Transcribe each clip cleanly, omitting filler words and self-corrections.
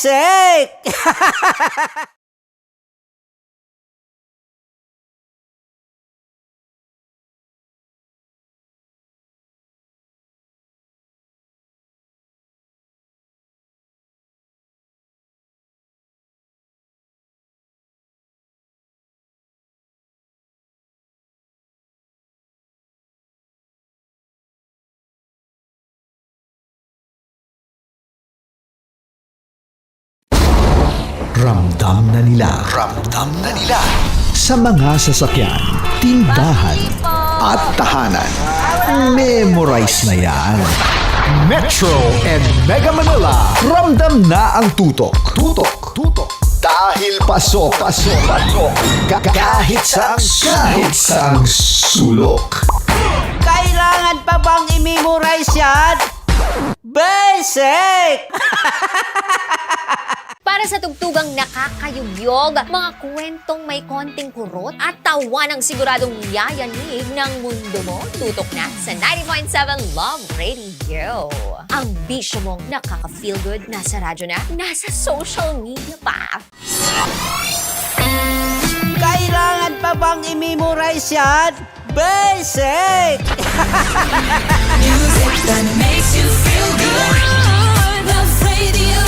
Basic! Ramdam na nila sa mga sasakyan, tindahan at tahanan. Memorize na yan. Metro and Mega Manila, ramdam na ang tutok. Dahil pasok. Kahit saang sulok. Kailangan pa bang i-memorize yan? Basic! Para sa tugtugang nakakayugyog, mga kwentong may konting kurot at tawa ng siguradong yayanig ng mundo mo, tutok na sa 90.7 Love Radio. Ang bisyo mong nakaka-feel good, nasa radyo na, nasa social media pa. Kailangan pa bang i-memorize yan? Basic! Music that makes you feel good. Love Radio.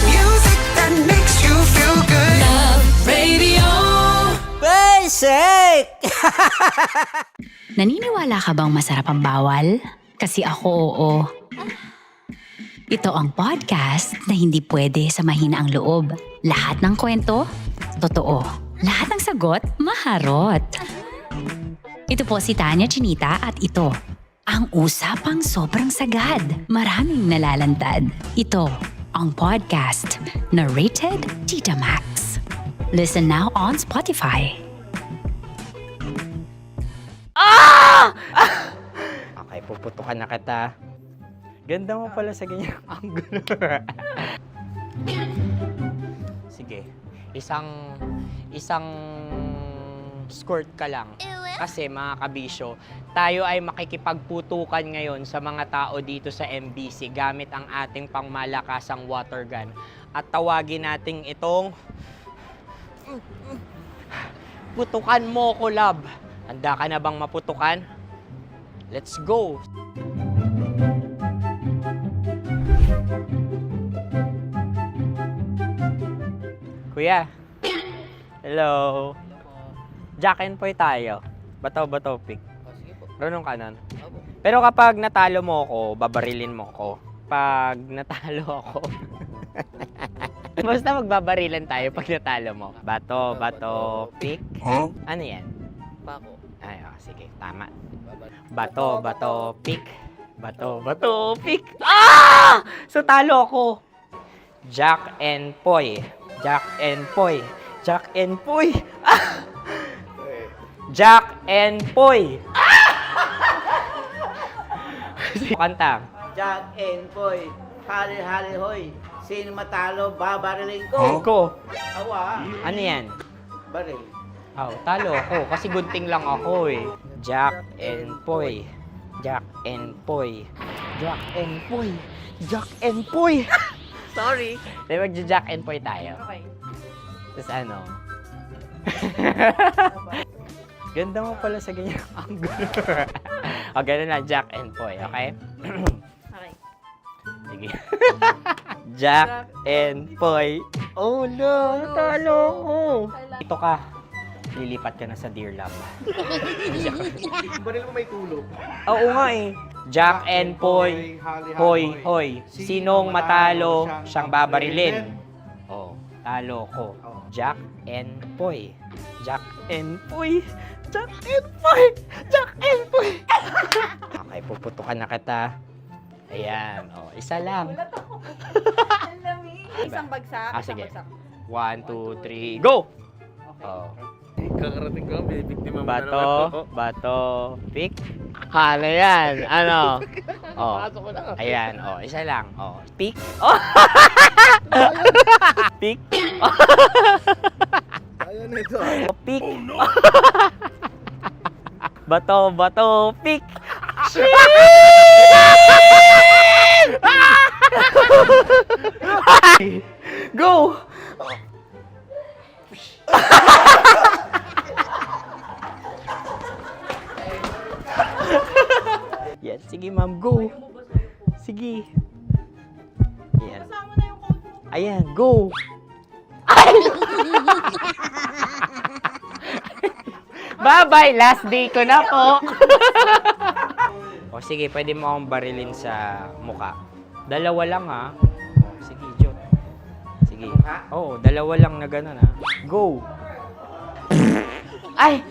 Music that makes you feel good. Love Radio. Basic! Naniniwala ka bang masarap ang bawal? Kasi ako, oo. Ito ang podcast na hindi pwede sa mahina ang loob. Lahat ng kwento, totoo. Lahat ng sagot, maharot. Ito po si Tanya Chinita at ito, ang usapang sobrang sagad. Maraming nalalantad. Ito, ang podcast na Rated Tita Max. Listen now on Spotify. Okay, puputukan na kita. Ganda mo pala sa ganyang angulo. Sige, isang skirt ka lang. Kasi mga kabisyo, tayo ay makikipagputukan ngayon sa mga tao dito sa MBC gamit ang ating pangmalakasang water gun. At tawagin natin itong putukan mo ko, love. Handa ka na bang maputukan? Let's go! Kuya. Hello. Jack and Poy tayo. Bato-bato pick. Sige po. Runong kanan. Opo. Pero kapag natalo mo ako, babarilin mo ako. Pag natalo ako, basta magbabarilan tayo pag natalo mo. Bato, pick. Huh? Ano yan? Pako. Ay, oh, sige, tama. Babad. Bato, pick. Bato, pick. Ah! So, talo ako. Jack and Poy. Jack and Poy. Jack and Poy. Ah! Jack and Poy. Kanta. Jack and Poy, hali hoy. Sino matalo, babariling ko. Ko. Awa, Ano yan? baril. Oh, talo ako kasi gunting lang ako eh. Jack and Poy. Jack and Poy. Jack and Poy. Jack and Poy. Sorry. Di ba Jack and Poy tayo? Okay. Tapos ano? Ganda mo pala sa ganyang angulo. O, ganun lang, Jack and Poy, okay? Okay. Sige. Jack and Poy. Oh no, talo ko. Ito ka. Lilipat ka na sa Dear Love. Baril mo may tulog. Oo nga eh. Jack and Poy. Hoy. Sinong matalo, siyang babarilin. Oh, talo ko. Jack and Poy. Jack and Poy. Jack and Poy. Jack and Poy. Okay, puputukan na kita. Ayan. Oh, isa lang. Isang bagsak. Ah, sige. 1, 2, 3, go! Oh. Kakarating ko lang, binibiktima mo na naman to. Bato, pick. Ano yan? Ano? Oh. Pasok ko na. Ayan, oh, isa lang. Oh, pick. Oh. Pick. Ayaw na ito. Oh, pick. Bato, pick. Yan, sige ma'am, go. Sige. Yan. Ayan, go. Bye-bye, last day ko na po. O sige, pwede mo akong barilin sa muka. Dalawa lang ha. O, sige, Jot. Sige. Oo, dalawa lang na gano'n ha. Go. Ay!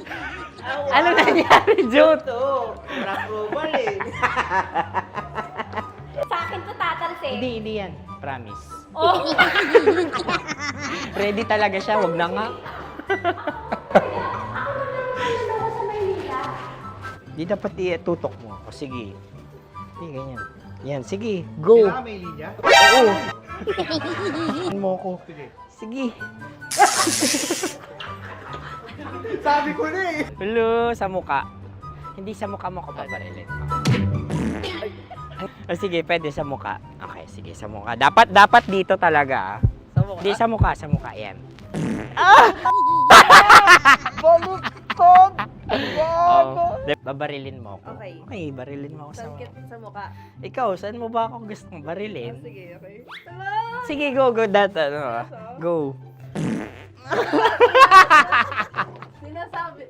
Ano nangyari, Jot? Ito, approval eh. Sa akin to tatalsik. Hindi yan. Promise. Oh. Ready talaga siya, wag na nga. Di dapat itutok mo. O sige. Hindi, ganyan. Yan, sige. Go. may linya? Oo. mo ko. Sige. Sabi ko na eh. Hello, sa muka. Hindi sa muka mo ko paparilin. O sige, pwede sa muka. Okay, sige, sa muka. Dapat dito talaga. Sa mukha? Hindi, sa muka. Yan. Baluktot! Oh, babarilin mo ako. Okay. Okay, barilin mo ako sa Sa mukha. Ikaw, saan mo ba ako gustong barilin? Sige, okay. Sige, go. Go. Sinasabi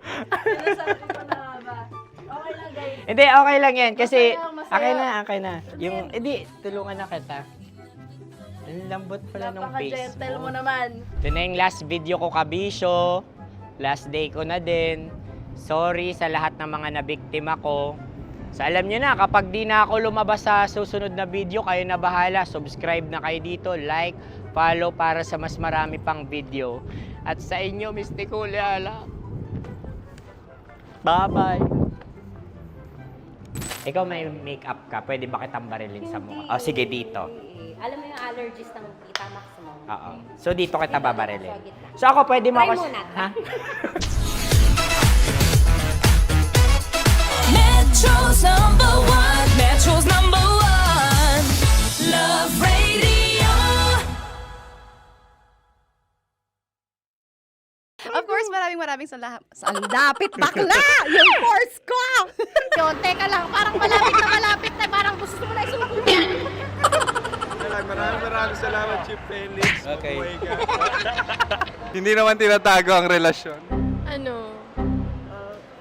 ko na ba? Okay lang, guys. Hindi, okay lang yan. Kasi, Masaya. okay na. Yung, hindi, tulungan na kita. Ang lambot pala ng face Napaka-gentle mo. mo naman. Ito na yung last video ko, kabisyo. Last day ko na din. Sorry sa lahat ng mga nabiktima ko. So alam nyo na, kapag di na ako lumabas sa susunod na video, kayo na bahala. Subscribe na kayo dito, like, follow para sa mas marami pang video. At sa inyo, Mistiko Leala. Bye-bye. Ikaw may makeup ka, pwede ba kitang barilin sa mukha? Oh, sige, dito. Alam mo yung allergies ng Tita Max mo. Oo. So dito kita babarilin. Sa gitna. So ako pwede mo Try ako... muna. Ha? Metro's number one. Love Radio. Of course, maraming salamat. Ang lapit bakla! Yung course ko! Yun, teka lang, parang malapit na, parang gusto mo na isumpin. Maraming salamat, Chief Felix. Okay. Oh my God. Hindi naman tinatago ang relasyon. Ano?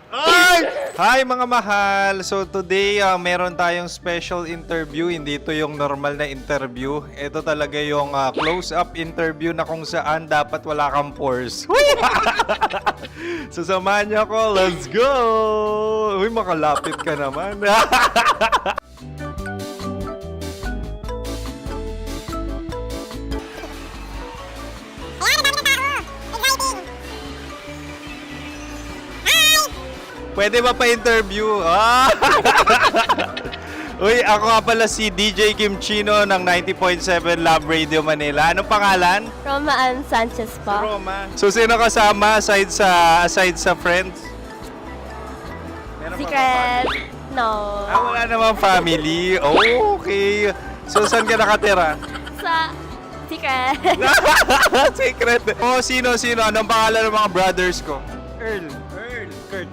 Ay! Hi mga mahal! So today, meron tayong special interview. Hindi ito yung normal na interview. Ito talaga yung close-up interview na kung saan dapat wala kang pores. So samahan niyo ako. Let's go! Uy, makalapit ka naman. Pwede ba pa-interview? Uy, ako nga pala si DJ Kim Chino ng 90.7 Love Radio Manila. Anong pangalan? Roma Ann Sanchez po. Roma. So, sino kasama aside sa friends? Meron ba Secret. family? No. Wala namang family. Oh, okay. So, saan ka nakatira? Sa secret. Secret. Oh, sino? Anong pangalan ng mga brothers ko? Earl, Kurt.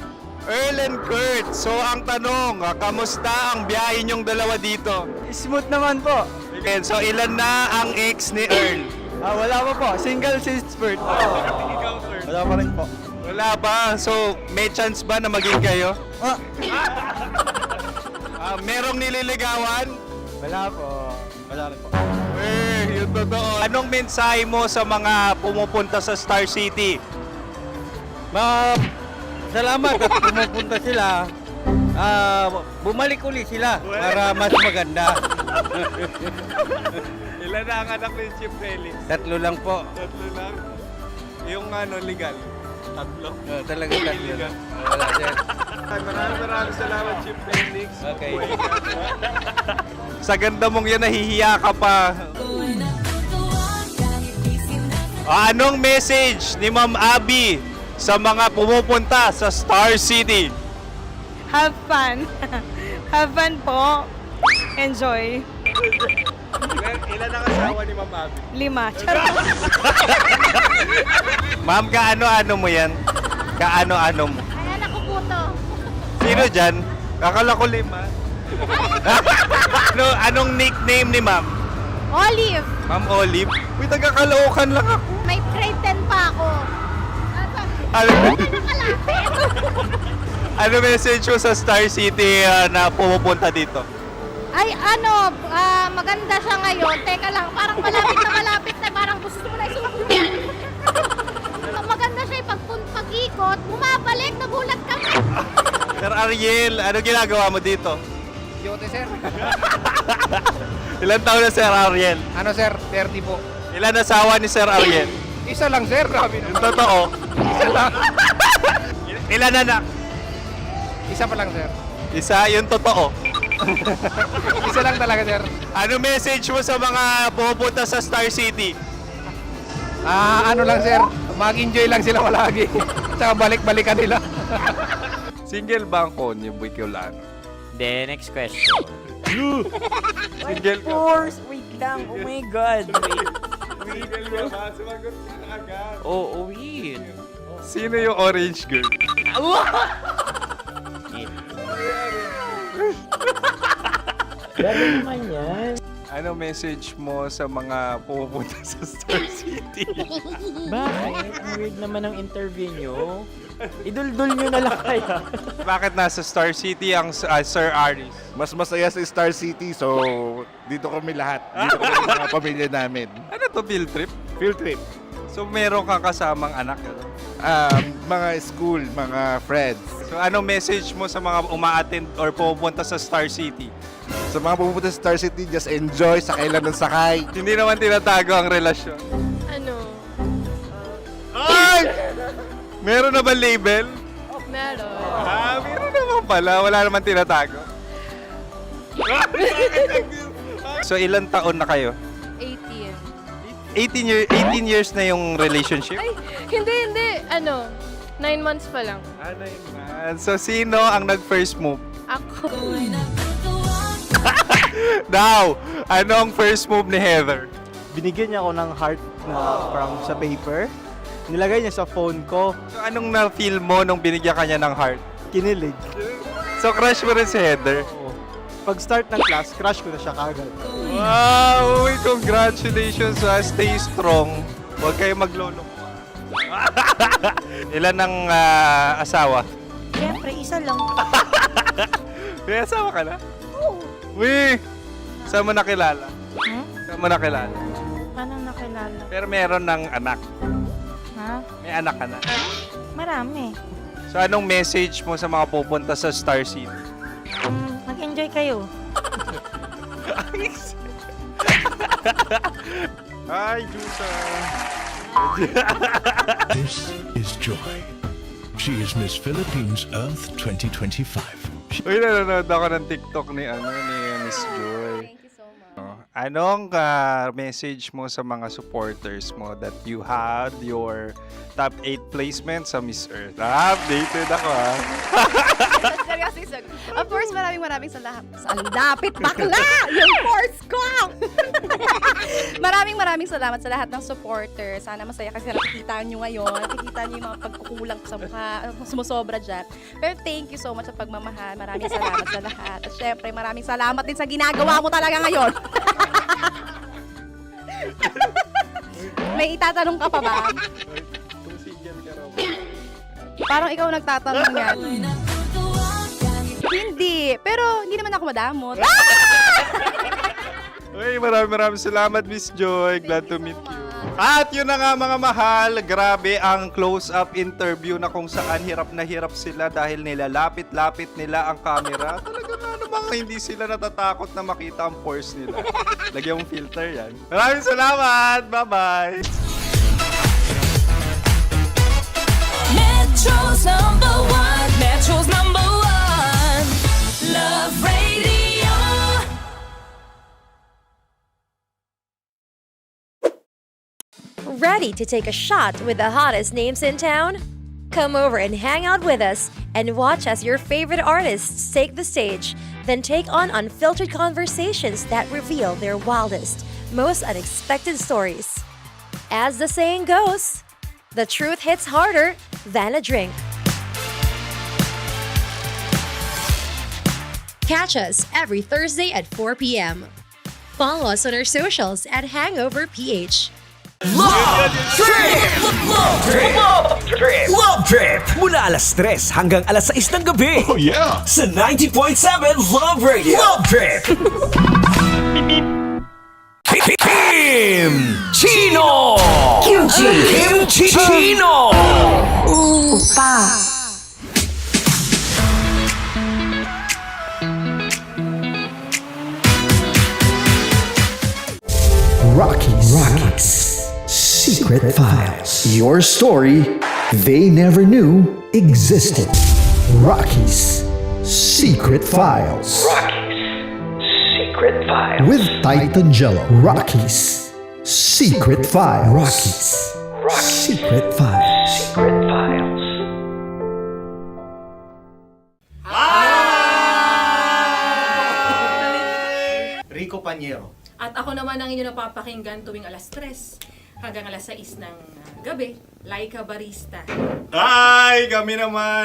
Earl and Kurt. So, ang tanong, kamusta ang biyahe niyong dalawa dito? Smooth naman po. Okay, so, ilan na ang ex ni Earl? Wala pa po. Single since birth. Wala pa rin po. Wala pa. So, may chance ba na maging kayo? Merong nililigawan? Wala po. Wala rin po. Yung totoo. Anong mensahe mo sa mga pumupunta sa Star City? Salamat at pumupunta sila. Bumalik uli sila para mas maganda. Ilan na ang anak ni Chief Felix? 3 lang po. 3 lang. Yung legal? 3. Talaga 3 lang. Wala dyan. Maraming salamat, Chief Felix. Okay. Sa ganda mong yan, nahihiya ka pa. Anong message ni Ma'am Abby sa mga pumupunta sa Star City? Have fun. Have fun po. Enjoy. Ilan ang asawa ni Ma'am Abby? 5. Charot. Ma'am, kaano-ano mo yan? Kaano-ano mo? Ay, anak ko po to. Sino dyan? Akala ko 5. Anong nickname ni Ma'am? Olive. Ma'am Olive? Uy, taga-Caloocan lang ako. May grade 10 pa ako. Ano, Nakalapit. ano message mo sa Star City na pumupunta dito? Ay, maganda siya ngayon. Teka lang, parang malapit na. Parang gusto mo na isuot. Maganda siya pag-ikot. Bumabalik, nagulat kami. Sir Ariel, ano ginagawa mo dito? Yote, sir. Ilan taon na Sir Ariel? Ano, sir? 30 po. Ilan asawa ni Sir Ariel? Isa lang, sir. Grabe Yung totoo. Isa lang. Ilan anak? Isa pa lang, sir. Isa, yung totoo. Isa lang talaga, sir. Ano message mo sa mga pupunta sa Star City? Ano lang, sir. Mag-enjoy lang sila palagi. Tsaka balik-balikan nila. Single ba ang Connie Bicolano? Then, next question. Single ka? Wait lang. Oh my God. Single ka ba? Sumagot ka na agad. Oh, wait. Sino yung orange girl? Gano'n naman yan. Ano message mo sa mga pupunta sa Star City? Bakit? Ang weird naman ng interview nyo. Idul-dul nyo na lang kaya. Bakit nasa Star City ang Sir Aris? Mas masaya sa Star City, so dito kami lahat. Dito kami mga pamilya namin. Ano to, field trip? Field trip. So meron kang kasamang anak? Ano? Mga school, mga friends. So ano message mo sa mga uma-attend or pupunta sa Star City? Sa mga pupunta sa Star City, just enjoy, sakay lang ng sakay. Hindi naman tinatago ang relasyon. Ano? Ay! Meron na ba label? Meron. Meron naman pala. Wala naman tinatago. So ilan taon na kayo? 18. 18 years na yung relationship? Ay, hindi. 9 months pa lang. So sino ang nag-first move? Ako. Now, ano ang first move ni Heather? Binigyan niya ako ng heart na from sa paper. Nilagay niya sa phone ko. So anong na-feel mo nung binigyan kanya ng heart? Kinilig. So crush mo rin si Heather? Pag start ng class, crush ko na siya kagad. Wow! Uy, congratulations! Stay strong. Huwag kayo maglolo. Ilan ang asawa? Siyempre, isa lang. May asawa ka na? Oo. Uy! Saan mo nakilala? Saan mo nakilala? Paano nakilala? Pero meron ng anak. Ha? May anak ka na. Marami. So anong message mo sa mga pupunta sa Star City? Mag-enjoy kayo. Hi, Jusa! This is Joy. She is Miss Philippines Earth 2025. Uy, nanonood ako ng TikTok ni Miss Joy. Thank you so much. Anong message mo sa mga supporters mo that you had your top 8 placement sa Miss Earth? Updated ako Seryoso. Of course, maraming salamat. Ang dapit bakla! Yung course ko! maraming salamat sa lahat ng supporters. Sana masaya kasi nakikita nyo ngayon. Nakikita nyo yung mga pagkukulang ko sa mukha. Sumusobra dyan. Pero thank you so much sa pagmamahal. Maraming salamat sa lahat. At syempre, maraming salamat din sa ginagawa mo talaga ngayon. May itatanong ka pa ba? Parang ikaw nagtatanong yan. Hindi. Pero hindi naman ako madamot. Uy, maraming salamat, Miss Joy. Glad to meet you. At yun na nga mga mahal, grabe ang close-up interview na kung saan hirap na hirap sila dahil nilalapit-lapit nila ang camera. Talaga nga namang hindi sila natatakot na makita ang pores nila. Lagyan mong filter yan. Maraming salamat! Bye-bye! Metro's number one. Metro's number one. Love Radio. Ready to take a shot with the hottest names in town? Come over and hang out with us and watch as your favorite artists take the stage then take on unfiltered conversations that reveal their wildest, most unexpected stories. As the saying goes, the truth hits harder than a drink. Catch us every Thursday at 4 p.m. Follow us on our socials at Hangover PH. Love Trip! Mula alas 3 hanggang alas 6 ng gabi. Oh yeah! Sa 90.7 Love Radio. Love Trip! Kim Chino! Kim Chino! Rockies Secret Files. Your story they never knew existed. Rockies Secret Files. Secret Files. With Titan Jello. Rockies Secret Files. Rockies Secret Files. Secret Files. Rico Panyero. At ako naman ang inyo napapakinggan tuwing alas 3 hanggang alas 6 ng gabi, Laika Barista. Hi! Kami naman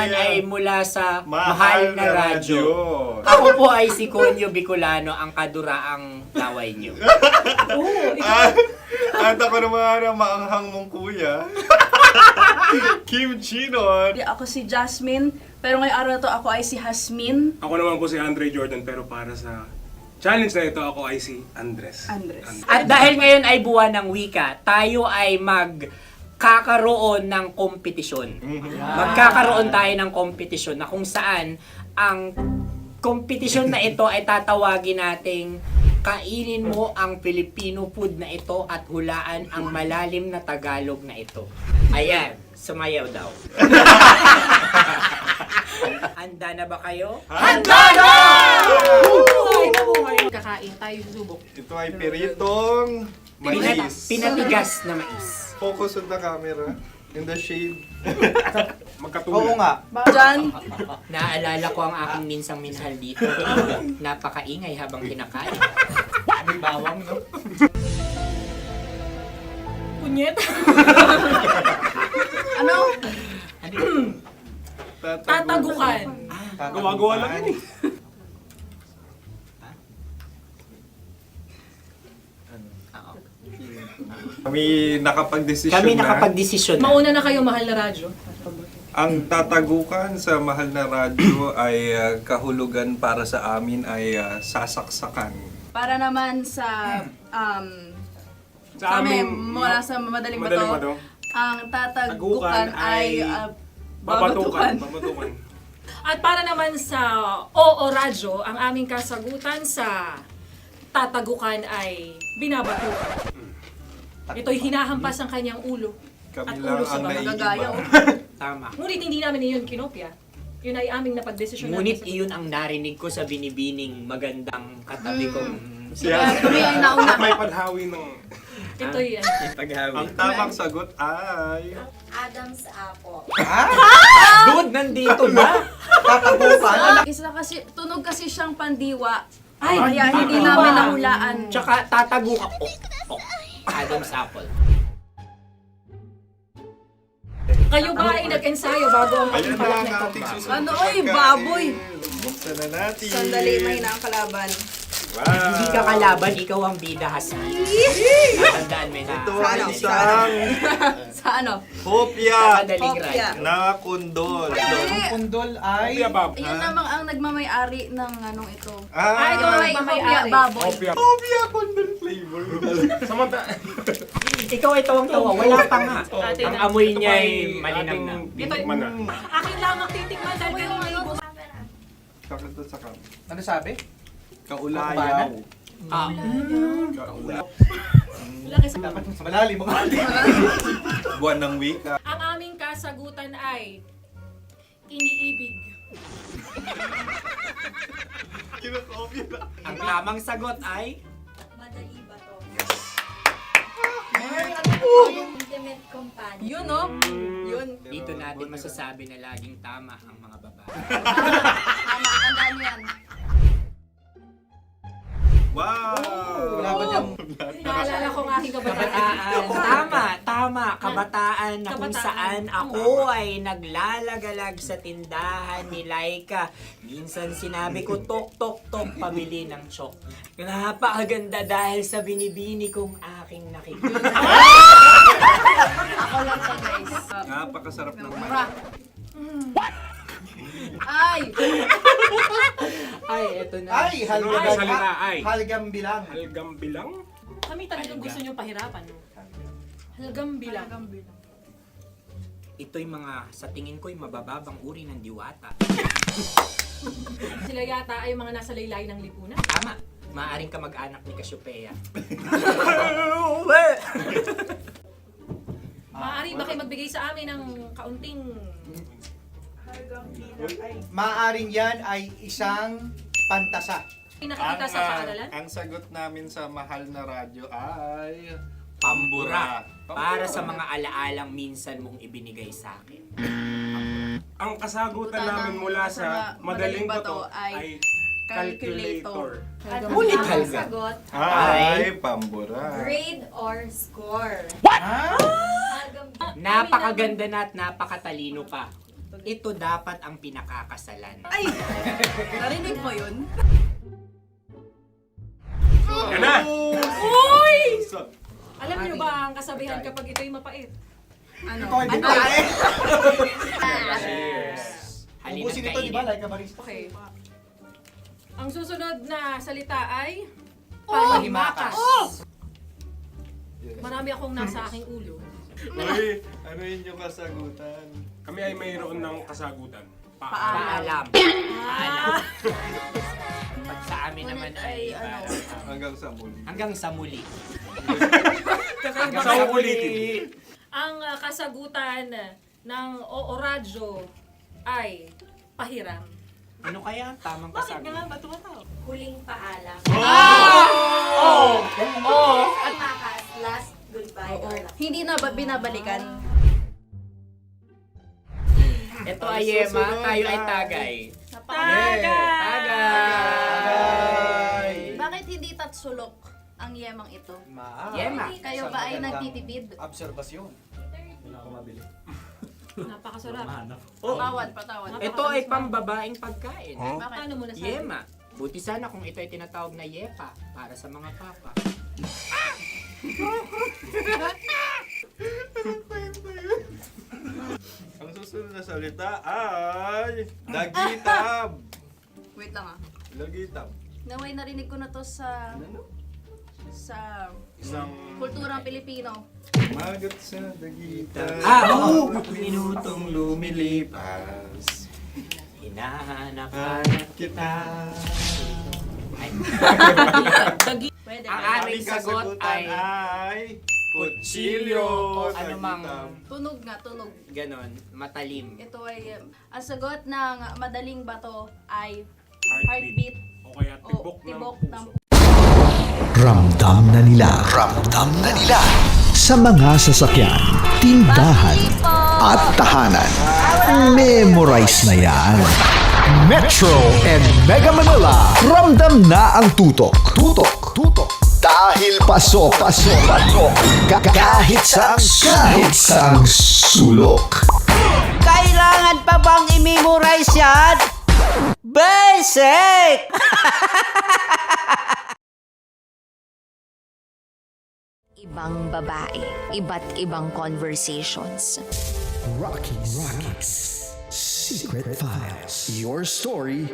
ay mula sa Mahal Mahal na na Radyo. Radyo. Ako po ay si Conyo Bicolano, ang kaduraang laway niyo. At ako naman ang maanghang mong kuya. Kim Chino. Ako si Jasmine, pero ngayong araw na to ako ay si Hasmin. Ako naman po si Andre Jordan, pero para sa challenge na ito, ako ay si Andres. At dahil ngayon ay buwan ng wika, tayo ay magkakaroon ng kompetisyon. Magkakaroon tayo ng kompetisyon na kung saan ang kompetisyon na ito ay tatawagin nating kainin mo ang Filipino food na ito at hulaan ang malalim na Tagalog na ito. Ayan, sumayaw daw. Handa na ba kayo? Handa na! Kakain tayo subok. Ito ay piritong mais. Pinatigas na mais. Focus on the camera. In the shade. Oo nga. Diyan, Naalala ko ang aking minsang minahal dito. Napakaingay habang kinakain. May bawang, no? punyet. Ano? Tatagukan. Gawa-gawa lang yun eh. Kami nakapag-desisyon na. Mauna na kayo, Mahal na Radyo. Ang tatagukan sa Mahal na Radyo ay kahulugan para sa amin ay sasaksakan. Para naman sa amin, mula sa madaling bato, ang tatagukan ay babatukan. At para naman sa Oo Radyo, ang aming kasagutan sa tatagukan ay binabatukan. Ito'y hinahampas ang kanyang ulo. Kami at lang ulo sa ang mga naiiba. gagaya. Tama. Ngunit hindi namin iyon kinopya. Yun ay aming napagdesisyon namin. Ngunit iyon ang narinig ko sa binibining magandang katabi kong May paghawi ng... Ito'y Ang tamang sagot ay... Adam's apple. Dude, nandito ba? Isa kasi, tunog kasi siyang pandiwa. Ay, kaya hindi namin nahulaan. Tsaka tatagukan. Adam's apple. Kayo ba ay nag-ensayo bago ang Ayun na pagpalak ang nito? ating susunod Ano, na oy, pagkain. baboy! Buksan na natin. Sandali, may nakakalaban. Wow. Hindi ka kalaban, ikaw ang bida, Hasmi. Natandaan mo na. Ito ay isang Sa ano? hopya Madaling Hopya. ride. na kundol. Ang pundol ay... Iyan namang ang nagmamayari ng anong ito. Ah, Ito ay hopya baboy. hopya kundol flavor. Ikaw ay tawang-tawa, wala pa nga. Ang amoy niya ay malinam na. Ito, akin lamang titikman dahil kayo may ibo. Kakanta sa kam. Ano sabi? Kaulayaw. Laki sa Dapat sa malalim mga Buwan ng wika. Ang aming kasagutan ay iniibig. Kinakopya na. Ang tamang sagot ay... Madali ba to? Intimate companion. Yun, no? Yun. Dito natin masasabi na laging tama ang mga babae. Tama, tandaan mo yan. Wow! Wala ba dyan? Naalala ko ang aking Kabataan. Tama. Kabataan na kung saan ako ay naglalagalag sa tindahan ni Laika. Minsan sinabi ko, tok, pamili ng chok. Napakaganda dahil sa binibini kong aking nakikita. Ako lang to, guys. Napakasarap ng Ay! Ay, eto na. Ay, halgam bilang. Halgam bilang? Kami talagang gusto niyong pahirapan. No? Halgam bilang. Ito'y mga, sa tingin ko'y mabababang uri ng diwata. Sila yata ay mga nasa laylay ng lipunan. Tama. Maaring ka mag-anak ni Cassiopeia. Maaari ba kayo magbigay sa amin ng kaunting... Maaring yan ay isang pantasa. Nakikita sa paaralan? Ang sagot namin sa mahal na radyo ay... Pambura. Para sa mga alaalang minsan mong ibinigay sa akin. Ang kasagutan namin mula sa madaling bato ay calculator. Ulit Ang halga. sagot, Ay, pambura. grade or score. Napakaganda na at napakatalino pa. Ito dapat ang pinakakasalan. Ay! Narinig mo yun? Yan na! Uy! Alam niyo ba ang kasabihan kapag ito'y mapait? Ano? Cheers! Halina't Ubusin ito, di ba? kainin. Like a barista. Okay. Ang susunod na salita ay Panghimakas. Marami akong nasa aking ulo. Uy, ano yun yung kasagutan? Kami ay mayroon ng kasagutan. Paalam. Pag sa amin naman ay Hanggang sa muli. hanggang sa muli. Sa ulitin. Ang kasagutan ng o-radyo ay pahiram. Ano kaya ang tamang kasagutan? ba tumataw? Huling paalam. At makas, last goodbye or last. Hindi na ba binabalikan? Ito ay Yema, tayo ay Tagay. Tagay! Bakit hindi tatsulok ang yemang ito? Yema. Kayo ba ay nagtitipid? Obserbasyon. Napakasarap. Patawad. Ito ay pambabaeng pagkain. Bakit? Ano mo nasabi? Yema. Buti sana kung ito ay tinatawag na yepa para sa mga papa. Ang susunod na salita ay... Dagitab! Wait lang ah. Dagitab. Naway narinig ko na to sa Isang... kulturang Pilipino. Magat sa dagitab. Oo! Minutong lumilipas. Hinahanap-hanap kita. Pwede Ang ba? aming sagot ay kutsilyo. ano mang Tunog nga, tunog. ganon, matalim. Ito ay, ang sagot ng madaling bato ay heartbeat O kaya o tibok ng tibok puso. ng Ramdam na nila sa mga sasakyan, tindahan at tahanan. Memorize na yan. Metro and Mega Manila, ramdam na ang tutok. Dahil pasok. Kahit saang sulok. Kailangan pa bang i-memorize yan? Basic! Ibang babae, iba't ibang conversations. Rockies. Secret Files. Your story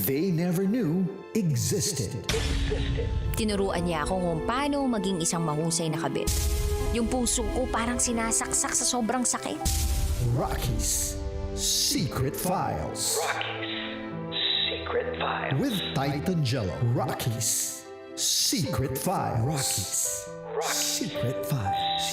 they never knew existed. Tinuruan niya ako kung paano maging isang mahusay na kabit. Yung puso ko parang sinasaksak sa sobrang sakit. Rockies. Secret Files. With Titan Jello. Rockies. Secret Files. Secret Files.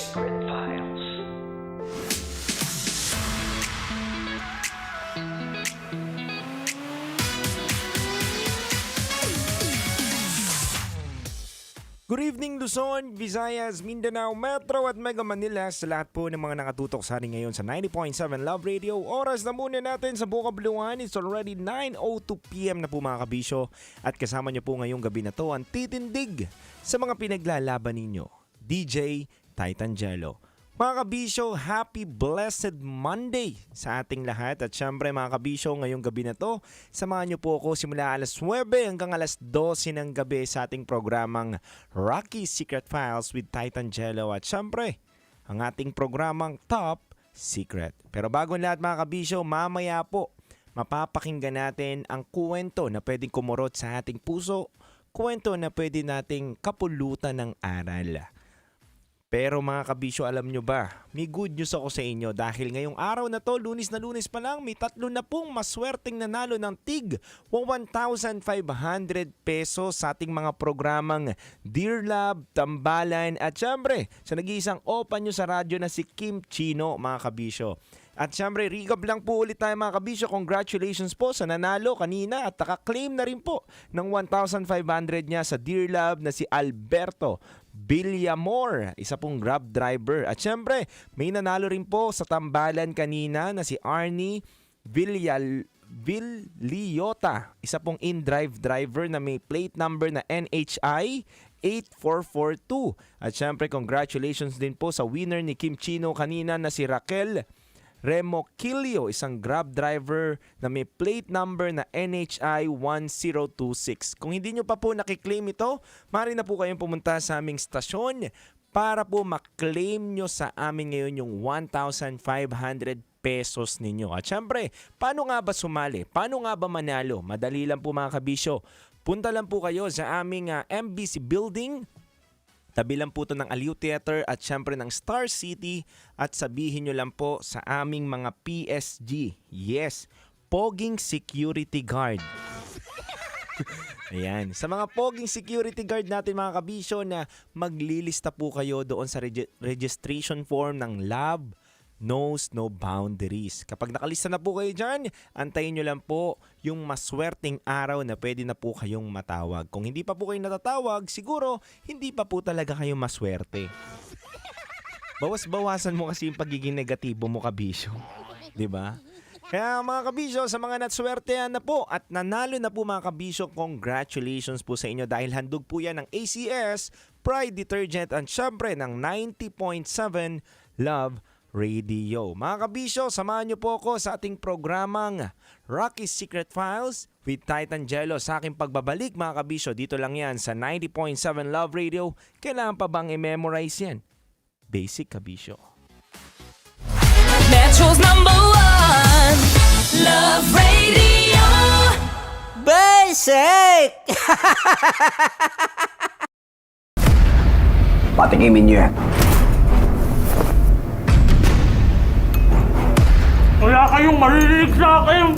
Good evening Luzon, Visayas, Mindanao, Metro at Mega Manila sa lahat po ng mga nakatutok sa atin ngayon sa 90.7 Love Radio. Oras na muna natin sa buong kabuluhan. It's already 9:02 PM na po mga kabisyo. At kasama niyo po ngayong gabi na to ang titindig sa mga pinaglalaban ninyo, DJ Titangelo. Mga kabisyo, happy blessed Monday sa ating lahat. At syempre mga kabisyo, ngayong gabi na to, samahan niyo po ako simula alas 9 hanggang alas 12 ng gabi sa ating programang Rocky Secret Files with Titangelo. At syempre, ang ating programang Top Secret. Pero bago lahat mga kabisyo, mamaya po, mapapakinggan natin ang kwento na pwedeng kumurot sa ating puso, kwento na pwede nating kapulutan ng aral. Pero mga kabisyo, alam nyo ba, may good news ako sa inyo dahil ngayong araw na to, Lunes pa lang, may 3 na pong maswerteng nanalo ng tig 1,500 pesos sa ating mga programang Dear Love, Tambalan at syempre sa nag-iisang open nyo sa radyo na si Kim Chino mga kabisyo. At syempre, recap lang po ulit tayo mga kabisyo. Congratulations po sa nanalo kanina at naka-claim na rin po ng 1,500 niya sa Dear Love na si Alberto Villamor, isa pong Grab driver. At syempre, may nanalo rin po sa Tambalan kanina na si Arnie Villota, isa pong in-drive driver na may plate number na NHI 8442. At syempre, congratulations din po sa winner ni Kim Chino kanina na si Raquel Remoquilio, isang Grab driver na may plate number na NHI 1026. Kung hindi nyo pa po nakiklaim ito, maaari na po kayong pumunta sa aming stasyon para po maklaim nyo sa amin ngayon yung 1,500 pesos ninyo. At syempre, paano nga ba sumali? Paano nga ba manalo? Madali lang po mga kabisyo. Punta lang po kayo sa aming MBC Building. Tabi lang po ito ng Aliw Theater at syempre ng Star City at sabihin nyo lang po sa aming mga PSG. Yes, Poging Security Guard. Ayan, sa mga Poging Security Guard natin mga kabisyo na maglilista po kayo doon sa registration form ng Love Knows No Boundaries. Kapag nakalista na po kayo dyan, antayin nyo lang po yung maswerteng araw na pwede na po kayong matawag. Kung hindi pa po kayo natatawag, siguro hindi pa po talaga kayo maswerte. Bawas-bawasan mo kasi yung pagiging negatibo mo kabisyo. Diba? Kaya mga kabisyo, sa mga natswertehan na po at nanalo na po mga kabisyo, congratulations po sa inyo dahil handog po yan ng ACS, Pride Detergent at syempre ng 90.7 Love Radio. Mga kabisyo, samahan niyo po ako sa ating programang Rocky Secret Files with Titangelo sa aking pagbabalik mga kabisyo. Dito lang yan sa 90.7 Love Radio. Kailangan pa bang i-memorize yan? Basic kabisyo. Metro's #1 Love Radio. Basic! Patikimin niyo yan. Wala kayong marinig sa akin!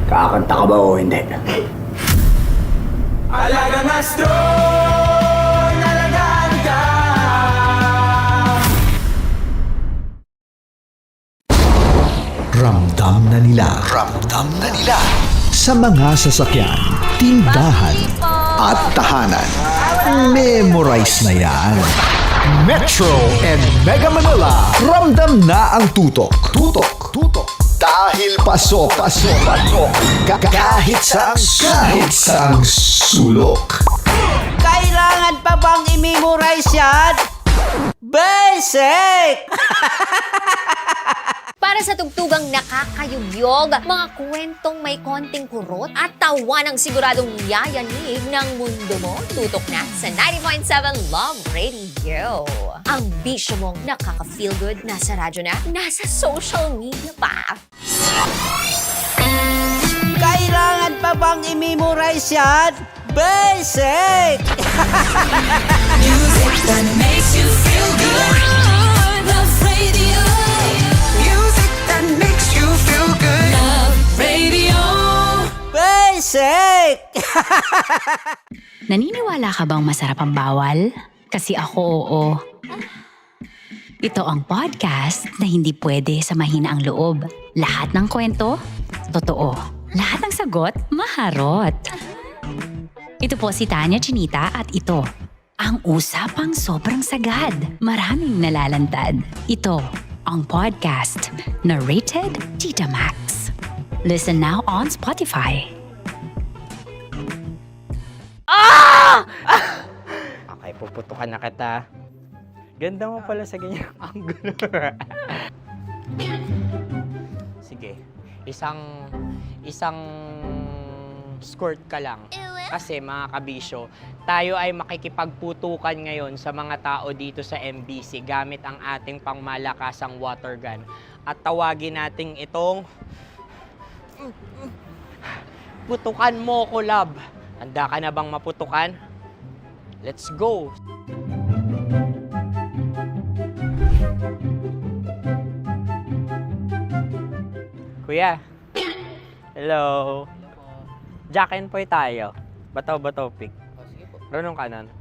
Kakanta ka ba o hindi? Alagang astro, alagaan ka. Ramdam na nila. Sa mga sasakyan, tindahan, at tahanan. Memorize na yan. Metro and Mega Manila. Ramdam na ang tutok. Dahil pasok. Kahit saang sulok. Kailangan pa bang i-memorize yan? Basic! Para sa tugtugang nakakayugyog, mga kwentong may konting kurot at tawa ng siguradong yayanig ng mundo mo, tutok na sa 90.7 Love Radio. Ang bisyo mong nakaka-feel good, nasa radyo na, nasa social media pa. Kailangan pa bang i-memorize yan? Basic! Music that makes you feel good. Love Radio. Music that makes you feel good. Love Radio. Basic! Naniniwala ka bang masarap ang bawal? Kasi ako, oo. Ito ang podcast na hindi pwede sa mahina ang loob. Lahat ng kwento, totoo. Lahat ng sagot, maharot. Ito po si Tanya Chinita at ito, ang usapang sobrang sagad. Maraming nalalantad. Ito, ang podcast na Rated Tita Max. Listen now on Spotify. Okay, puputukan na kita. Ganda mo pala sa ganyang angulo. Sige, isang skirt ka lang. Kasi mga kabisyo, tayo ay makikipagputukan ngayon sa mga tao dito sa MBC gamit ang ating pangmalakasang water gun. At tawagin natin itong putukan mo ko, love. Handa ka na bang maputukan? Let's go! Kuya. Hello. Jack and Poy tayo. Bato-bato pick. Runong kanan.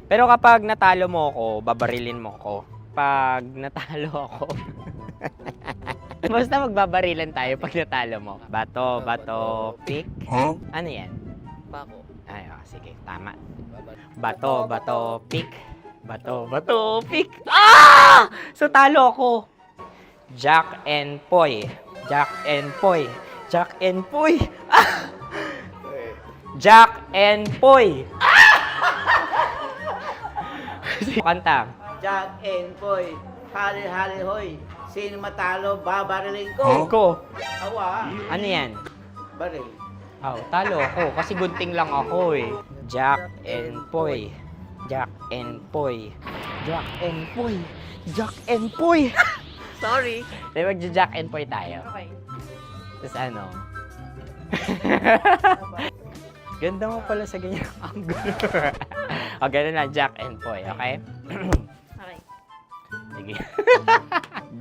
Pero kapag natalo mo ako, babarilin mo ako. Pag natalo ako, basta magbabarilan tayo pag natalo mo. Bato, pick. Huh? Ano yan? Pako. Ay, sige. Tama. Bato, pick. Bato, pick. Ah! So, talo ako. Jack and Poy. Jack and Poy. Jack and Poy. Ah! Jack and Poy. Ah! Kanta. Jack and Poy, hali-hali hoy. Sino matalo, babariling ko. Ko. Awa. Ano yan? Baril. Oh, talo ako kasi gunting lang ako eh. Jack and Poy. Jack and Poy. Jack and Poy. Jack and Poy. Sorry. Di magja-Jack and Poy tayo. Okay. Tapos ano? Ganda mo pala sa ganyang angulo. O, ganun lang, Jack and Poy, okay? Okay. Sige.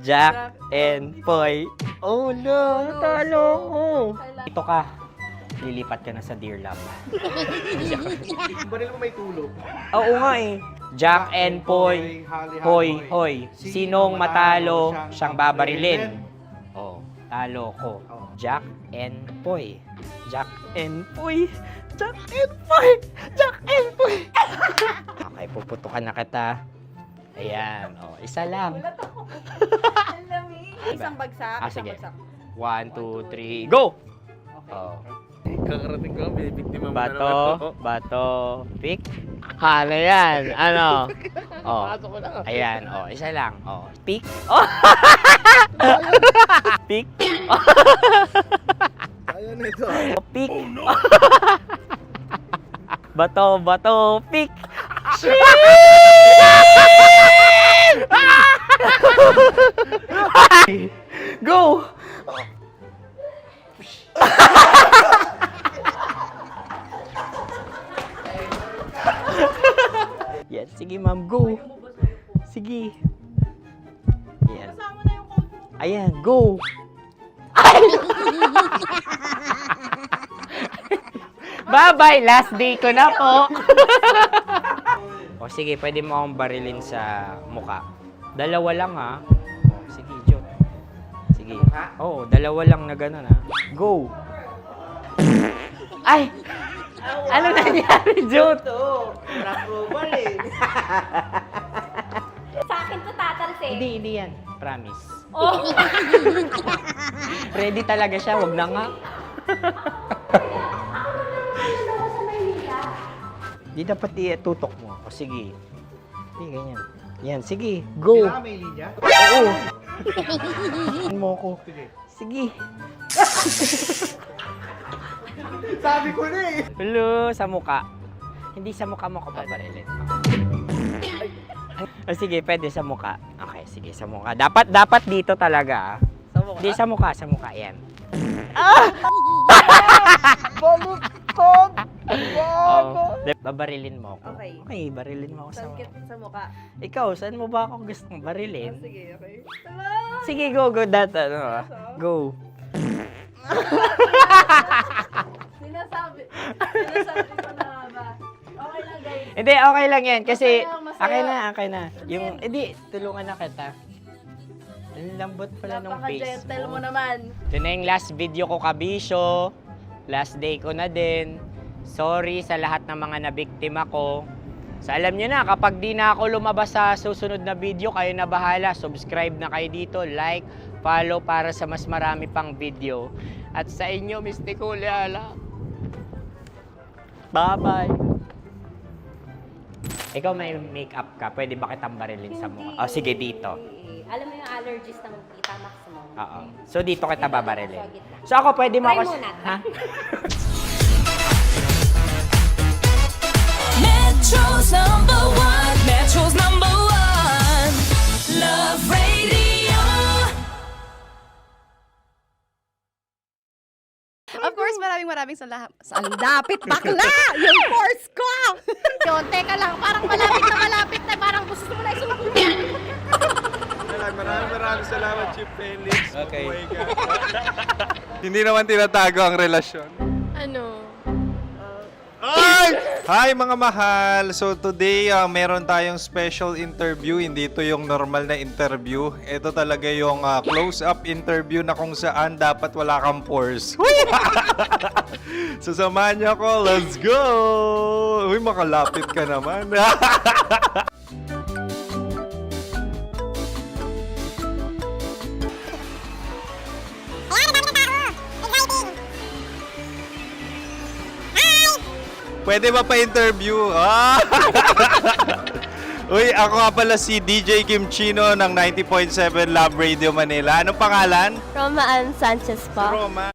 Jack and Poy. Oh no, talo ko. Ito ka. Lilipat ka na sa Dear Love. Baril mo may tulog. Oo nga eh. Jack and Poy. Hoy. Sinong matalo, siyang babarilin. Oh, talo ko. Jack and Poy. Jack and Poy. Jack and Poy. Jack and Poy. Okay, puputukan na kita. Ayan. Oh, isa lang. Isang bagsak. Ah, sige. 1, 2, 3, go! Oh. Kakarating ko, may biktima mo na naman. Bato, pick. Ano yan? Ano? Oh. Ayan, oh, isa lang. Oh, pick. Oh. Pick. Ayan na ito. Oh, pick. Bato, pick. Go! Yan, sige ma'am, go. Sige. Yan. Ayan, go. Bye-bye, last day ko na po. O sige, pwede mo akong barilin sa muka. Dalawa lang ha. O, sige, Jot. Sige. Oo, dalawa lang na gano'n ha. Go. Ay! Ano nangyari, Jot? Approval eh. Sa akin to tatalse. Hindi yan. Promise. Oh. Ready talaga siya, wag na nga. Di dapat itutok mo. O sige. Hindi, ganyan. Yan, sige. Go. Kailangan may linya? Oo. Mo ko. Sige. Sabi ko na eh. Hello, sa muka. Hindi sa muka mo ko babarilin. O sige, pwede sa muka. Okay, sige, sa muka. Dapat dito talaga. Sa mukha? Hindi, sa muka, yan. Baluktot! Oh, babarilin mo ako. Okay. Okay, barilin mo ako sa Sangkit sa mukha. Ikaw, saan mo ba ako gustong barilin? Sige, okay. Sige, go. Go. Sinasabi ko na ba? Okay lang, guys. Hindi, okay lang yan. Kasi, Okay lang, masaya. okay na. Yung, hindi, tulungan na kita. Ang lambot pala ng face Napaka-gentle mo mo. naman. Ito na yung last video ko, kabisyo. Last day ko na din. Sorry sa lahat ng mga nabiktima ko. So alam nyo na, kapag di na ako lumabas sa susunod na video, kayo na bahala. Subscribe na kayo dito, like, follow para sa mas marami pang video. At sa inyo, Miss Nicole Ayala. Bye-bye. Ikaw may makeup ka, pwede ba kitang barilin sa mukha? O sige, dito. Alam mo yung allergies ng tita Max mo? Oo. So dito kita babarilin. So ako, pwede mo Try ako... muna. Ha? Metro's number one. Metro's number one. Love Radio. Of course, maraming salamat. Ang lapit bakla! Yung force ko! Yun, teka lang, parang malapit na, parang gusto mo na isubukan. Maraming salamat, Chief Felix. Okay. Oh my God. Hindi naman tinatago ang relasyon. Ano? Ay! Hi mga mahal! So today, meron tayong special interview. Hindi ito yung normal na interview. Ito talaga yung close-up interview na kung saan dapat wala kang pores. So samahan niyo ako. Let's go! Uy, makalapit ka naman. Pwede ba pa-interview? Ah! Uy, ako nga pala si DJ Kim Chino ng 90.7 Love Radio Manila. Anong pangalan? Roma Ann Sanchez po. Roma.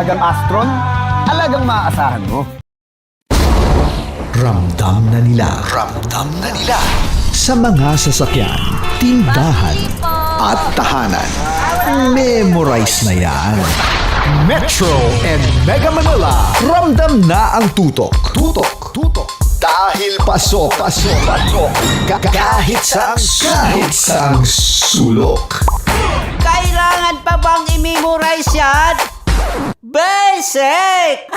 Alagang Astron, alagang maaasahan mo. Ramdam na nila. Ramdam na nila. Sa mga sasakyan, tindahan, at tahanan. Memorize na yan. Metro and Mega Manila. Ramdam na ang tutok. Tutok. Tutok. Dahil pasok. Kahit saang sulok. Kailangan pa bang i-memorize yan? Basic!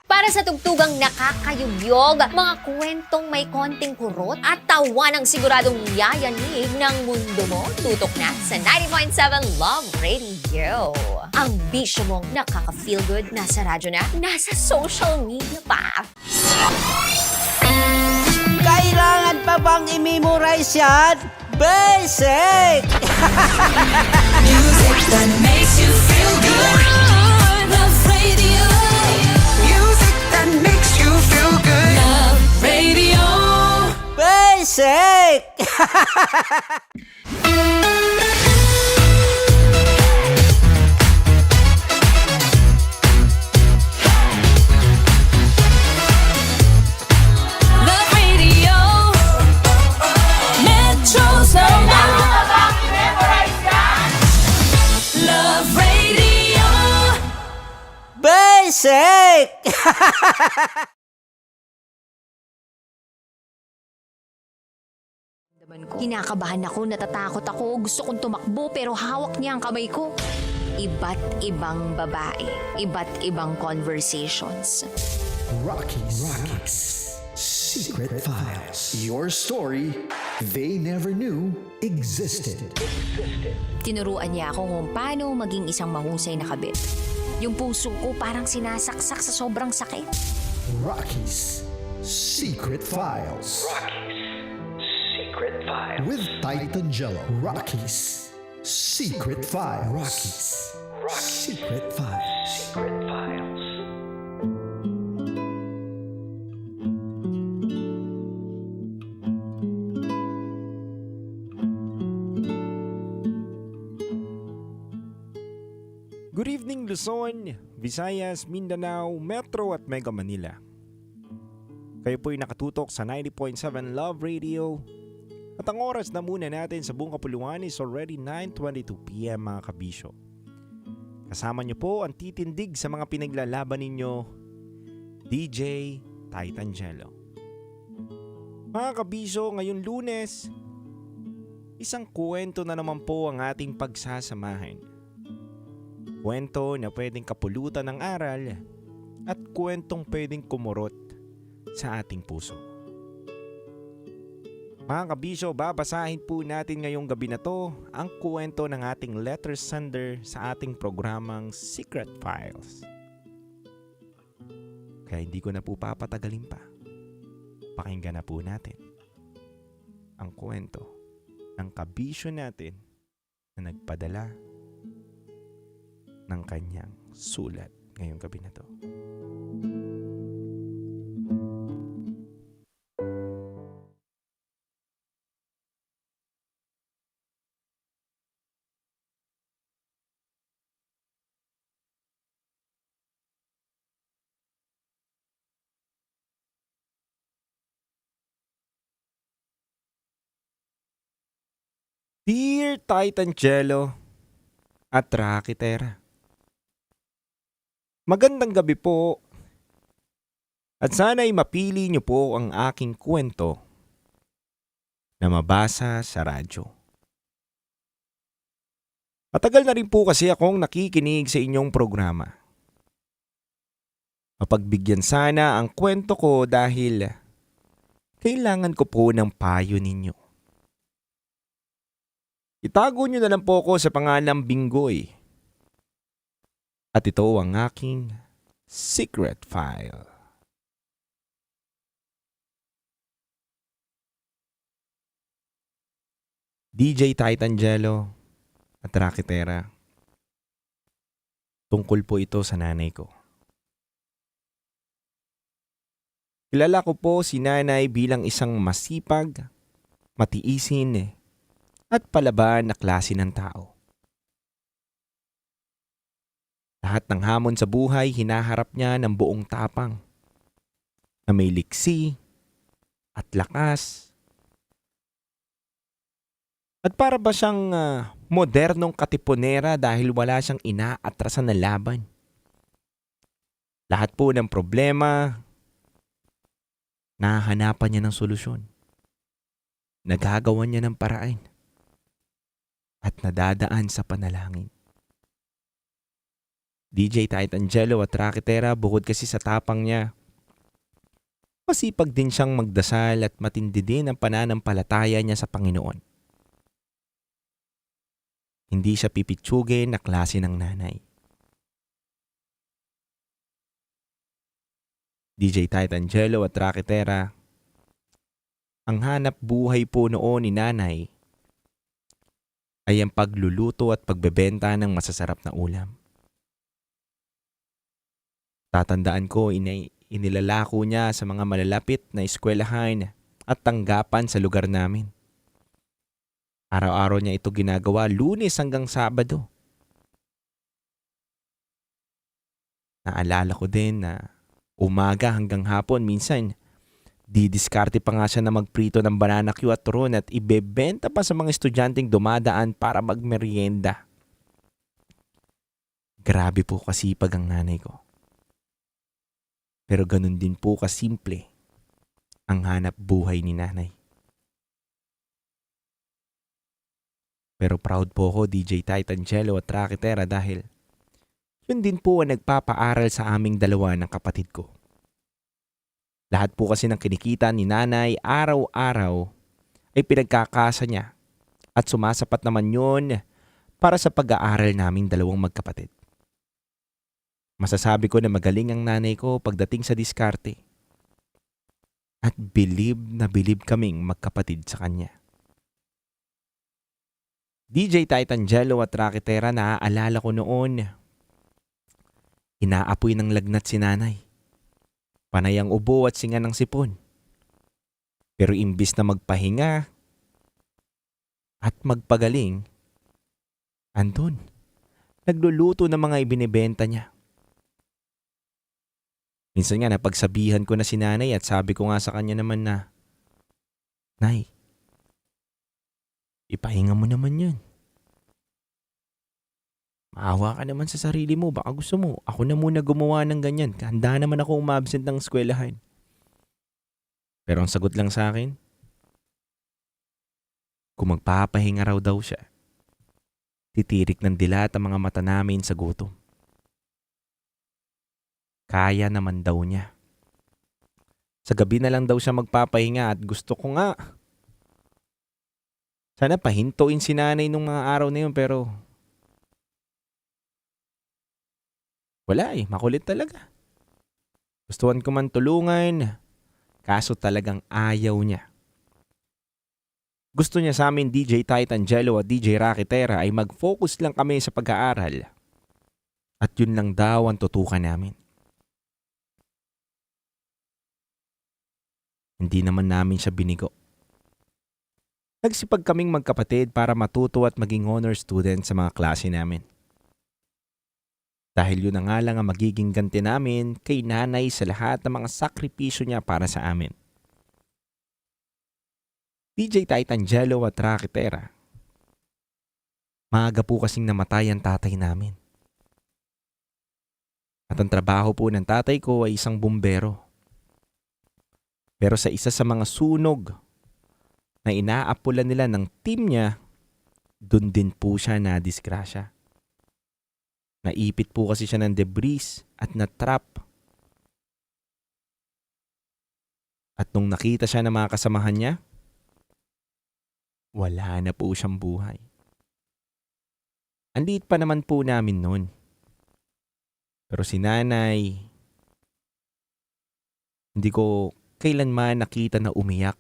Para sa tugtugang nakakayugyog, mga kwentong may konting kurot at tawa ng siguradong yayanig ng mundo mo, tutok na sa 90.7 Love Radio. Ang bisyo mong nakaka-feel good, nasa radyo na, nasa social media pa. Kailangan pa bang i-memorize yan? Basic! Music that makes you feel good. Love Radio. Music that makes you feel good. Love Radio. Basic! Love Radio. Metro's number. Love Radio. Basic! Kinakabahan ako, natatakot ako, gusto kong tumakbo pero hawak niya ang kamay ko. Iba't ibang babae, iba't ibang conversations. Rockies. Secret Files. Your story they never knew existed. Tinuruan niya ako kung paano maging isang mahusay na kabit. Yung puso ko parang sinasaksak sa sobrang sakit. Rockies. Secret Files. With Titan Jello. Rockies. Secret Files. Rockies. Secret Files. Good evening Luzon, Visayas, Mindanao, Metro at Mega Manila. Kayo po'y nakatutok sa 90.7 Love Radio. At ang oras na muna natin sa buong kapuluan is already 9:22 PM mga kabisyo. Kasama niyo po ang titindig sa mga pinaglalaban ninyo, DJ Titan Jello. Mga kabisyo, ngayon Lunes, isang kwento na naman po ang ating pagsasamahan. Kwento na pwedeng kapulutan ng aral at kwentong pwedeng kumurot sa ating puso. Mga kabisyo, babasahin po natin ngayong gabi na to ang kwento ng ating letter sender sa ating programang Secret Files. Kaya hindi ko na po papatagalin pa. Pakinggan na po natin ang kwento ng kabisyo natin na nagpadala ng kanyang sulat ngayong gabi na to. Dear Titan Jello at Rakitera, magandang gabi po at sana'y mapili niyo po ang aking kwento na mabasa sa radyo. Matagal na rin po kasi akong nakikinig sa inyong programa. Mapagbigyan sana ang kwento ko dahil kailangan ko po ng payo ninyo. Itago niyo na lang po ako sa pangalang Bingoy. At ito ang aking secret file. DJ Titan Jello at Rakitera. Tungkol po ito sa nanay ko. Kilala ko po si nanay bilang isang masipag, matiisin, at palaban na klase ng tao. Lahat ng hamon sa buhay, hinaharap niya ng buong tapang. Na may liksi at lakas. At para ba siyang modernong katipunera dahil wala siyang inaatrasan na laban. Lahat po ng problema, nahahanapan niya ng solusyon. Nagagawan niya ng paraan. At nadadaan sa panalangin. DJ Titangelo at Rakitera, bukod kasi sa tapang niya, masipag din siyang magdasal at matindi din ang pananampalataya niya sa Panginoon. Hindi siya pipitsugin na klase ng nanay. DJ Titangelo at Rakitera, ang hanap buhay po noon ni nanay ay ang pagluluto at pagbebenta ng masasarap na ulam. Tatandaan ko, inilalako niya sa mga malalapit na eskwelahan at tanggapan sa lugar namin. Araw-araw niya ito ginagawa, Lunes hanggang Sabado. Naalala ko din na umaga hanggang hapon, minsan didiskarte pa nga siya na magprito ng banana Q at turon at ibebenta pa sa mga estudyanteng dumadaan para magmerienda. Grabe po kasipag ang nanay ko. Pero ganun din po kasimple ang hanap buhay ni nanay. Pero proud po ako, DJ Titangelo at Rakitera, dahil yun din po ang nagpapaaral sa aming dalawa ng kapatid ko. Lahat po kasi ng kinikita ni nanay araw-araw ay pinagkakasa niya at sumasapat naman yun para sa pag-aaral naming dalawang magkapatid. Masasabi ko na magaling ang nanay ko pagdating sa diskarte. At bilib na bilib kaming magkapatid sa kanya. DJ Titangelo at Rakitera, naaalala ko noon. Inaapoy ng lagnat si nanay. Panay ang ubo at singa ng sipon. Pero imbis na magpahinga at magpagaling, andun, nagluluto ng mga ibinibenta niya. Minsan nga napagsabihan ko na si nanay at sabi ko nga sa kanya naman na, Nay, ipahinga mo naman yan. Maawa ka naman sa sarili mo, baka gusto mo. Ako na muna gumawa ng ganyan. Handa naman ako umabsent ng eskwelahan. Pero ang sagot lang sa akin, kung magpapahinga raw daw siya, titirik ng dilat ang mga mata namin sa gutom. Kaya naman daw niya. Sa gabi na lang daw siya magpapahinga at gusto ko nga. Sana pahintuin si nanay nung mga araw na yun, pero wala makulit talaga. Gustuhan ko man tulungan, kaso talagang ayaw niya. Gusto niya sa amin, DJ Titangelo at DJ Rakitera, ay mag-focus lang kami sa pag-aaral. At yun lang daw ang tutukan namin. Hindi naman namin siya binigo. Nagsipag kaming magkapatid para matuto at maging honor student sa mga klase namin. Dahil yun na nga lang ang magiging ganti namin kay nanay sa lahat ng mga sakripisyo niya para sa amin. DJ Titangelo at Rakitera, maaga po kasing namatay ang tatay namin. At ang trabaho po ng tatay ko ay isang bumbero. Pero sa isa sa mga sunog na inaapulan nila ng team niya, dun din po siya na disgrasya. Naipit po kasi siya ng debris at na-trap. At nung nakita siya ng mga kasamahan niya, wala na po siyang buhay. Ang liit pa naman po namin noon. Pero si nanay, hindi ko kailanman nakita na umiyak.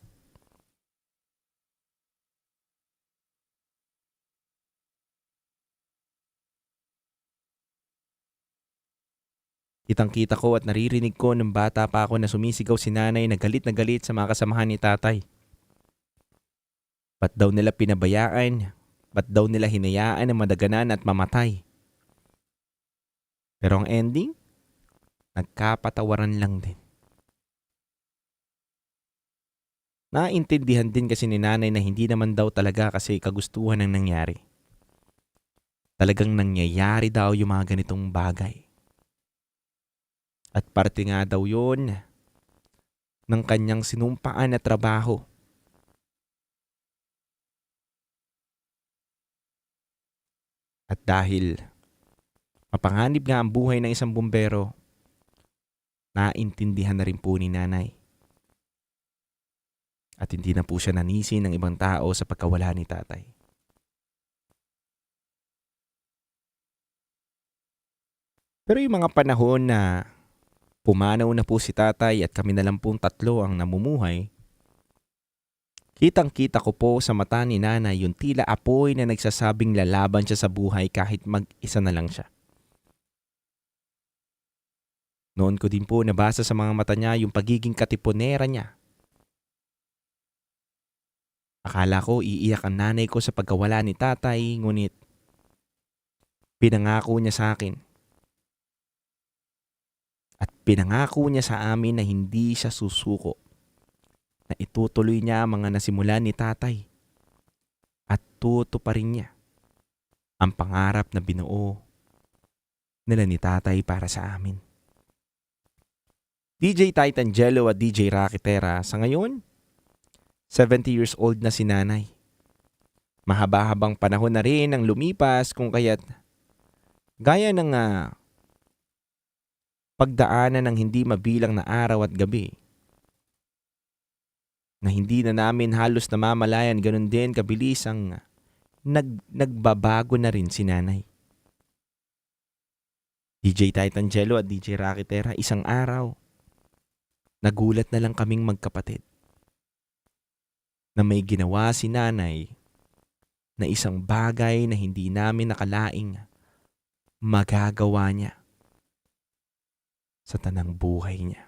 Kitang-kita ko at naririnig ko nung bata pa ako na sumisigaw si nanay na galit sa mga kasamahan ni tatay. Ba't daw nila pinabayaan? Ba't daw nila hinayaan na madaganan at mamatay? Pero ang ending, nagkapatawaran lang din. Naintindihan din kasi ni nanay na hindi naman daw talaga kasi kagustuhan ng nangyari. Talagang nangyayari daw yung mga ganitong bagay. At parte nga daw yun ng kanyang sinumpaan na trabaho. At dahil mapanganib nga ang buhay ng isang bumbero, naintindihan na rin po ni nanay. At hindi na po siya nanisi ng ibang tao sa pagkawala ni tatay. Pero yung mga panahon na pumanaw na po si tatay at kami na lang pong tatlo ang namumuhay, kitang-kita ko po sa mata ni nanay yung tila apoy na nagsasabing lalaban siya sa buhay kahit mag-isa na lang siya. Noon ko din po nabasa sa mga mata niya yung pagiging katipunera niya. Akala ko iiyak ang nanay ko sa pagkawala ni tatay, ngunit pinangako niya sa akin. At pinangako niya sa amin na hindi siya susuko. Na itutuloy niya ang mga nasimulan ni tatay. At tutuparin niya ang pangarap na binuo nila ni tatay para sa amin. DJ Titangelo at DJ Rakitera, sa ngayon, 70 years old na si nanay. Mahaba-habang panahon na rin ang lumipas kung kaya't gaya ng pagdaanan ng hindi mabilang na araw at gabi na hindi na namin halos namamalayan, ganun din kabilis ang nagbabago na rin si nanay. DJ Titangelo at DJ Rakitera, isang araw, nagulat na lang kaming magkapatid na may ginawa si nanay na isang bagay na hindi namin nakalaing magagawa niya sa tanang buhay niya.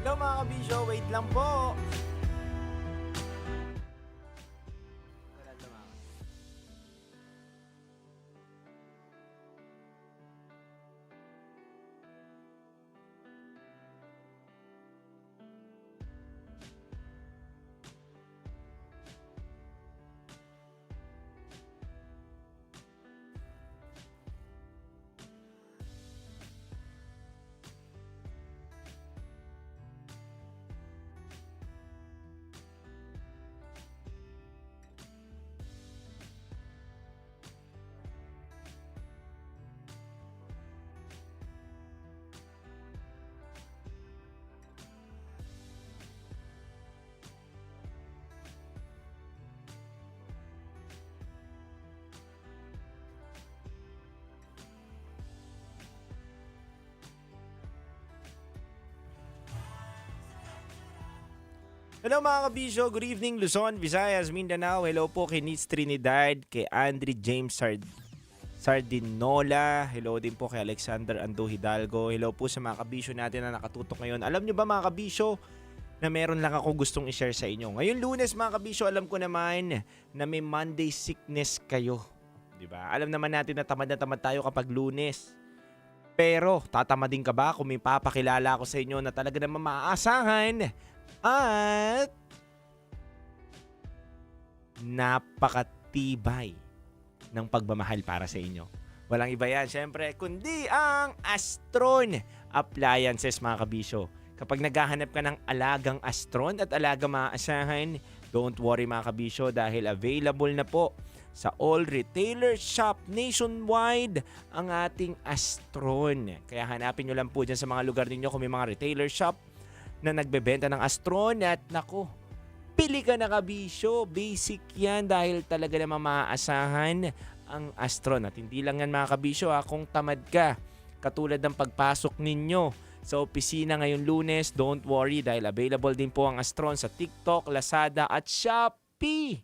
Hello mga kabisyo, wait lang po. Hello mga kabisyo, good evening Luzon, Visayas, Mindanao. Hello po kay Nitz Trinidad, kay Andre James Sardinola. Hello din po kay Alexander Ando Hidalgo. Hello po sa mga kabisyo natin na nakatutok ngayon. Alam nyo ba mga kabisyo na meron lang ako gustong i-share sa inyo. Ngayon Lunes mga kabisyo, alam ko naman na may Monday sickness kayo. Diba? Alam naman natin na tamad tayo kapag Lunes. Pero tatamadin ka ba kung may papakilala ako sa inyo na talaga naman maaasahan at napakatibay ng pagmamahal para sa inyo. Walang iba yan, syempre, kundi ang Astron Appliances mga kabisyo. Kapag naghahanap ka ng alagang Astron at alagang maaasahan, don't worry mga kabisyo dahil available na po sa all retailer shop nationwide ang ating Astron. Kaya hanapin nyo lang po dyan sa mga lugar ninyo kung may mga retailer shop na nagbebenta ng Astron at nako, pili ka na kabisyo. Basic yan dahil talaga naman maaasahan ang Astron. At hindi lang yan mga kabisyo kung tamad ka. Katulad ng pagpasok ninyo sa opisina ngayong Lunes, don't worry dahil available din po ang Astron sa TikTok, Lazada at Shopee.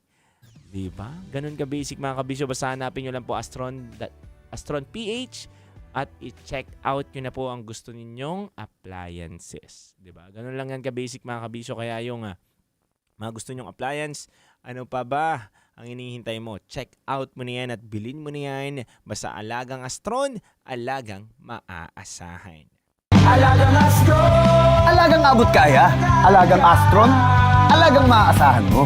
Diba? Ganun ka basic mga kabisyo. Basta hanapin nyo lang po Astron PH at i-check out nyo na po ang gusto ninyong appliances. Diba? Ganun lang yan ka basic mga kabisyo. Kaya yung mga gusto nyong appliance, ano pa ba ang hinihintay mo? Check out mo na yan at bilhin mo na yan. Basta alagang Astron, alagang maaasahan. Alagang Astron! Alagang abot kaya? Alagang Astron? Alagang maaasahan mo.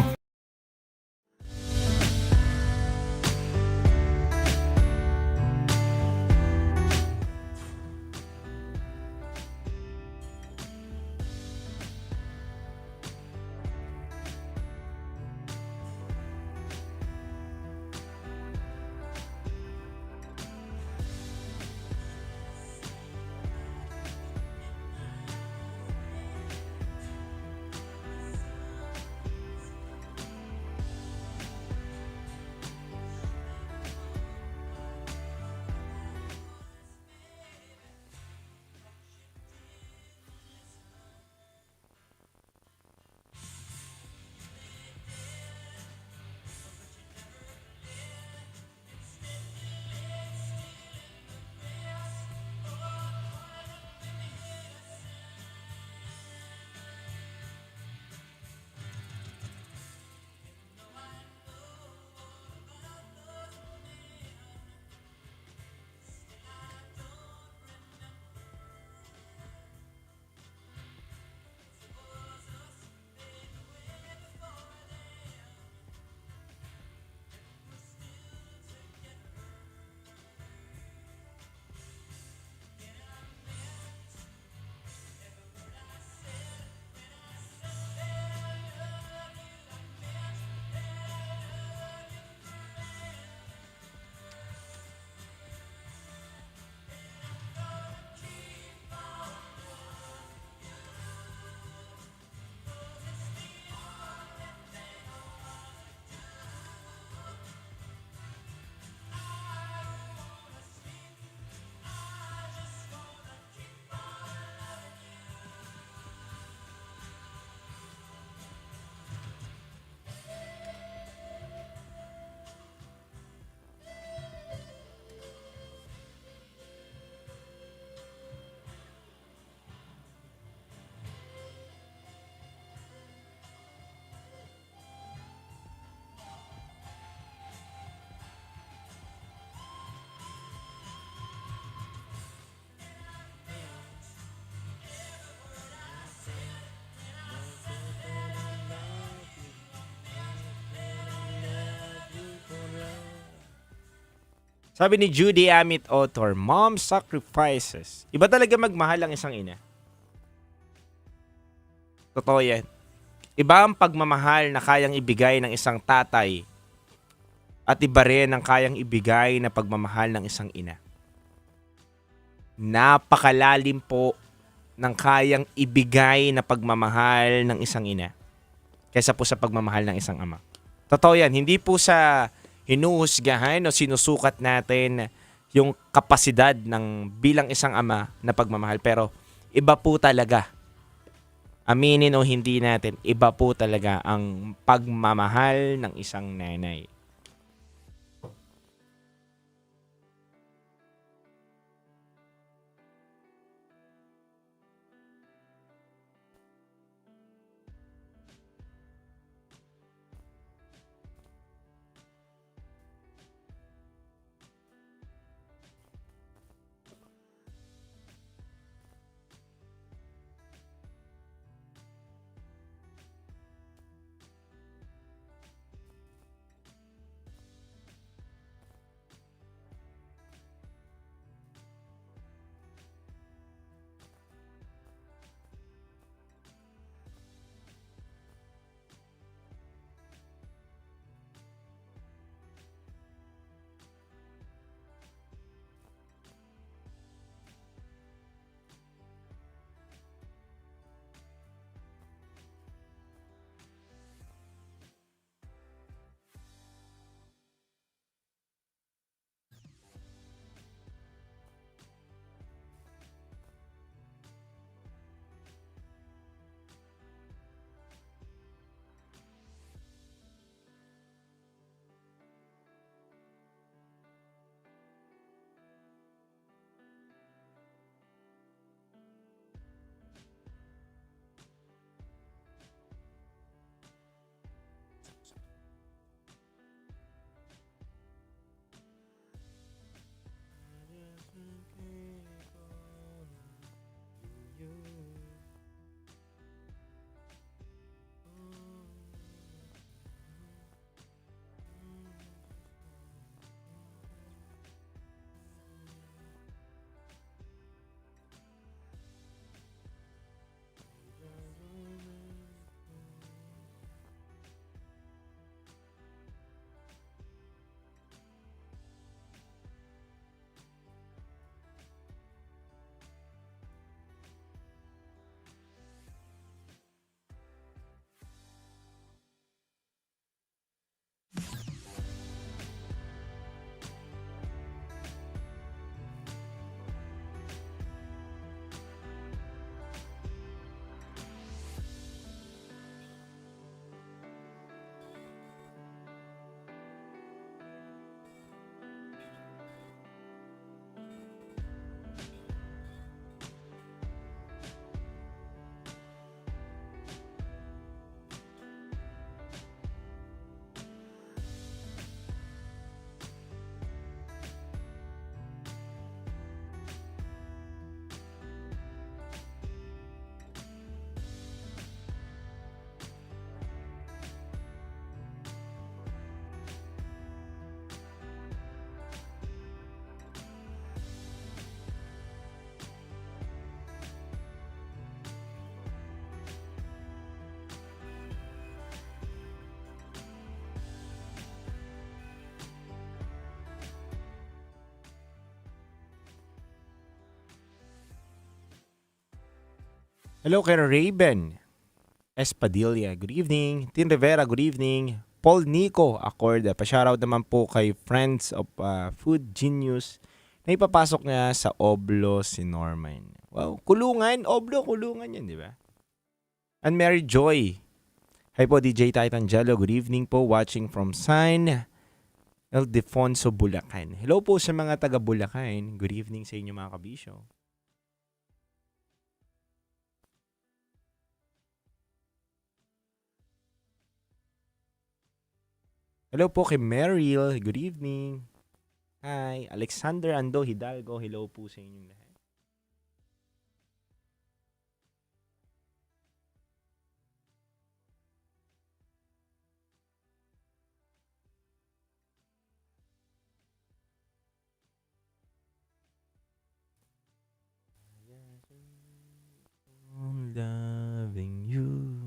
Sabi ni Judy Amit Author, Mom Sacrifices. Iba talaga magmahal ang isang ina. Totoo yan. Iba ang pagmamahal na kayang ibigay ng isang tatay at iba rin ang kayang ibigay na pagmamahal ng isang ina. Napakalalim po ng kayang ibigay na pagmamahal ng isang ina kaysa po sa pagmamahal ng isang ama. Totoo yan. Hindi po sa hinuhusgahan o sinusukat natin yung kapasidad ng bilang isang ama na pagmamahal. Pero iba po talaga aminin o hindi natin, iba po talaga ang pagmamahal ng isang nanay. Hello kay Raven Espadilla, good evening. Tin Rivera, good evening. Paul Nico Accorda, pa-shoutout naman po kay Friends of Food Genius na ipapasok niya sa Oblo si Norman. Wow, kulungan, Oblo, kulungan yan, di ba? And Mary Joy. Hi po, DJ Titan Jello, good evening po, watching from San Ildefonso, Bulacan. Hello po sa mga taga Bulacan. Good evening sa inyo mga kabisyo. Hello po kay Meryl. Good evening. Hi. Alexander Ando Hidalgo. Hello po sa inyong lahat. I'm loving you.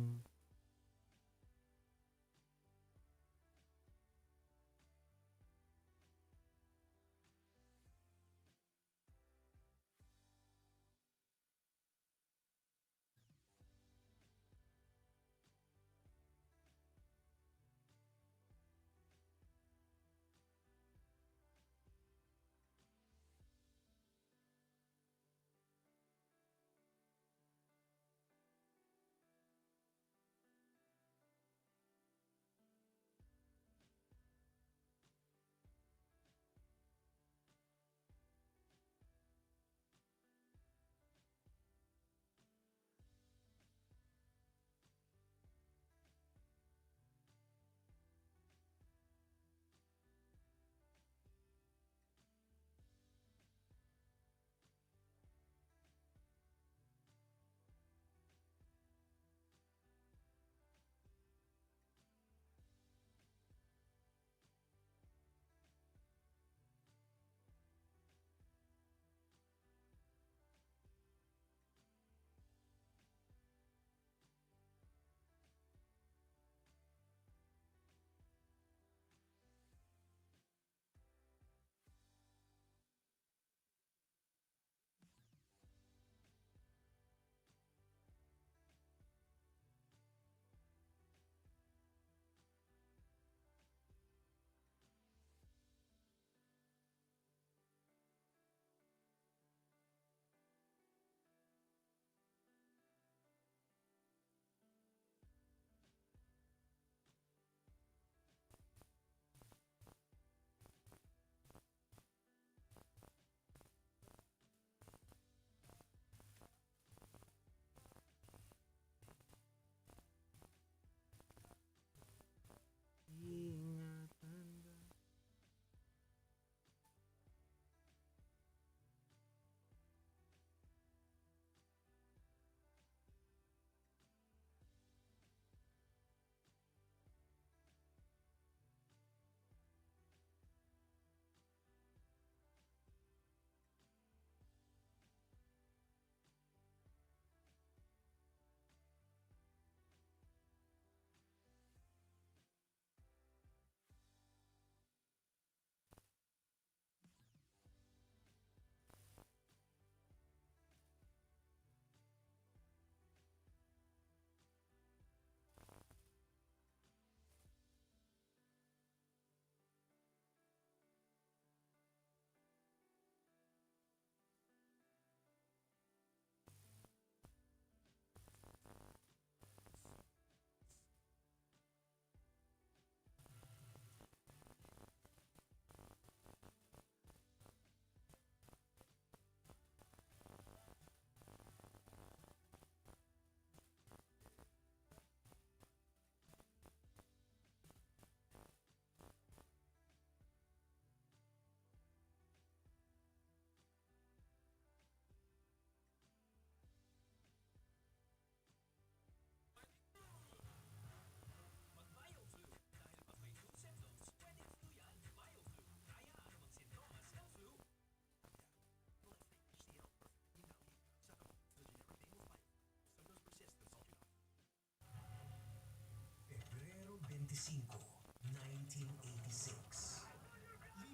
1986.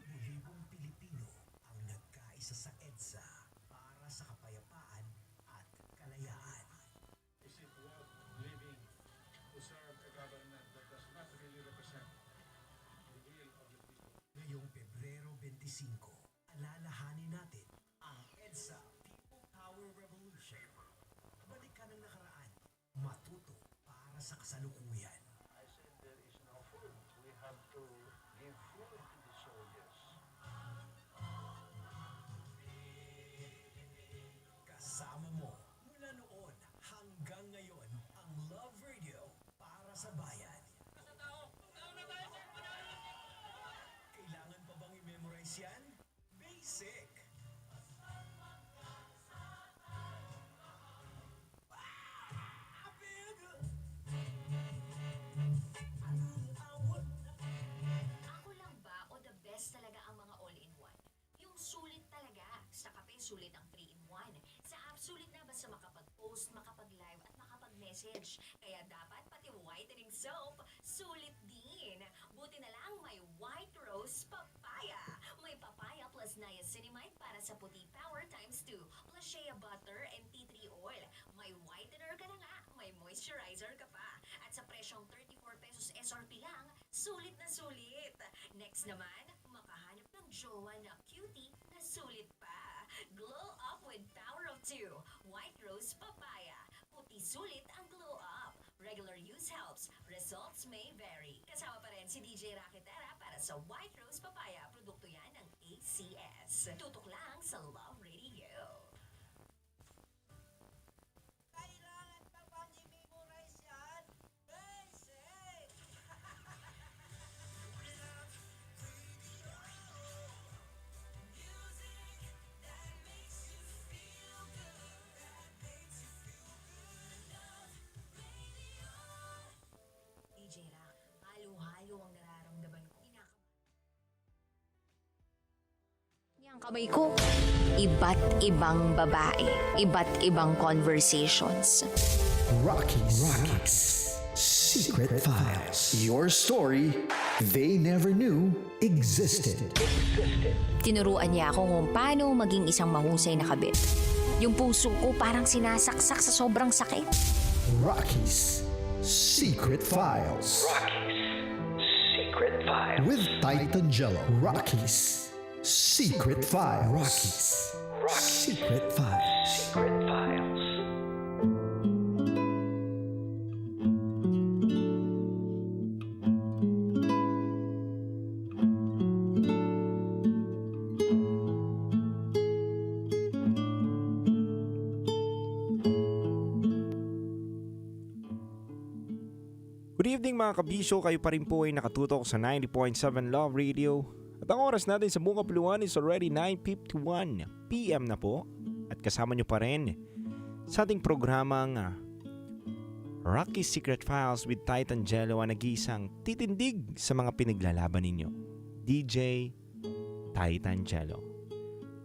Libo-libong Pilipino ang nagkaisa sa EDSA para sa kapayapaan at kalayaan. Is it worth living to serve a government that does not really represent the will of the people? Ngayong Pebrero 25, alalahanin natin ang EDSA People Power Revolution. Balikan ang nakaraan, matuto para sa kasalukuyan. I said there is no food. We have to give food to the soldiers. Kasama mo mula noon hanggang ngayon ang Love Radio para sa bayan. Kailangan pa bang i-memorize yan? Basic! Ako lang ba o the best talaga ang mga all-in-one? Yung sulit talaga. Sa kape, sulit ang 3-in-1. Sa app, sulit na basta makapag-post, makapag-live at makapag-message. Kaya dapat pati whitening soap, sulit din. Buti na lang may White Rose Papaya. May papaya plus niacinamide para sa puti power times 2, plus shea butter and tea tree oil. May whitener ka na nga, may moisturizer ka pa. At sa presyong 34 pesos SRP lang, sulit na sulit. Next naman, makahanap ng jowa na cutie na sulit pa. Glow up with power of 2. White Rose Papaya. Puti sulit ang glow up. Regular use helps. Results may vary. Kasama pa rin si DJ Raketera para sa White Rose Papaya. Produkto yan ng ACS. Tutok lang sa Love Radio. Kailangan pa bang i-memorize yan? Basic! Music that makes you feel good. That makes you feel good. Love Radio. DJ Rak, halo-halo ang nararamdaman ko. Ang kamay ko, iba't ibang babae, iba't ibang conversations. Rockies Secret Files. Your story they never knew existed. Tinuruan niya ako kung paano maging isang mahusay na kabit. Yung puso ko parang sinasaksak sa sobrang sakit. Rockies Secret Files. Secret Files. With Titan Jello. Rockies Secret Files. Secret Files. Secret Files. Good evening mga kabisyo, kayo pa rin po ay nakatutok sa 90.7 Love Radio. At ang oras natin sa buong kapuluan is already 9:51 PM na po. At kasama nyo pa rin sa ating programang Rocky Secret Files with Titan Jello, ang nag-iisang titindig sa mga pinaglalaban ninyo, DJ Titan Jello.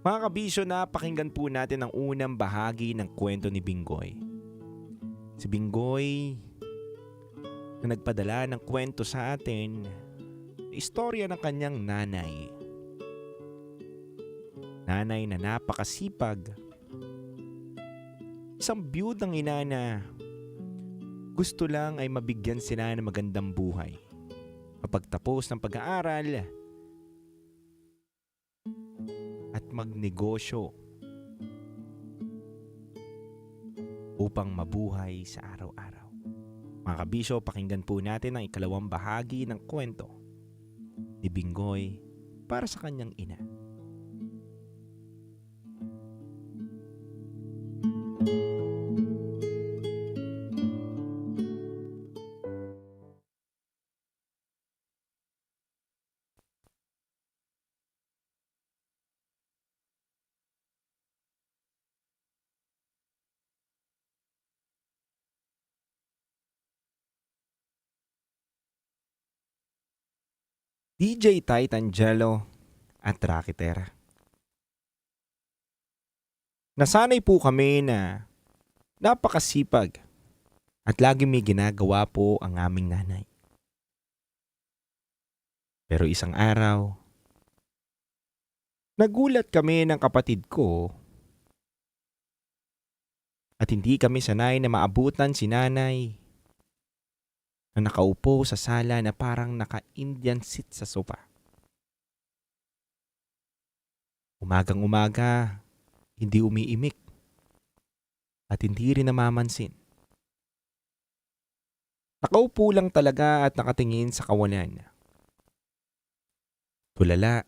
Mga kabisyo, napakinggan po natin ang unang bahagi ng kwento ni Bingoy. Si Bingoy na nagpadala ng kwento sa atin, istorya ng kanyang nanay. Nanay na napakasipag. Isang biyudang ina na gusto lang ay mabigyan sila ng magandang buhay. Mapagtapos ng pag-aaral at magnegosyo upang mabuhay sa araw-araw. Mga kabisyo, pakinggan po natin ang ikalawang bahagi ng kwento ni Bingoy para sa kanyang ina. DJ Titan Jello at Raketera. Nasanay po kami na napakasipag at lagi may ginagawa po ang aming nanay. Pero isang araw, nagulat kami ng kapatid ko at hindi kami sanay na maabutan si nanay na nakaupo sa sala na parang naka-Indian seat sa sofa. Umagang umaga, hindi umiimik at hindi rin namamansin. Nakaupo lang talaga at nakatingin sa kawalan. Tulala.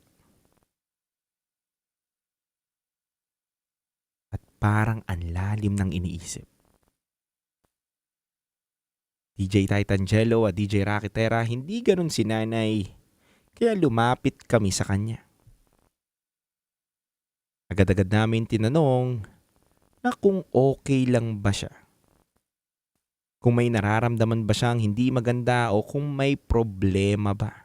At parang ang lalim ng iniisip. DJ Titangelo at DJ Rakitera, hindi ganun si nanay, kaya lumapit kami sa kanya. Agad-agad namin tinanong na kung okay lang ba siya. Kung may nararamdaman ba siyang hindi maganda o kung may problema ba.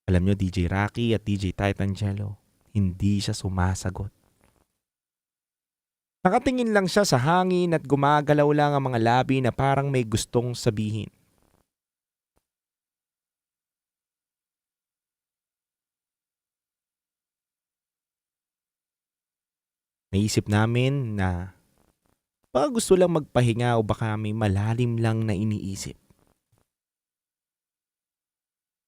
Alam nyo, DJ Rocky at DJ Titangelo, hindi siya sumasagot. Nakatingin lang siya sa hangin at gumagalaw lang ang mga labi na parang may gustong sabihin. Naisip namin na baka gusto lang magpahinga o baka may malalim lang na iniisip.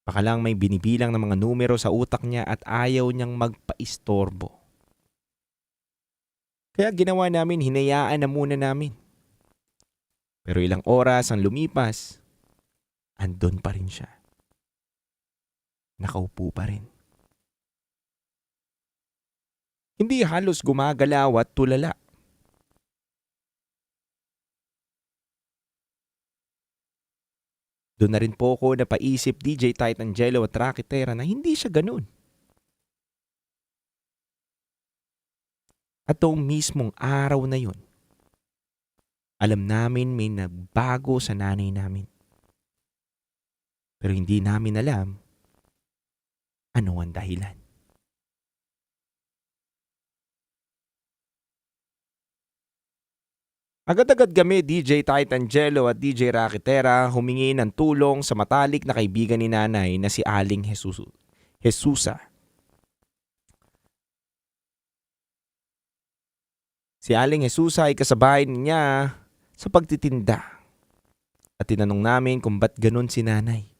Baka lang may binibilang ng mga numero sa utak niya at ayaw niyang magpaistorbo. Kaya ginawa namin, hinayaan na muna namin. Pero ilang oras ang lumipas, andun pa rin siya. Nakaupo pa rin. Hindi halos gumagalaw at tulala. Doon na rin po ako napaisip, DJ Titangelo at Rakitera, na hindi siya ganun. At noong mismong araw na yun, alam namin may nagbago sa nanay namin. Pero hindi namin alam ano ang dahilan. Agad-agad kami, DJ Titangelo at DJ Rakitera, humingi ng tulong sa matalik na kaibigan ni nanay na si Aling Jesusa. Si Aling Jesusa ay kasabahay niya sa pagtitinda. At tinanong namin kung ba't ganun si nanay.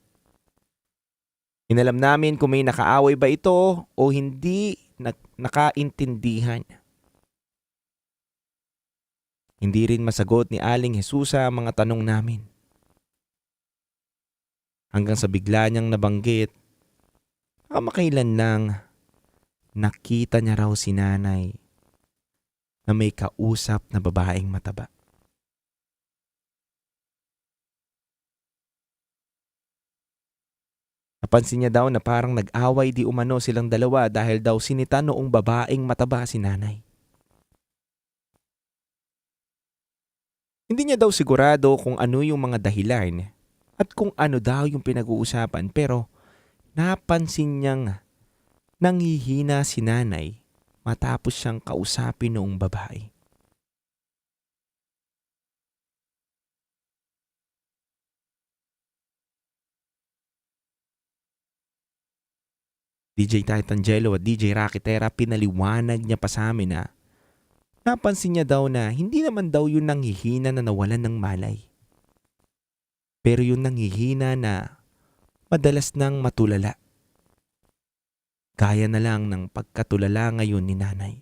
Inalam namin kung may nakaaway ba ito o hindi nakaintindihan. Hindi rin masagot ni Aling Jesusa ang mga tanong namin. Hanggang sa bigla niyang nabanggit, makailan lang nakita niya raw si nanay na may kausap na babaeng mataba. Napansin niya daw na parang nag-away di umano silang dalawa dahil daw sinita noong babaeng mataba si nanay. Hindi niya daw sigurado kung ano yung mga dahilan at kung ano daw yung pinag-uusapan, pero napansin niyang nanghihina si nanay matapos siyang kausapin noong babae. DJ Titangelo at DJ Rakitera, pinaliwanag niya pa sa amin na napansin niya daw na hindi naman daw yun nanghihina na nawalan ng malay. Pero yun nanghihina na madalas nang matulala. Gaya na lang ng pagkatulala ngayon ni nanay.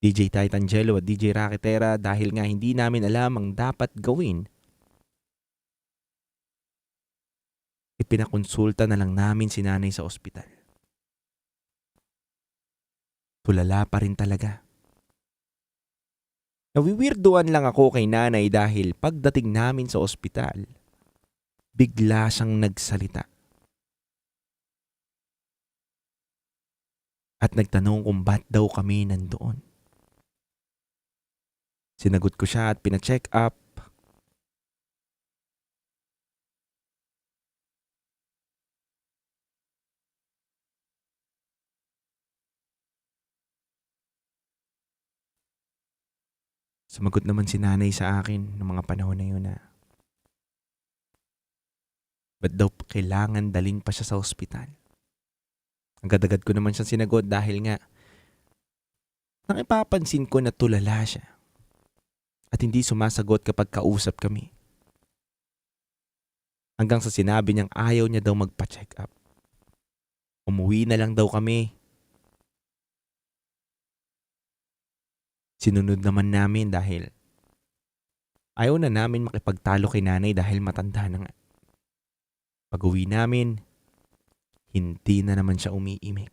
DJ Titangelo at DJ Rakitera, dahil nga hindi namin alam ang dapat gawin, ipinakonsulta na lang namin si nanay sa ospital. Tulala pa rin talaga. Nawiwirduan lang ako kay nanay dahil pagdating namin sa ospital, bigla siyang nagsalita. At nagtanong kung ba't daw kami nandoon. Sinagot ko siya at pina-check up. Sumagot naman si nanay sa akin ng mga panahon na yun na ba't daw kailangan dalhin pa siya sa ospital. Agad-agad ko naman siyang sinagot dahil nga nakipapansin ko na tulala siya at hindi sumasagot kapag kausap kami. Hanggang sa sinabi niyang ayaw niya daw magpa-check up. Umuwi na lang daw kami. Sinunod naman namin dahil ayaw na namin makipagtalo kay nanay dahil matanda na nga. Pag-uwi namin, hindi na naman siya umiimik.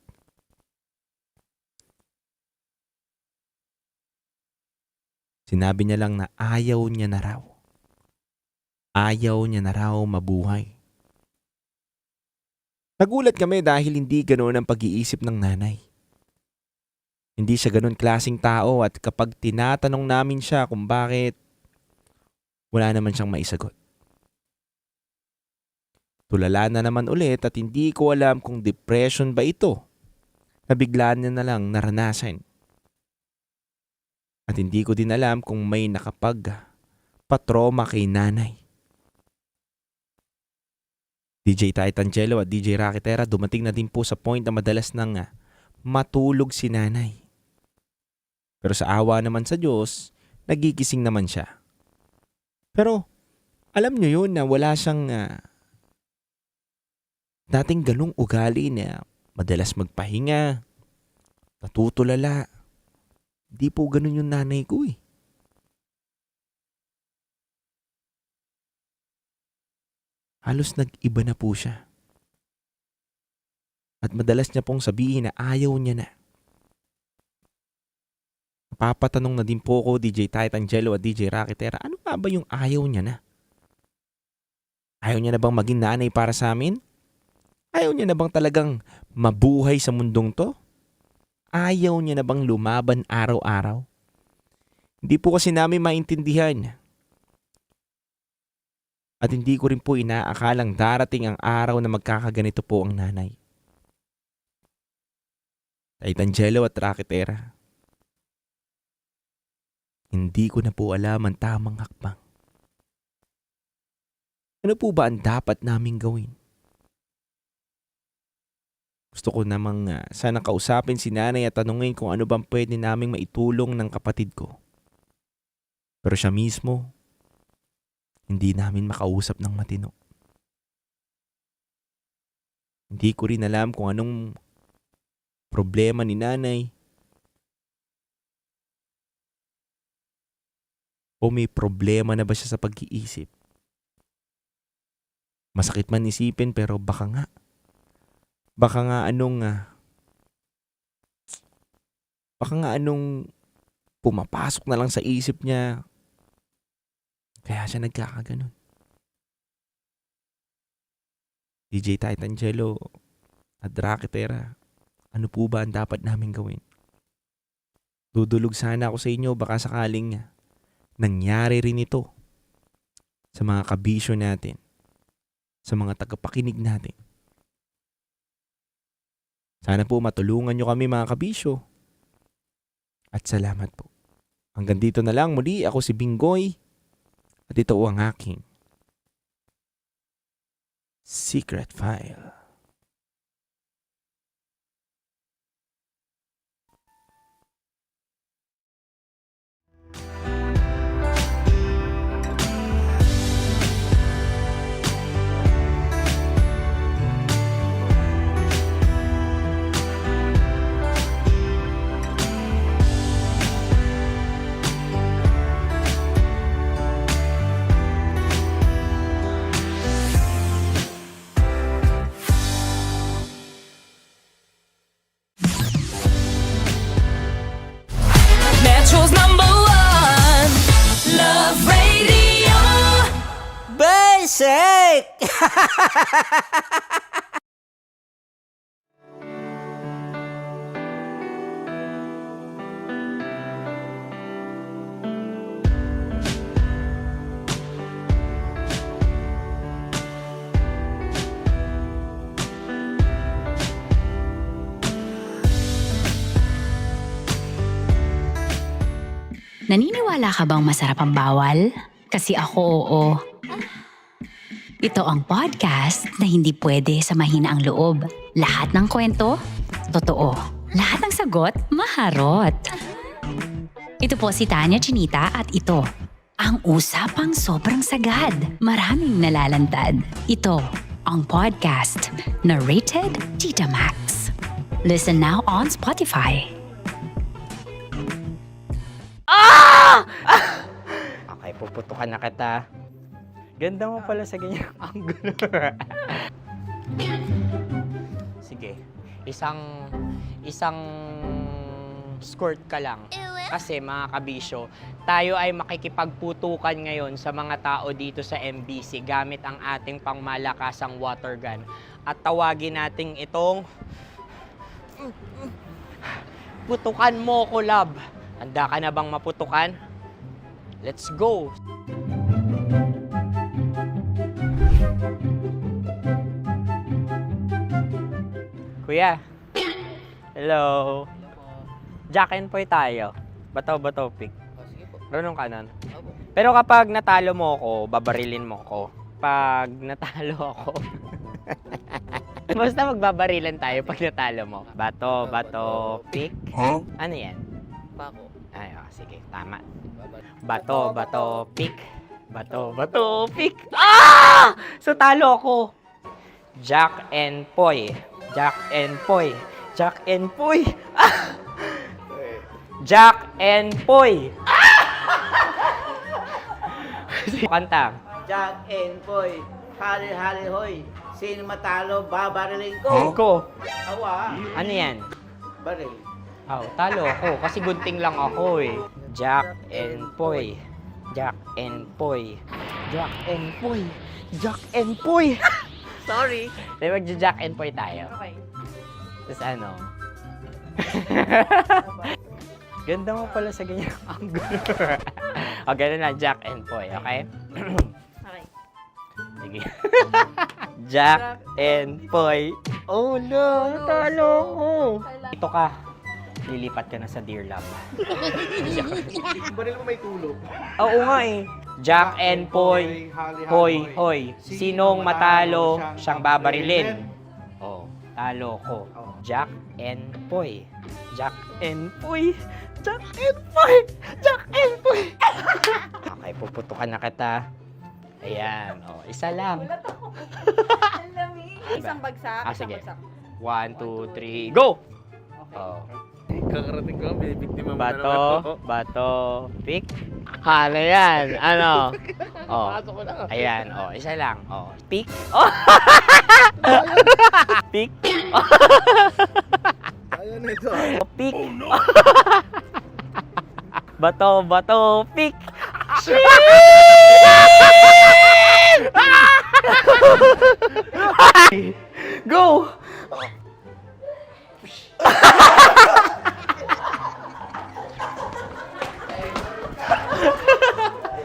Sinabi niya lang na ayaw niya na raw. Ayaw niya na raw mabuhay. Nagulat kami dahil hindi ganoon ang pag-iisip ng nanay. Hindi siya ganoon klaseng tao at kapag tinatanong namin siya kung bakit, wala naman siyang maisagot. Tulala na naman ulit at hindi ko alam kung depression ba ito na bigla niya na lang naranasan. At hindi ko din alam kung may nakapag-patroma kay nanay. DJ Titangelo at DJ Rakitera, dumating na din po sa point na madalas nang matulog si nanay. Pero sa awa naman sa Diyos, nagigising naman siya. Pero alam niyo yun na wala siyang dating ganung ugali na madalas magpahinga, natutulala. Di po ganun yung nanay ko eh. Halos nag-iba na po siya. At madalas niya pong sabihin na ayaw niya na. Papatanong na din po ko, DJ Titangelo at DJ Rakitera, ano nga ba yung ayaw niya na? Ayaw niya na bang maging nanay para sa amin? Ayaw niya na bang talagang mabuhay sa mundong to? Ayaw niya na bang lumaban araw-araw? Hindi po kasi namin maintindihan. At hindi ko rin po inaakalang darating ang araw na magkakaganito po ang nanay. Titangelo at Rakitera, hindi ko na po alam ang tamang hakbang. Ano po ba ang dapat naming gawin? Gusto ko namang sana kausapin si nanay at tanungin kung ano bang pwede naming maitulong ng kapatid ko. Pero siya mismo, hindi namin makausap ng matino. Hindi ko rin alam kung anong problema ni nanay o may problema na ba siya sa pag-iisip. Masakit man isipin pero baka nga anong pumapasok na lang sa isip niya. Kaya siya nagkakaganon. DJ Titangelo at Rakitera, ano po ba ang dapat namin gawin? Dudulog sana ako sa inyo baka sakaling nangyari rin ito sa mga kabisyo natin, sa mga tagapakinig natin. Sana po matulungan nyo kami mga kabisyo. At salamat po. Hanggang dito na lang muli, ako si Bingoy. At ito ang aking Secret File. Metro's #1 Love Radio. Basic! Naniniwala ka bang masarap ang bawal? Kasi ako oo. Ito ang podcast na hindi pwede sa mahina ang loob. Lahat ng kwento, totoo. Lahat ng sagot, maharot. Ito po si Tanya Chinita at ito, ang usapang sobrang sagad. Maraming nalalantad. Ito, ang podcast na rated Tita Max. Listen now on Spotify. Okay, puputukan na kita. Ganda mo pala sa ganyang angulo. Sige, isang skirt ka lang. Kasi mga kabisyo, tayo ay makikipagputukan ngayon sa mga tao dito sa MBC gamit ang ating pangmalakasang water gun. At tawagin natin itong putukan mo ko, love. Handa ka na bang maputukan? Let's go! Kuya. Hello. Jack and Poy tayo. Bato-bato pick. Runong kanan. Pero kapag natalo mo ako, babarilin mo ako. Pag natalo ako, basta magbabarilan tayo pag natalo mo. Bato, pick. Huh? Ano yan? Bako. Ay, oh, sige, tama. Bato, pick. Bato, pick. So talo ako. Jack and Poy. Jack and Poy. Jack and Poy. Jack and Poy. Kanta. Jack and Poy, hali-hali hoy. Sino matalo, babariling ko. Ko. Awa. Ano yan? Baril. Oh, talo ako kasi gunting lang ako eh. Jack and Poy. Jack and Poy. Jack and Poy. Jack and Poy. Sorry. Di magja-Jack and Poy tayo. Okay. Tapos ano? Ganda mo pala sa ganyang angulo. O, ganun lang, Jack and Poy, okay? Okay. Sige. Jack and Poy. Oh no, natalo ko. Dito ka. Lilipat ka na sa Dear Love. Baril mo may tulog. Oo nga eh. Jack and Poy. Hoy, hoy. Sinong matalo, siyang babarilin. Oh, talo ko. Jack and Poy. Jack and Poy. Jack and Poy. Jack and Poy. Okay, puputukan na kita. Ayan. Oh, isa lang. Isang bagsak. Sige. 1, 2, 3, go! Oh. Kakarating ko lang, binibiktima mo na naman ako. Bato, pick. Ano yan? Ano? Oh. Ayan, oh, isa lang. Oh, pick. Oh. Pick. Ayaw na ito. Oh, pick. Bato, pick. Go!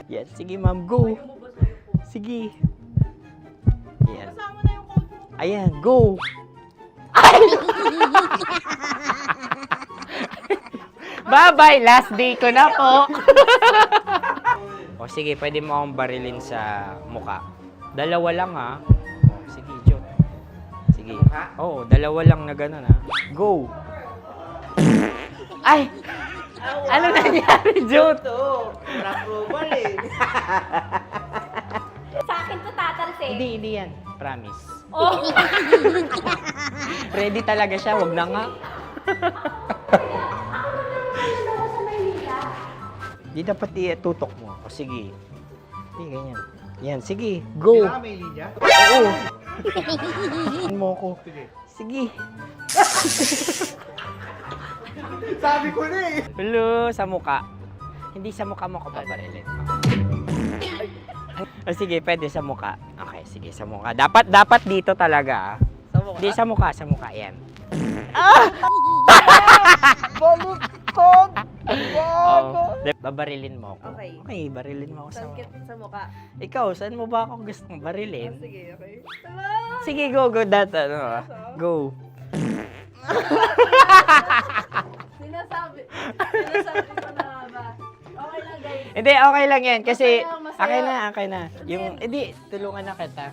Yan, sige ma'am, go. Sige. Yan. Ayan, go. Bye-bye, last day ko na po. O sige, pwede mo akong barilin sa mukha. Dalawa lang ha. O, sige, Jot. Sige. Oo, dalawa lang na gano'n ha. Go. Ay! Ano nangyari, Jot? Ito, approval eh. Sa akin to tatalsik. Hindi yan. Promise. Oh. Ready talaga siya, wag na nga. Di dapat tutok mo. O sige. Hindi, ganyan. Yan, sige. Go. Kailangan may linya? Oo. Mo ko. Sige. Sabi ko na eh. Hello, sa mukha. Hindi sa mukha mo ko paparilin. O sige, pwede sa mukha. Okay, sige, sa mukha. Dapat dito talaga. Sa mukha? Hindi, sa mukha. Yan. Baluktot! Oh, babarilin mo ako. Okay. Okay, barilin mo ako sa mukha. Sa mukha. Ikaw, saan mo ba ako gustong barilin? Sige, okay. Sige, go. Go. Sinasabi ko na ba? Okay Hindi, okay lang yan. Kasi, Masaya. okay na. Yung, hindi, tulungan na kita.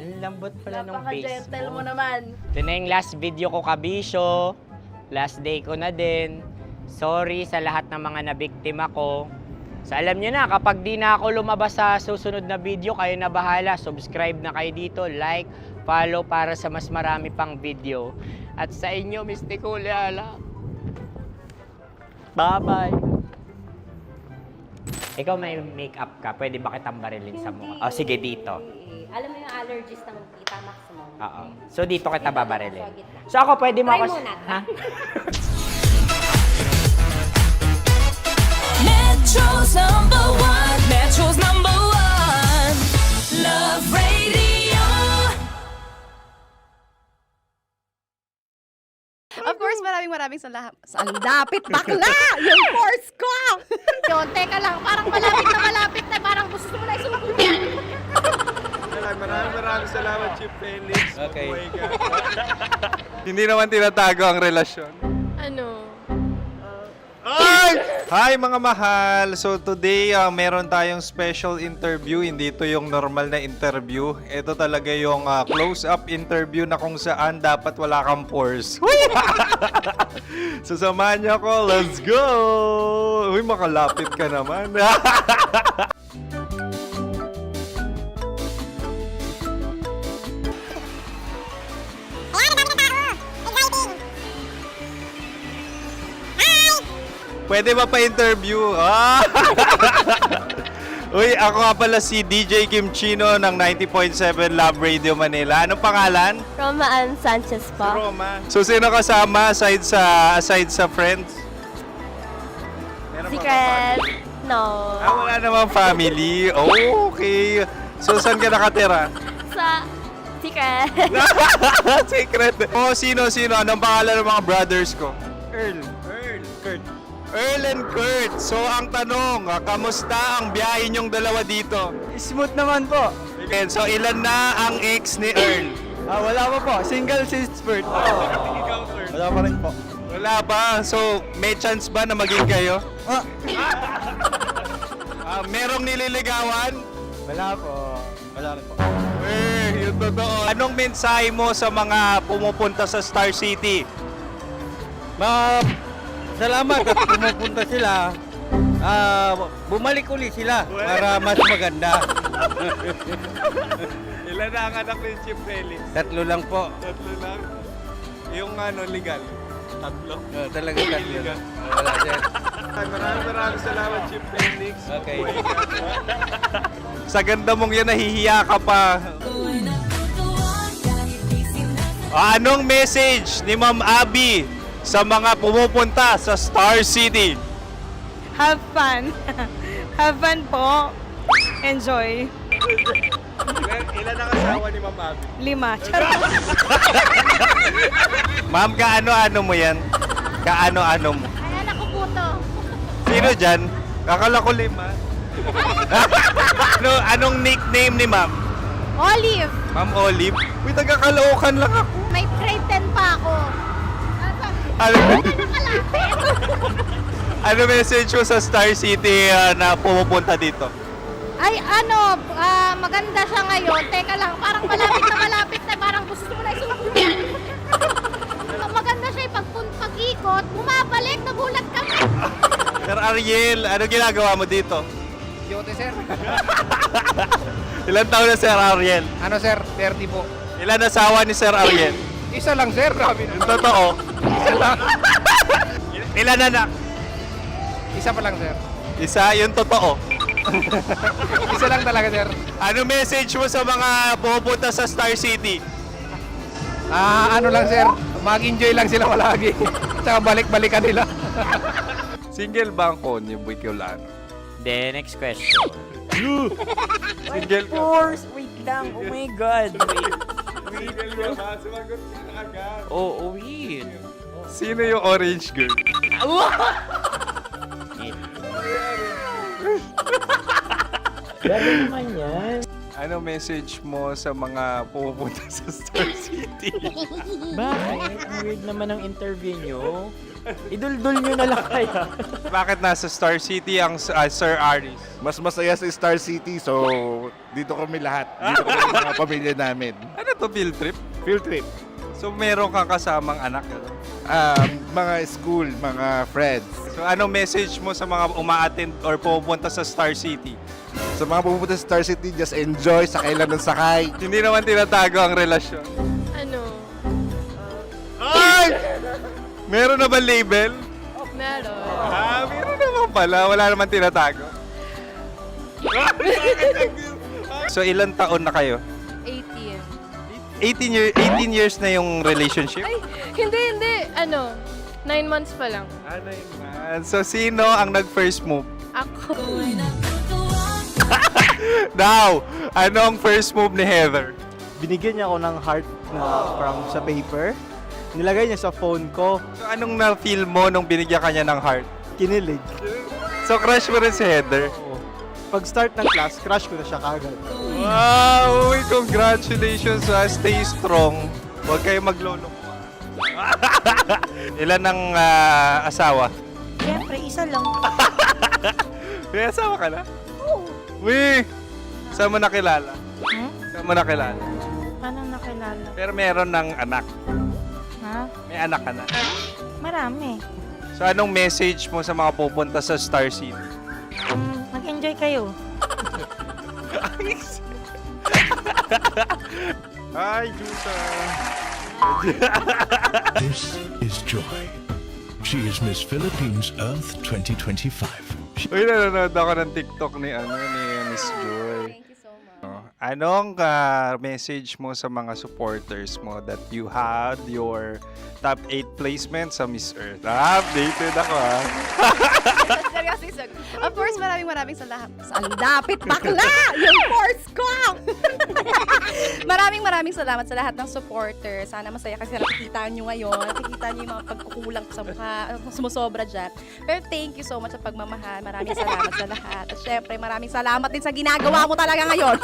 Ang lambot pala nung face Napaka-gentle mo. mo naman. Ito na yung last video ko, kabisyo. Last day ko na din. Sorry sa lahat ng mga nabiktima ko. So alam nyo na, kapag di na ako lumabas sa susunod na video, kayo na bahala. Subscribe na kayo dito, like, follow para sa mas marami pang video. At sa inyo, Mistiko Leala. Bye-bye. Ikaw may makeup ka, pwede ba kitang barilin sa mukha? O sige, dito. Alam mo yung allergies ng Tita Max mo? Oo. So dito kita babarilin. So ako pwede mo Try ako... muna. Ha? Metro's #1, Metro's #1, Love Radio. Of course, maraming salamat. Ang lapit bakla! Yung course ko! Yun, teka lang, parang malapit na, parang gusto mo na isuko. Maraming salamat, Chief Felix. Okay. Oh my God. Hindi naman tinatago ang relasyon. Ano? Ay! Hi mga mahal! So today, meron tayong special interview. Hindi ito yung normal na interview. Ito talaga yung close-up interview na kung saan dapat wala kang pores. So samahan niyo ako. Let's go! Uy, makalapit ka naman. Pwede ba pa-interview? Uy, ako nga pala si DJ Kim Chino ng 90.7 Love Radio Manila. Anong pangalan? Roma Ann Sanchez po. Roma. So, sino kasama aside sa friends? Meron ba Secret. No. wala namang family. Oh, okay. So, saan ka nakatira? Sa Secret. Secret. Oh, sino? Anong pangalan ng mga brothers ko? Kurt. Earl and Kurt. So, ang tanong, kamusta ang biyahe niyong dalawa dito? Smooth naman po. And so, ilan na ang ex ni Earl? Wala pa po. Single since birth. Wala pa rin po. Wala pa. So, may chance ba na maging kayo? Merong nililigawan? Wala po. Wala rin po. Yung totoo. Anong mensahe mo sa mga pumupunta sa Star City? Salamat at pumupunta sila. Bumalik ulit sila para mas maganda. Ilan na ang anak ni Chief Felix? 3 lang po. 3 lang. Yung legal? 3? Talaga 3 lang. Wala sir. Maraming salamat, Chief Felix. Okay. Sa ganda mong yan, nahihiya ka pa. Anong message ni Ma'am Abby sa mga pumupunta sa Star City? Have fun. Have fun po. Enjoy. Ilan ang asawa ni Ma'am Abby? 5. Charot. Ma'am, kaano-ano mo yan? Kaano-ano mo? Ay, anak ko po to. Sino dyan? Kakala ko 5. Anong nickname ni Ma'am? Olive, Ma'am Olive? Uy, taga-Caloocan lang ako. may grade 10 pa ako. Ano message mo sa Star City na pumupunta dito? Ay, maganda siya ngayon. Teka lang, parang malapit na, parang gusto mo na isuko. Maganda siya pag-ikot, bumabalik, nagulat kami. Sir Ariel, ano ginagawa mo dito? Yote sir. Ilan taon na Sir Ariel? Ano sir? 30 po. Ilan asawa ni Sir Ariel? Isa lang sir. Grabe Yung totoo. Isa lang. Ilan anak? Isa pa lang sir. Isa, yung totoo. Isa lang talaga sir. Ano message mo sa mga pumupunta sa Star City? Ano lang sir. Mag-enjoy lang sila palagi. Tsaka balik-balikan nila. Single ba ang Connie Bicolano? Then, next question. Single ka? Force, wait lang. Oh my God. Single ka ba? Sumagot ka na agad. Oh, wait. Sino yung orange girl? Gano'n naman yan. Ano message mo sa mga pumupunta sa Star City? Bakit? Ang weird naman ang interview nyo. Idul-dul nyo na lang kaya. Bakit nasa Star City ang Sir Aris? Mas masaya sa Star City, so dito kami lahat. Dito kami mga pamilya namin. Ano to, field trip? Field trip. So meron kang kasamang anak? Ano? Mga school, mga friends. So anong message mo sa mga uma-attend or pupunta sa Star City? Sa mga pupunta sa Star City, just enjoy, sakay lang ng sakay. Hindi naman tinatago ang relasyon. Ano? Ay! Meron na ba label? Meron. Meron naman pala. Wala naman tinatago. So ilan taon na kayo? 18. 18 years na yung relationship? Ay, hindi. 9 months pa lang. So sino ang nag-first move? Ako. Now, ano ang first move ni Heather? Binigyan niya ako ng heart na from sa paper. Nilagay niya sa phone ko. So anong na-feel mo nung binigyan ka niya ng heart? Kinilig. So crush mo rin si Heather? Pag start ng class, crush ko na siya kagad. Wow! Uy, congratulations! Stay strong. Huwag kayo maglolo. Ilan ang asawa? Siyempre, isa lang. May asawa ka na? Oo. Uy! Saan mo nakilala? Saan mo nakilala? Paano nakilala? Pero meron ng anak. Ha? May anak ka na. Marami. So anong message mo sa mga pupunta sa Star City? Mag-enjoy kayo. Hi, Jusa! This is Joy. She is Miss Philippines Earth 2025. Uy, nanonood ako ng TikTok ni Miss Joy. Thank you so much. Anong message mo sa mga supporters mo that you had your top 8 placement sa Miss Earth? Updated ako Seryoso. Of course, maraming salamat. Ang lapit bakla! Yung force ko! maraming salamat sa lahat ng supporters. Sana masaya kasi nakikita nyo ngayon. Nakikita nyo yung mga pagkukulang sa mukha. Sumusobra dyan. Pero thank you so much sa pagmamahal. Maraming salamat sa lahat. At syempre, maraming salamat din sa ginagawa mo talaga ngayon.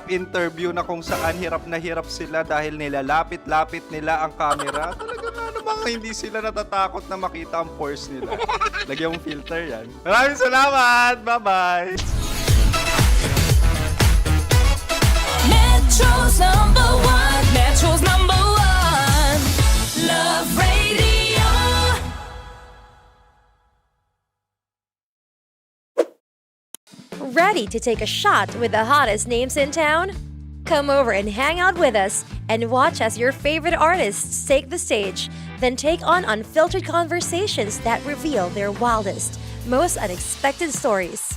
Interview na kung saan hirap na hirap sila dahil nilalapit-lapit nila ang camera. Talaga nga namang hindi sila natatakot na makita ang pores nila. Lagyan mong filter yan. Maraming salamat! Bye-bye! Metro's number one. Metro's number one. Love Radio. Ready to take a shot with the hottest names in town? Come over and hang out with us and watch as your favorite artists take the stage, then take on unfiltered conversations that reveal their wildest, most unexpected stories.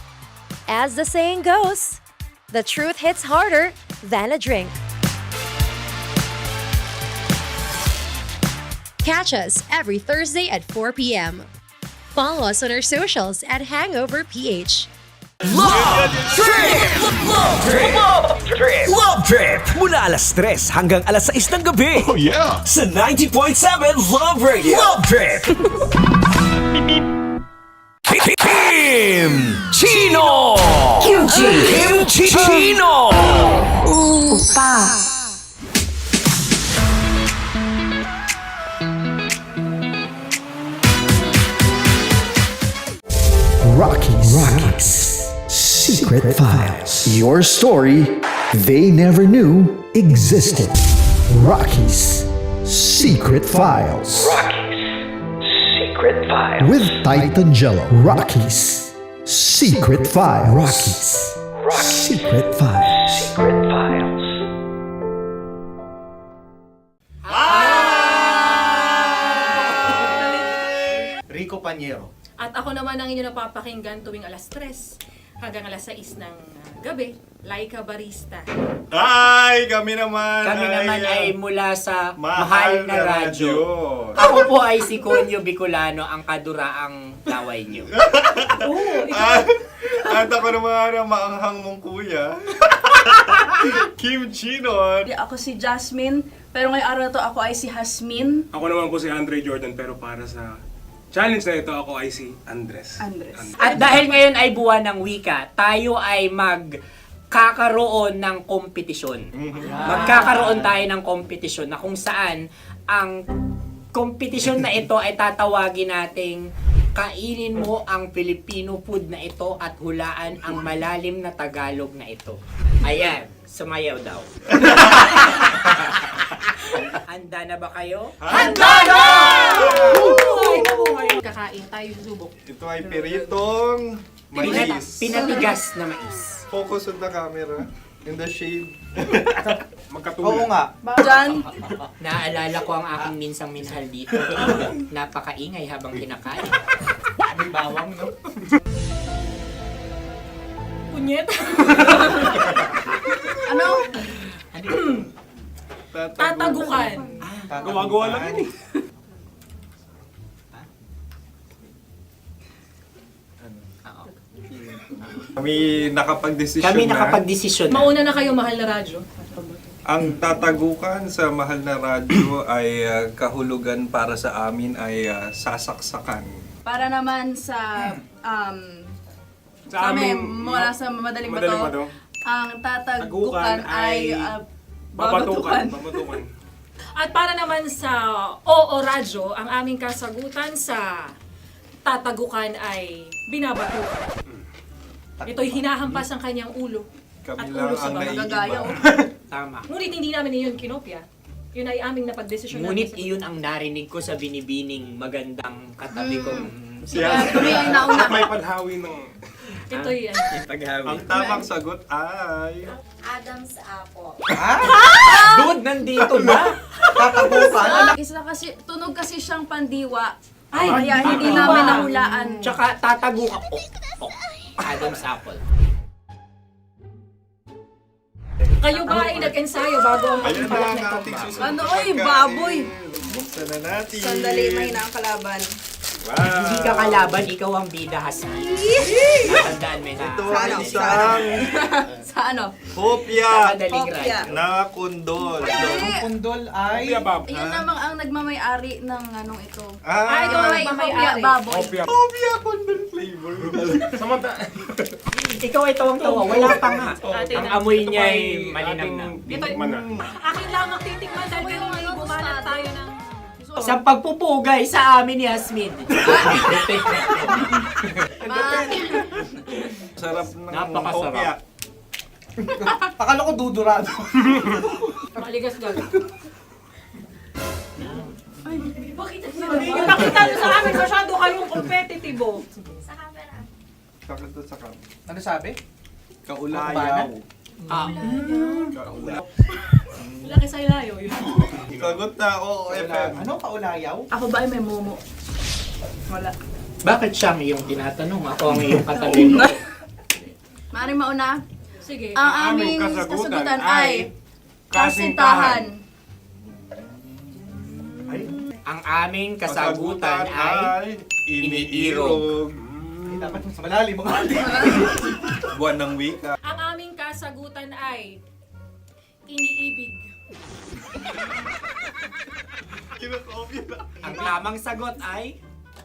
As the saying goes, the truth hits harder than a drink. Catch us every Thursday at 4 p.m. Follow us on our socials at Hangover PH. Love Trip! Love Trip! Love Trip! Love Trip! Mula alas 3 hanggang alas 6 ng gabi. Oh yeah! Sa 90.7 Love Radio. Love Trip! Kim Chino! Kim Chino! Opa! Rockies Secret Files. Your story they never knew existed. Rockies Secret Files. Secret Files. With Titan Jello. Rockies Secret Files. Rockies Secret Files. Secret Files. Rico Panyero. At ako naman ang inyo napapakinggan tuwing alas 3 hanggang alas 6 ng gabi, Laika Barista. Hi! Kami naman ay mula sa Mahal na Radyo. Ako po ay si Conyo Bicolano, ang kaduraang laway nyo. At ako naman ang maanghang mong kuya. Kim Chino. Ako si Jasmine, pero ngayong araw na to ako ay si Hasmin. Ako naman po si Andre Jordan, pero para sa challenge na ito, ako ay si Andres. At dahil ngayon ay buwan ng wika, tayo ay magkakaroon ng kompetisyon. Magkakaroon tayo ng kompetisyon na kung saan ang kompetisyon na ito ay tatawagin nating kainin mo ang Filipino food na ito at hulaan ang malalim na Tagalog na ito. Ayan, sumayaw daw. Handa na ba kayo? Handa na! Kakain tayo subok. Ito ay piritong mais. Pinatigas na mais. Focus on the camera. In the shade. Oo nga. Diyan. Naaalala ko ang aking minsang minahal dito. Napakaingay habang kinakain. May bawang, no? Punyet. Ano? Tatagukan. Gawa-gawa lang yun eh. Kami nakapag-desisyon Kami nakapag-desisyon na. Mauna na kayo, mahal na radyo. Ang tatagukan sa mahal na radyo ay kahulugan para sa amin ay sasaksakan. Para naman sa Sa amin, amin, mula sa madaling madaling bato, bato. ang tatagukan ay babatukan. babatukan. At para naman sa Oo Radyo, ang aming kasagutan sa tatagukan ay binabatukan. Ito'y hinahampas ang kanyang ulo. Kami At lang ulo sa ang mga naiiba. Tama. Ngunit hindi namin iyon kinopya. Yun ay aming napagdesisyon Ngunit iyon ang narinig ko sa binibining magandang katabi kong Kami ang nauna. May panhawi ng... Ito'y Ang tamang sagot ay... Adam's apple. Dude, nandito na! Isa kasi, tunog kasi siyang pandiwa. Ay, Kaya hindi namin nahulaan. Tsaka tatago ka. Adam's apple. Kayo ba ay nag-ensayo bago ang Ayan na pagpapalat ang nito? ating susunod Ano, na oy, pagkain. baboy. Buksan na natin. Sandali, may na ang kalaban. Wow. Hindi ka kalaban, ikaw ang bida, Hasmi. Natandaan mo na. Ito ay isang Sa ano? kopya Madaling Kopya. ride. na kundol. Ang pundol ay... Yun namang ang nagmamayari ng anong ito. Ah, Ito ay kopya baboy. kopya kundol flavor. Ikaw ay tawang-tawa, wala pa nga. Atin Ang na. amoy Ito niya pa ay malinam na. tinikman na. Akin lang ang titikman dahil kayo ngayon bumalat tayo ng... Sa pagpupugay sa amin ni Hasmin. Sarap ng Napakasarap. kopya. Akala ko dudurado. Maligas gag. Bakit ipakita nyo sa amin masyado kayong competitive. Sa camera. Sakit to sa kam. Ano sabi? Kaulayaw. Kaulayaw. Laki sa ilayo yun. Sagot na, oo, FM. Ano kaulayaw? Ako ba ay may momo? Wala. Bakit siyang iyong tinatanong? Ako ang iyong katabi mo. Maaaring mauna. Sige. Ang aming kasagutan ay kasintahan. Ang aming kasagutan ay iniirog. Dapat mas malalim mo. Buwan ng wika. Ang aming kasagutan ay iniibig. Kinakopya na. Ang tamang sagot ay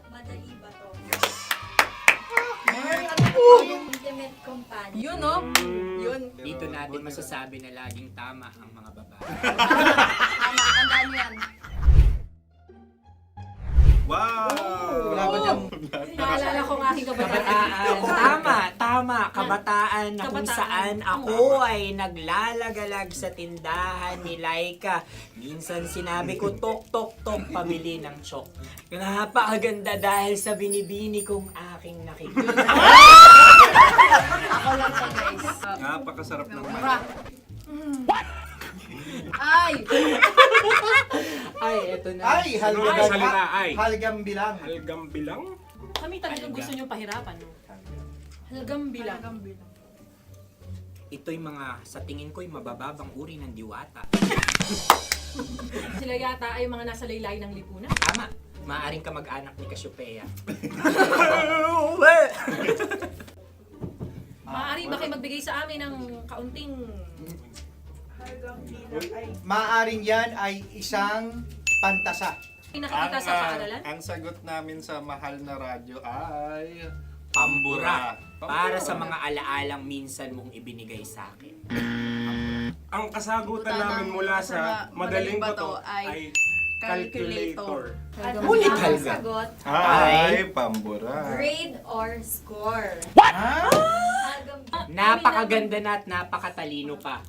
Madali ba to? Ano Intimate companion. Yun, no? Yun. dito natin masasabi na laging tama ang mga babae. Tama, tandaan nyo yan. Wow! Wala ba niyang... Naalala ko ang aking kabataan. Kabataan. Tama. Kabataan na kung Kabataan. saan ako ay naglalagalag sa tindahan ni Laika. Minsan sinabi ko, tok, tok, tok, pamili ng chok. Napakaganda dahil sa binibini kong aking nakikita. Ako lang siya, guys. Napakasarap ng Mura. Ay! Ay, eto na. Ay, Ay, salita ay. halgam bilang. Halgam bilang? Kami talagang gusto nyo pahirapan. No? Halgam bilang. Ito'y mga, sa tingin ko'y mabababang uri ng diwata. Sila yata ay mga nasa laylay ng lipunan. Tama. Maaring ka mag-anak ni Cassiopeia. Maaari ba kayo magbigay sa amin ng kaunting... Maaring yan ay isang pantasa. Nakikita sa paaralan? Ang sagot namin sa mahal na radyo ay Pambura. Para sa mga alaalang minsan mong ibinigay sa akin. Ang kasagutan namin mula sa madaling bato ay calculator. Ulikal ka. Sagot. Ay, pambura. Grade or score? Napakaganda na at napakatalino pa.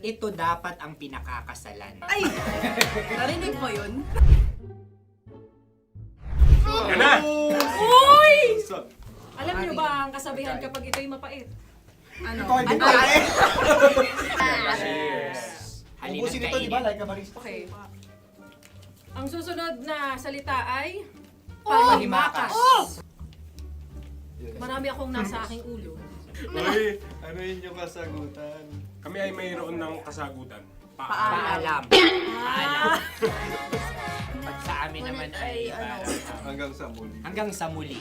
Ito dapat ang pinakakasalan. Ay! Narinig mo yun? Yan na! Uy! Alam niyo ba ang kasabihan kapag ito'y mapait? Ano? Ubusin ito, di ba? Like a barista. Okay. Ang susunod na salita ay panghimakas. Marami akong nasa aking ulo. Uy, ano yun yung kasagutan? Kami ay mayroon ng kasagutan. Paalam. Pag sa amin naman ay Hanggang sa muli. hanggang sa muli.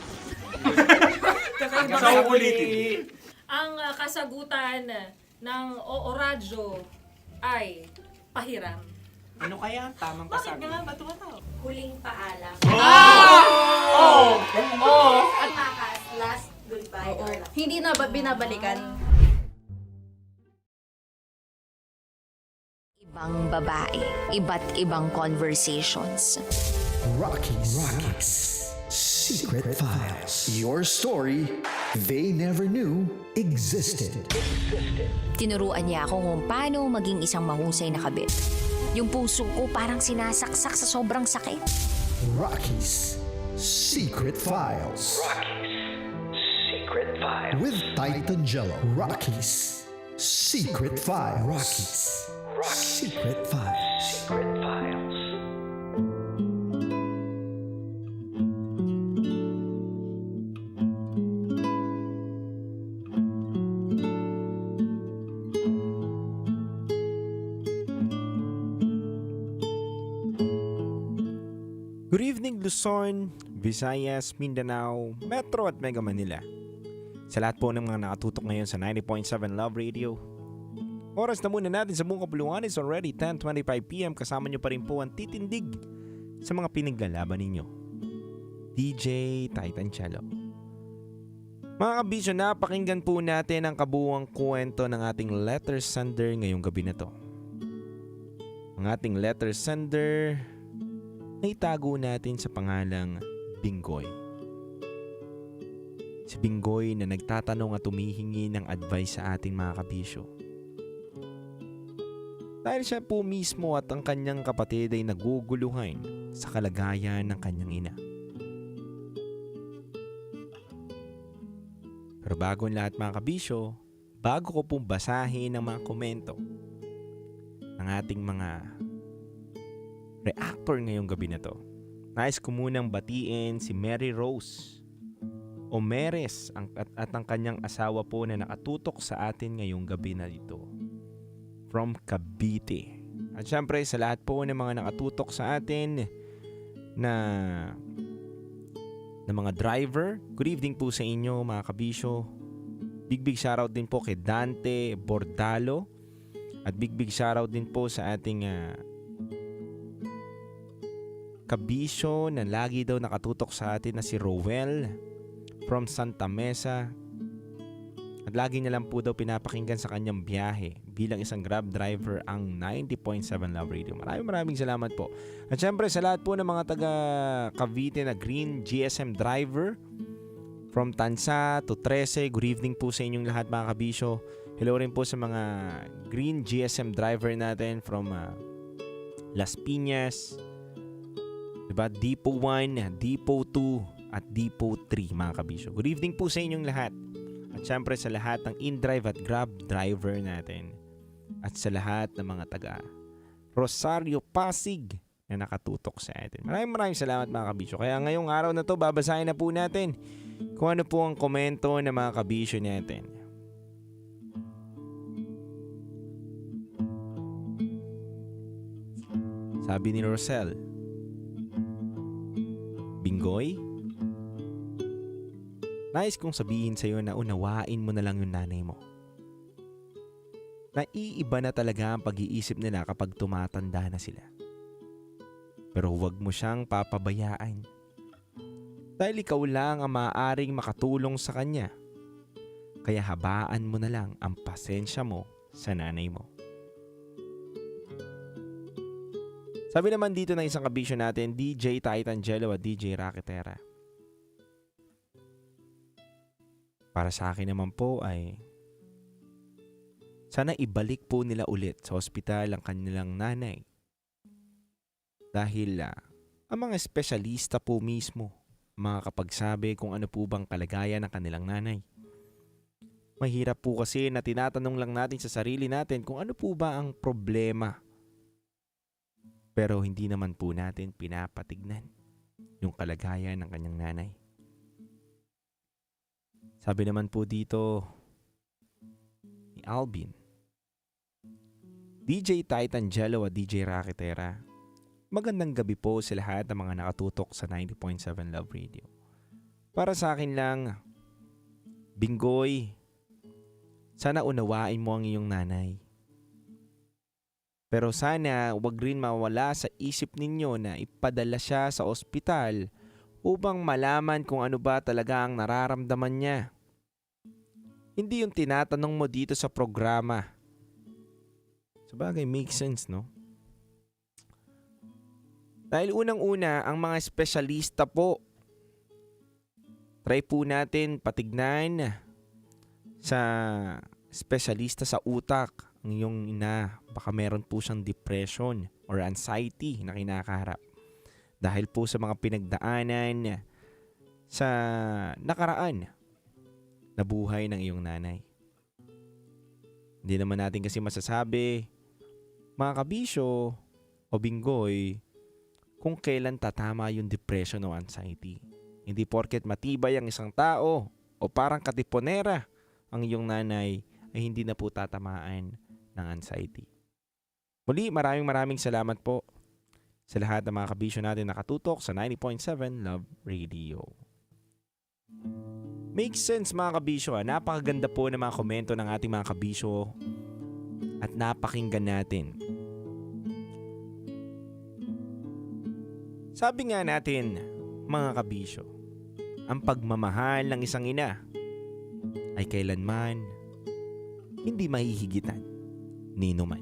Sa ulitin. Ang kasagutan ng Oo Radyo ay pahiram. Ano kaya ang tamang kasagutan? Huling paalam. Oh! Panghimakas, last goodbye or last. Hindi na binabalikan. Ibang babae, iba't ibang conversations. Rockies. Secret Files. Your story they never knew existed. Tinuruan niya ako kung paano maging isang mahusay na kabit. Yung puso ko parang sinasaksak sa sobrang sakit. Rockies. Secret Files. Secret Files. With Titan Jello. Rockies. Secret Files. Rockies. Secret Files. Secret Files. Good evening Luzon, Visayas, Mindanao, Metro at Mega Manila. Sa lahat po ng mga nakatutok ngayon sa 90.7 Love Radio. Oras na muna natin sa buong kapuluan is already 10:25 PM. Kasama nyo pa rin po ang titindig sa mga pinaglalaban ninyo. DJ Titan Cello. Mga kabisyo, napakinggan po natin ang kabuuang kwento ng ating letter sender ngayong gabi na to. Ang ating letter sender na itago natin sa pangalang Binggoy. Si Binggoy na nagtatanong at humihingi ng advice sa ating mga kabisyo. Dahil siya po mismo at ang kanyang kapatid ay naguguluhan sa kalagayan ng kanyang ina. Pero bago ang lahat mga kabisyo, bago ko pong basahin ang mga komento ng ating mga reactor ngayong gabi na to, nais ko munang batiin si Mary Rose o Meres at ang kanyang asawa po na nakatutok sa atin ngayong gabi na dito from Cavite. At syempre sa lahat po ng mga nakatutok sa atin na mga driver, good evening po sa inyo mga kabisyo. Big shoutout din po kay Dante Bordalo at big shoutout din po sa ating kabisyo na lagi daw nakatutok sa atin na si Rowell from Santa Mesa. At lagi niya lang po daw pinapakinggan sa kanyang biyahe bilang isang Grab driver ang 90.7 Love Radio. Maraming salamat po. At syempre sa lahat po ng mga taga Cavite na Green GSM driver from Tansa to 13, good evening po sa inyong lahat mga kabisyo. Hello rin po sa mga Green GSM driver natin from Las Piñas, diba? Depot 1, Depot 2 at Depot 3 mga kabisyo. Good evening po sa inyong lahat. At syempre sa lahat ng InDrive at Grab driver natin. At sa lahat ng mga taga Rosario Pasig na nakatutok sa atin. Maraming salamat mga kabisyo. Kaya ngayong araw na to, babasahin na po natin kung ano po ang komento ng mga kabisyo natin. Sabi ni Rosel, Binggoy, nais kong sabihin sa'yo na unawain mo na lang yung nanay mo. Naiiba na talaga ang pag-iisip nila kapag tumatanda na sila. Pero huwag mo siyang papabayaan. Dahil ikaw lang ang maaaring makatulong sa kanya. Kaya habaan mo na lang ang pasensya mo sa nanay mo. Sabi naman dito ng isang kabisyo natin, DJ Titangelo at DJ Raketera. Para sa akin naman po ay sana ibalik po nila ulit sa ospital ang kanilang nanay. Dahil ang mga espesyalista po mismo makakapagsabi kung ano po bang kalagayan ng kanilang nanay. Mahirap po kasi na tinatanong lang natin sa sarili natin kung ano po ba ang problema. Pero hindi naman po natin pinapatignan yung kalagayan ng kanyang nanay. Sabi naman po dito ni Alvin, DJ Titangelo at DJ Raketera, magandang gabi po sa lahat ng mga nakatutok sa 90.7 Love Radio. Para sa akin lang, Binggoy, sana unawain mo ang iyong nanay. Pero sana wag rin mawala sa isip ninyo na ipadala siya sa ospital upang malaman kung ano ba talaga ang nararamdaman niya. Hindi yung tinatanong mo dito sa programa. Sabagay, makes sense, no? Dahil unang-una, ang mga espesyalista po, try po natin patignan sa espesyalista sa utak ang iyong ina. Baka meron po siyang depression or anxiety na kinakaharap. Dahil po sa mga pinagdaanan sa nakaraan na buhay ng iyong nanay. Hindi naman natin kasi masasabi, mga kabisyo o Binggoy, kung kailan tatama yung depression o anxiety. Hindi porket matibay ang isang tao o parang katiponera ang iyong nanay ay hindi na po tatamaan ng anxiety. Muli, maraming salamat po sa lahat ng mga kabisyo natin nakatutok sa 90.7 Love Radio. Makes sense mga kabisyo. Napakaganda po ng mga komento ng ating mga kabisyo at napakinggan natin. Sabi nga natin, mga kabisyo, ang pagmamahal ng isang ina ay kailanman hindi mahihigitan ni numan.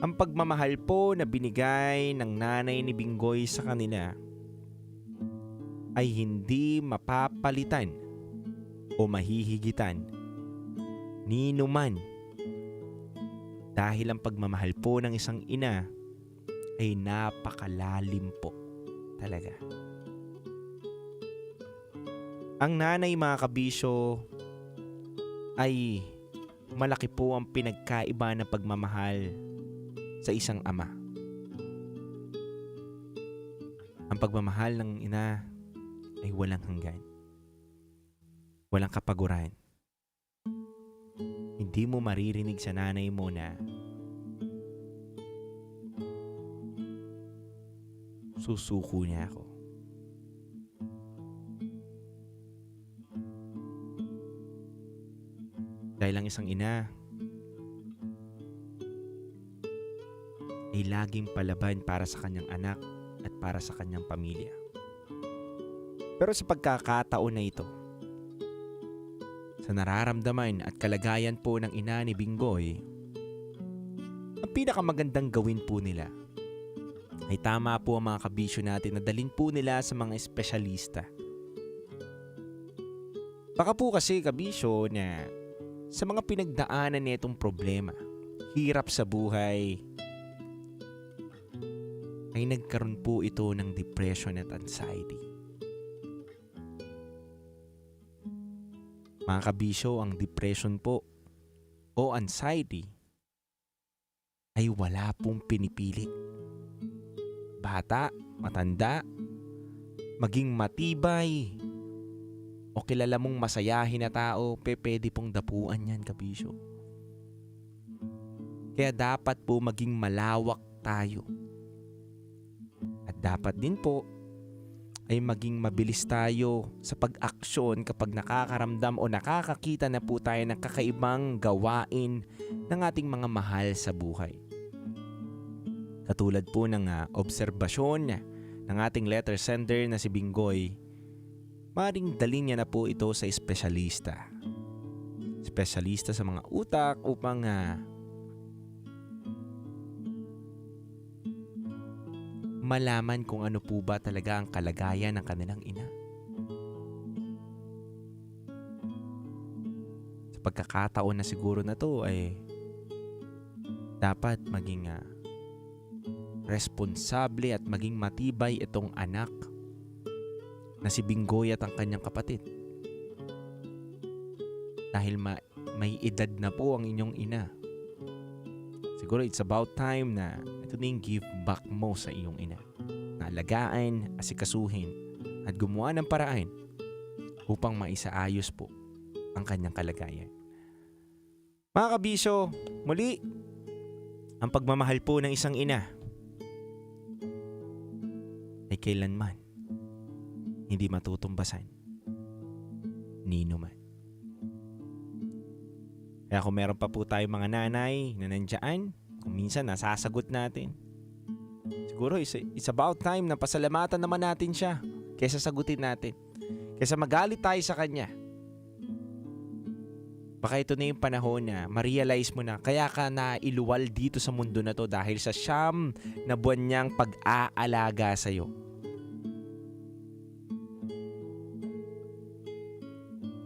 Ang pagmamahal po na binigay ng nanay ni Binggoy sa kanila ay hindi mapapalitan o mahihigitan ni numan. Dahil ang pagmamahal po ng isang ina ay napakalalim po talaga. Ang nanay mga kabisyo ay malaki po ang pinagkaiba ng pagmamahal sa isang ama. Ang pagmamahal ng ina ay walang hanggan. Walang kapaguran. Hindi mo maririnig sa nanay mo na susuko niya ako. Dahil ang isang ina ay laging palaban para sa kanyang anak at para sa kanyang pamilya. Pero sa pagkakataon na ito, sa nararamdaman at kalagayan po ng ina ni Binggoy, ang pinakamagandang gawin po nila ay tama po ang mga kabisyo natin na dalhin po nila sa mga espesyalista. Baka po kasi kabisyo na sa mga pinagdaanan nitong problema, hirap sa buhay, ay nagkaroon po ito ng depression at anxiety. Mga kabisyo, ang depression po o anxiety ay wala pong pinipilit. Bata, matanda, maging matibay, o kilala mong masayahin na tao, pwede pong dapuan yan, kabisyo. Kaya dapat po maging malawak tayo. At dapat din po ay maging mabilis tayo sa pag-aksyon kapag nakakaramdam o nakakakita na po tayo ng kakaibang gawain ng ating mga mahal sa buhay. Katulad po ng obserbasyon ng ating letter sender na si Bingoy, maaaring dalhin niya na po ito sa espesyalista. Espesyalista sa mga utak upang malaman kung ano po ba talaga ang kalagayan ng kanilang ina. Sa pagkakataon na siguro na to ay dapat maging responsable at maging matibay itong anak na si Bingoy at ang kanyang kapatid. Dahil may edad na po ang inyong ina. Siguro it's about time na ito na yung give back mo sa iyong ina. Na alagaan, asikasuhin, at gumawa ng paraan upang maisaayos po ang kanyang kalagayan. Mga kabisyo, muli, ang pagmamahal po ng isang ina ay kailanman hindi matutumbasan ni inuman. Kaya kung meron pa po tayong mga nanay na nandiyan, kung minsan nasasagot natin, siguro it's about time na pasalamatan naman natin siya kaysa sagutin natin. Kaysa magalit tayo sa kanya. Baka ito na yung panahon na ma-realize mo na kaya ka na iluwal dito sa mundo na to dahil sa 9 na buwan niyang pag-aalaga sa'yo.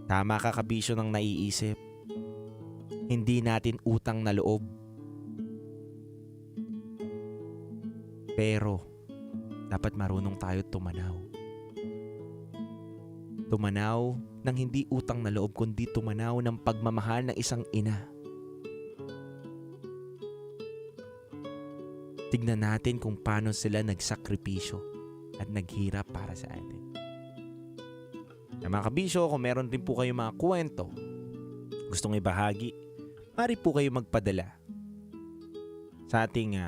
Tama ka kabisyo ng naiisip. Hindi natin utang na loob. Pero, dapat marunong tayo tumanaw. Tumanaw ng hindi utang na loob, kundi tumanaw ng pagmamahal ng isang ina. Tignan natin kung paano sila nagsakripisyo at naghirap para sa atin. Mga kabisyo, kung meron din po kayong mga kwento, gustong ibahagi, maaari po kayo magpadala sa ating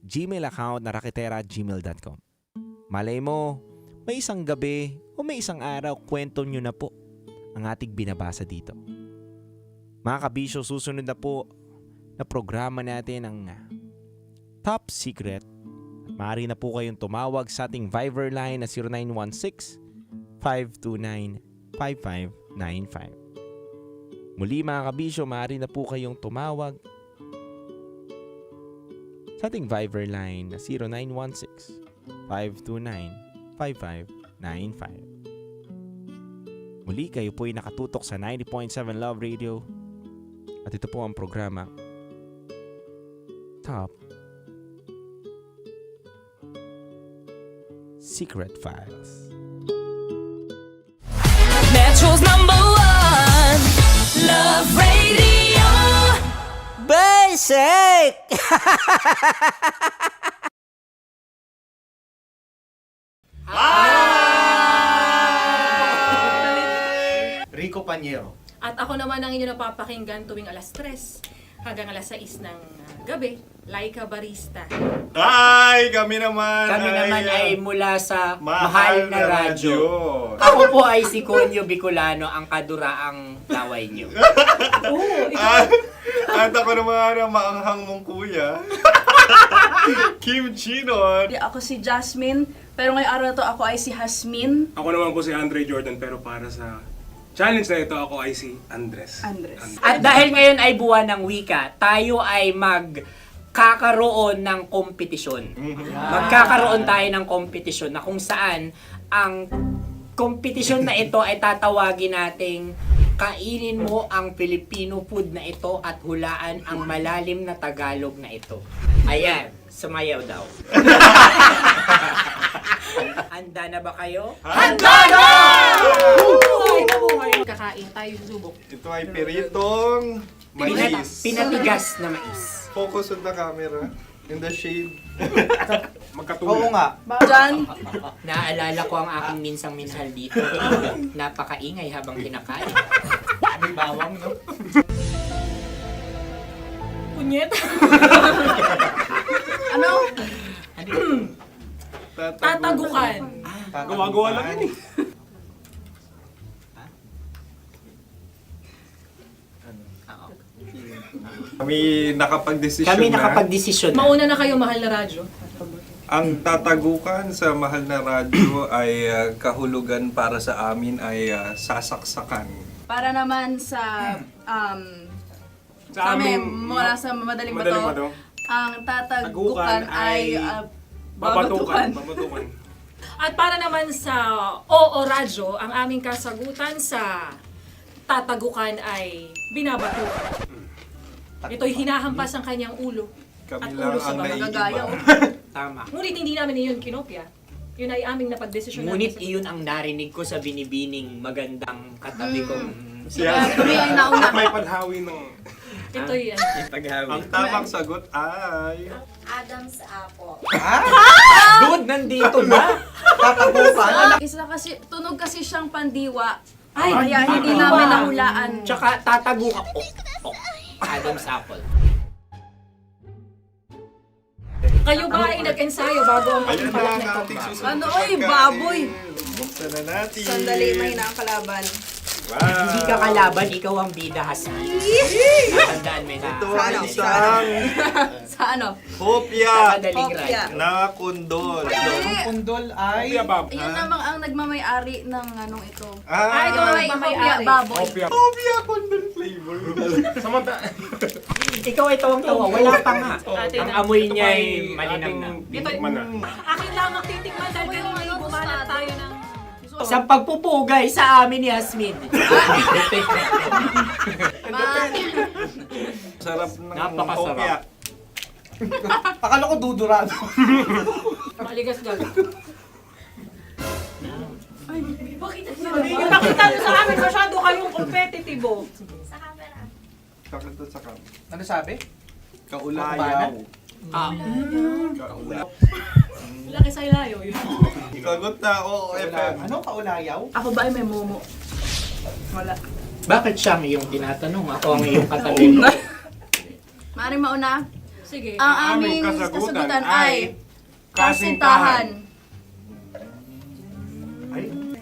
Gmail account na raketera@gmail.com. Malay mo, may isang gabi o may isang araw, kwento nyo na po ang ating binabasa dito. Mga kabisyo, susunod na po na programa natin ang Top Secret. At maaari na po kayong tumawag sa ating Viber line na 0916-529-5595. Muli mga kabisyo, maaari na po kayong tumawag sa ating Viber line na 0916-529-5595. Muli kayo po ay nakatutok sa 90.7 Love Radio at ito po ang programa Top Secret Files. Metro's #1 Love Radio. Basic! Rico Panyero. At ako naman ang inyo napapakinggan tuwing alas 3 hanggang alas 6 ng gabi, Laika Barista. Ay, kami naman ay mula sa Mahal na Radyo. Ako po ay si Conyo Bicolano, ang kaduraang laway niyo. At ako naman ang maanghang mong kuya. Kim Chinon. Ako si Jasmine, pero ngayong araw na to ako ay si Hasmin. Ako naman po si Andre Jordan, pero para sa challenge na ito, ako ay si Andres. At dahil ngayon ay buwan ng wika, tayo ay magkakaroon ng kompetisyon. Magkakaroon tayo ng kompetisyon na kung saan ang kompetisyon na ito ay tatawagin nating kainin mo ang Filipino food na ito at hulaan ang malalim na Tagalog na ito. Ayan, sumayaw daw. Handa na ba kayo? Handa na! Kakain tayo, subok. Ito ay piritong mais. Pinatigas na mais. Focus on the camera. In the shade. Magkatulad. Oo nga. Diyan. Naalala ko ang aking minsang minhal dito. Napakaingay habang kinakain. May bawang, no? Punyet. Ano? Tatagukan. Gawa-gawa lang yun eh. Kami nakapag-desisyon Kami nakapag-desisyon na. Mauna na kayo, Mahal na Radyo. Ang tatagukan sa mahal na radyo ay kahulugan para sa amin ay sasaksakan. Para naman sa Sa kami, amin, mula sa Madaling Madaling Bato, Bato, ang tatagukan ay babatukan. At para naman sa Oo Radyo, ang aming kasagutan sa tatagukan ay binabatukan. Ito'y hinahampas ang kanyang ulo. Kami At lang ulo sa ang mga naiiba. gagayaw. Tama. Ngunit hindi namin iyon kinopya. Yun ay aming napagdesisyon Ngunit namin. iyon ang narinig ko sa binibining magandang katabi kong Kami ang nauna. May paghawi ng... Ito'y Ang tamang sagot ay... Adam's apple. Dude, nandito na! Isa kasi, tunog kasi siyang pandiwa. Ay, Kaya hindi namin nahulaan. Tsaka tatago ka. Adam's apple. Kayo ba ay nag-ensayo bago ang Ayun pagpalak na ang nito? ating susunod Ano, na oy, pagkain. baboy. Buksan na natin. Sandali, mahina ang kalaban. Wow. Hindi ka kalaban, ikaw ang bida, Hasmi. Natandaan mo na. Ito ang isang Sa ano? hopya Madaling Hopya. right. na kundol. Ang pundol ay... Yun namang ang nagmamay-ari ng anong ito. Ay, ito Ah, ay Hopya, may-ari. baboy. hopya kundol flavor. Ikaw ay tawang-tawa, wala pa nga. Atin Ang na. amoy niya ay malinam na. Titikman na. Akin lamang titikman dahil kayo ngayon bumanat tayo ng... Sa pagpupugay sa amin ni Hasmin. Sarap ng Napakasarap. hopya. Akala ko dudurado. Maligas gal. Yung nakita nyo sa amin, masyado kayong competitive. Oh. Sa camera. Kakanta sa kam. Ano sabi? Kaulayaw. Laki sa ilayo. Yun. Sagot na OFM. Ano? Kaulayaw? Ako ba ay may momo? Wala. Bakit siya ang iyong tinatanong? Ako ang iyong katabi. Maaaring mauna. Sige. Ang aming kasagutan ay kasintahan.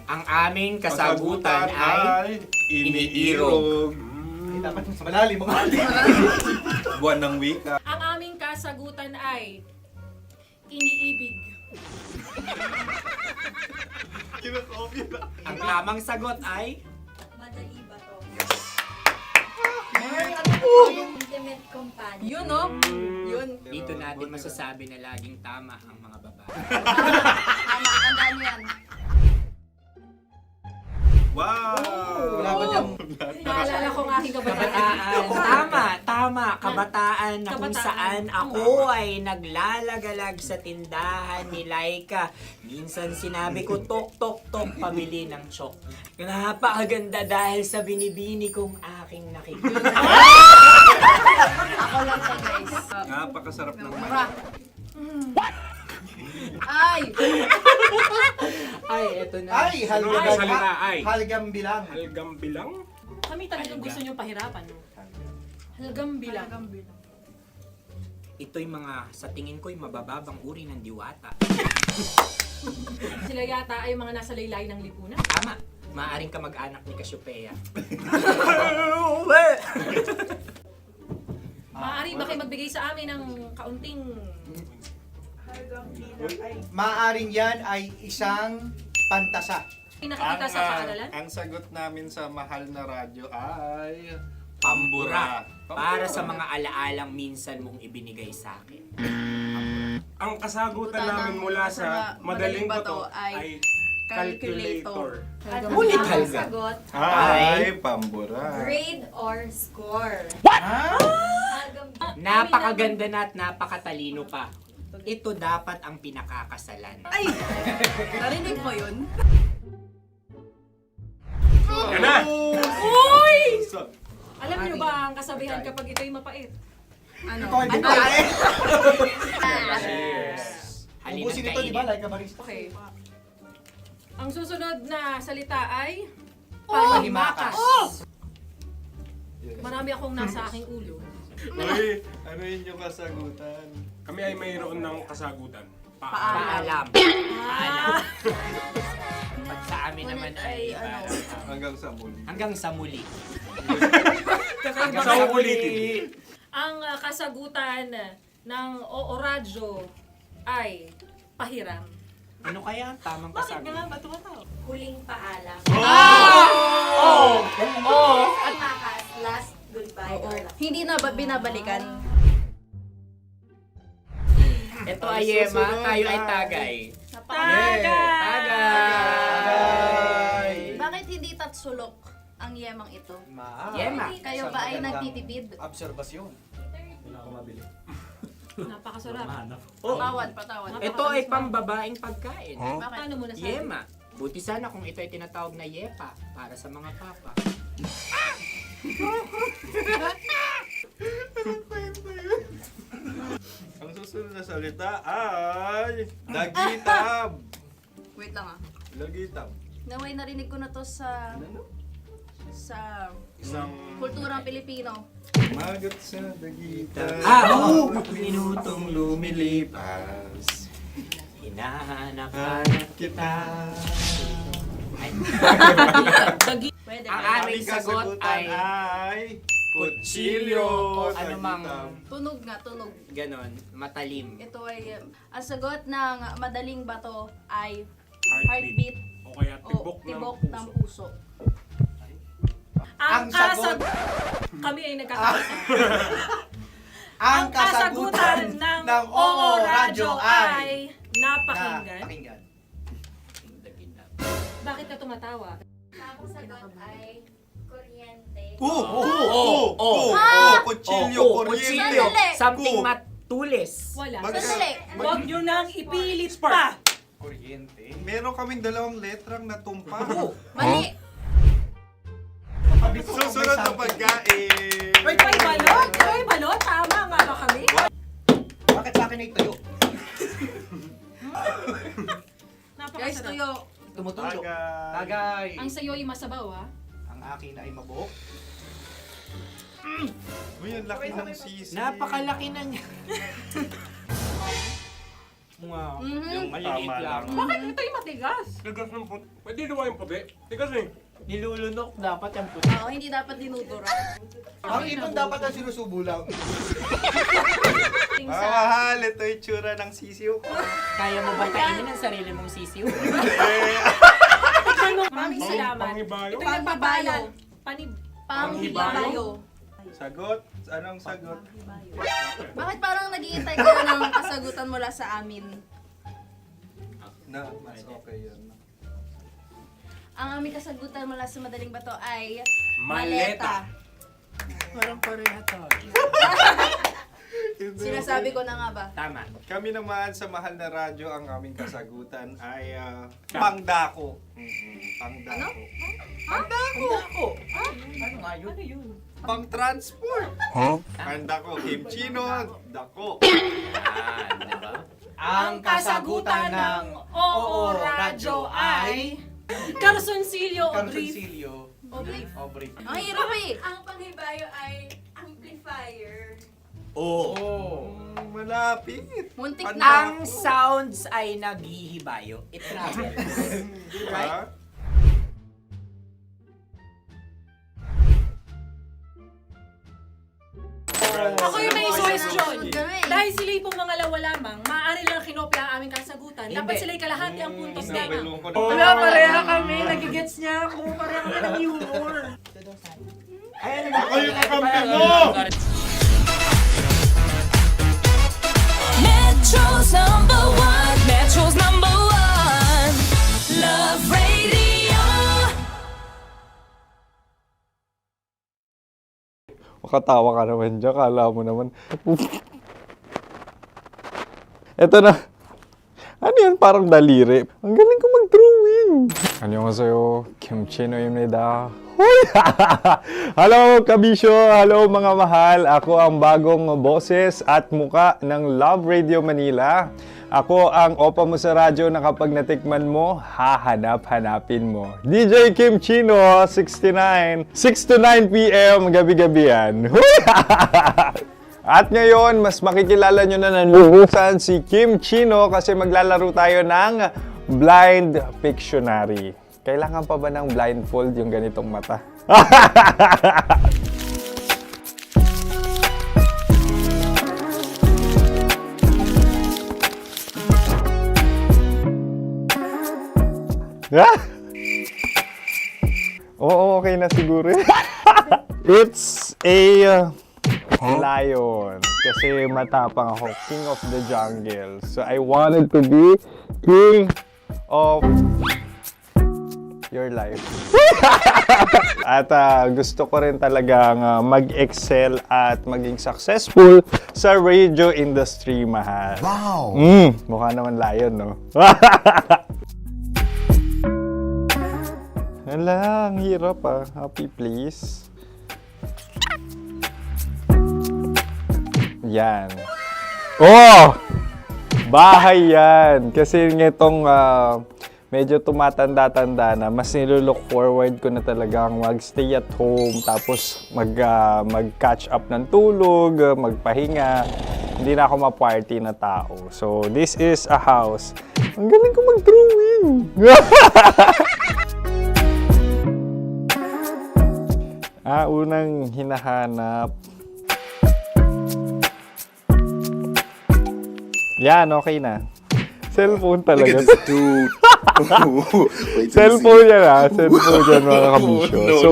Ang aming kasagutan ay iniirog. Dapat sa malalim mga Buwan ng wika. Ang aming kasagutan ay iniibig. Kinakopya na. Ang tamang sagot ay Madali ba to? Ano Intimate companion. Yun, no? Yun. dito natin masasabi na laging tama ang mga babae. Tama, tandaan mo yan. Wow! Wala ba diyang... Naalala ko ang aking kabataan. Kabataan. Tama. Kabataan na kung Kabataan. saan ako ay naglalagalag sa tindahan ni Laika. Minsan sinabi ko, tok, tok, tok, pamili ng chok. Napakaganda dahil sa binibini kong aking nakikita. Ako lang siya, guys. Napakasarap ng Mura. Ay! Ay, eto na. Ay, Ay, salita ay. halgam bilang. Halgam bilang? Kami talagang gusto niyong pahirapan. No? Halagang bilang. Ito'y mga, sa tingin ko'y mabababang uri ng diwata. Sila yata ay mga nasa laylay ng lipunan. Tama. Maaring ka mag-anak ni Cassiopeia. Maaari ba kayo magbigay sa amin ng kaunting... Maaring yan ay isang pantasa. Nakikita sa paaralan? Ang sagot namin sa mahal na radyo ay... Pambura. Para sa mga alaalang minsan mong ibinigay sa akin. Ang kasagutan namin mula sa Madaling Bato ay calculator. Ulit Ang halga. sagot, Ay, pambura. grade or score. Napakaganda na at napakatalino pa. Ito dapat ang pinakakasalan. Ay! Narinig mo yun? Yan na! Uy! Alam niyo ba ang kasabihan kapag ito'y mapait? Ano? Ito, Halina't Ubusin ito, di ba? kainin. Like a barista. Okay. Ang susunod na salita ay Panghimakas. Marami akong nasa aking ulo. Uy, ano yun yung kasagutan? Kami ay mayroon ng kasagutan. Paalam. Ah! Pag sa amin naman ay Hanggang sa muli. hanggang sa muli. Kakaiba Sa kayo. ulitin. Ang kasagutan ng Oo Radyo ay pahiram. Ano kaya ang tamang Bakit kasabi? nga ba tumatawa? Huling paalam. Oh! At makas, last goodbye or last. Hindi na ba binabalikan? Ito ay Yema, tayo ay Tagay. Tagay! Bakit hindi tatsulok ang yemang ito? Yema. Kayo ba ay nagtitipid? Obserbasyon. Hindi na ako mabili. Napakasarap. Patawad. Ito ay pambabaeng pagkain. Bakit? Paano mo nasabi? Yema. Buti sana kung ito ay tinatawag na Yepa para sa mga papa. Ang susunod na salita ay Dagitab. Wait lang ah. Dagitab. Naway narinig ko na to sa Isang kulturang Pilipino. magat sa Dagitab. Minutong lumilipas. Hinahanap-hanap kita. Pwede. Ang aming sagot ay kutsilyo o anumang Tunog. ganon, matalim. Ito ay ang sagot ng madaling bato ay heartbeat O kaya o tibok ng puso. Ang kasagot... Kami ay nagkakaisa. Ang kasagutan ng Oo Radyo ay napakinggan. Bakit ka tumatawa? Ang sagot ay kuryente. Kutsilyo, kuryente. Something matulis. Wala. Sandali. Huwag nyo nang ipilit pa. Kuryente. Meron kaming dalawang letrang natumpa. Mali. Susunod na pagkain. May balot? May balot? Tama nga ba kami? Bakit sa akin ay tuyo? Guys, Napakasarap. tuyo. Tumutulo. Tagay. Tagay. Ang sayo ay masabaw ha? Ang akin ay mabuhok. Uy, ang laki ng sisi. Napakalaki na niya. Wow. Yung maliliit Tama lang. lang. Bakit ito yung matigas? Tigas ng puti. Pwede luwa yung puti. Tigas eh. Nilulunok dapat yung puti. Oo, hindi dapat dinudura. Ang ibon dapat ang sinusubo lang. Mahal, ito yung tsura ng sisiw ko. Kaya mo ba kainin ang sarili mong sisiw? Maraming salamat. Panghibayo. Ito yung papalan. Panghibayo. Sagot? Anong sagot? Bakit parang naghihintay kayo ng kasagutan mula sa amin? Na, mas okay yun. Ang aming kasagutan mula sa madaling bato ay Maleta. Parang pareha to. Sinasabi ko na nga ba? Tama. Kami naman sa mahal na radyo, ang aming kasagutan ay pangdako. Pangdako. Pangdako. Ano nga yun? Ano yun? Pang-transport. Pangdako, kimchino, dako. Diba? Ang kasagutan ng Oo Radyo ay Carsoncillo o Brief. Obrief. Ang hirap eh. Ang panghibayo ay amplifier. Malapit. Muntik Pangdako. na. Ang sounds ay naghihibayo. It travels. Diba? Ako yung may suggestion. Sunod kami. Dahil sila yung pumangalawa lamang, maaari lang kinopya ang aming kasagutan. Dapat Hindi. sila yung kalahati ang puntos lamang. Nabalong ko na. Wala, pareha kami. Nagigets niya ako. Pareha kami ng humor. Ako yung kakampi mo! Metro's number one. Metro's number one. Love Radio. Makatawa ka naman dyan. Kala mo naman. Eto na. Ano yan? Parang daliri. Ang galing ko mag-drawing. 안녕하세요. 김치노입니다. Hello, kabisyo! Hello, mga mahal! Ako ang bagong boses at muka ng Love Radio Manila. Ako ang opa mo sa radyo na kapag natikman mo, hahanap-hanapin mo. DJ Kim Chino, 69. 6 to 9 p.m. gabi-gabi yan. At ngayon, mas makikilala nyo na ng lubusan si Kim Chino kasi maglalaro tayo ng Blind Pictionary. Kailangan pa ba ng blindfold yung ganitong mata? Oo, okay na siguro. It's a lion. Kasi matapang ako. King of the jungle. So, I wanted to be king of your life. At gusto ko rin talagang mag-excel at maging successful sa radio industry, mahal. Wow! Mukha naman lion, no? Hala, ang hirap Happy place. Yan. Oh! Bahay yan. Kasi nitong medyo tumatanda-tanda na, mas nilulook forward ko na talagang mag-stay at home, tapos mag-catch up ng tulog, magpahinga. Hindi na ako ma-party na tao. So, this is a house. Ang galing ko mag-drawing! Unang hinahanap. Yan, okay na. Cellphone talaga. Look at this dude. Wait till you Cellphone see. yan Cellphone yan, mga kabisyo. So,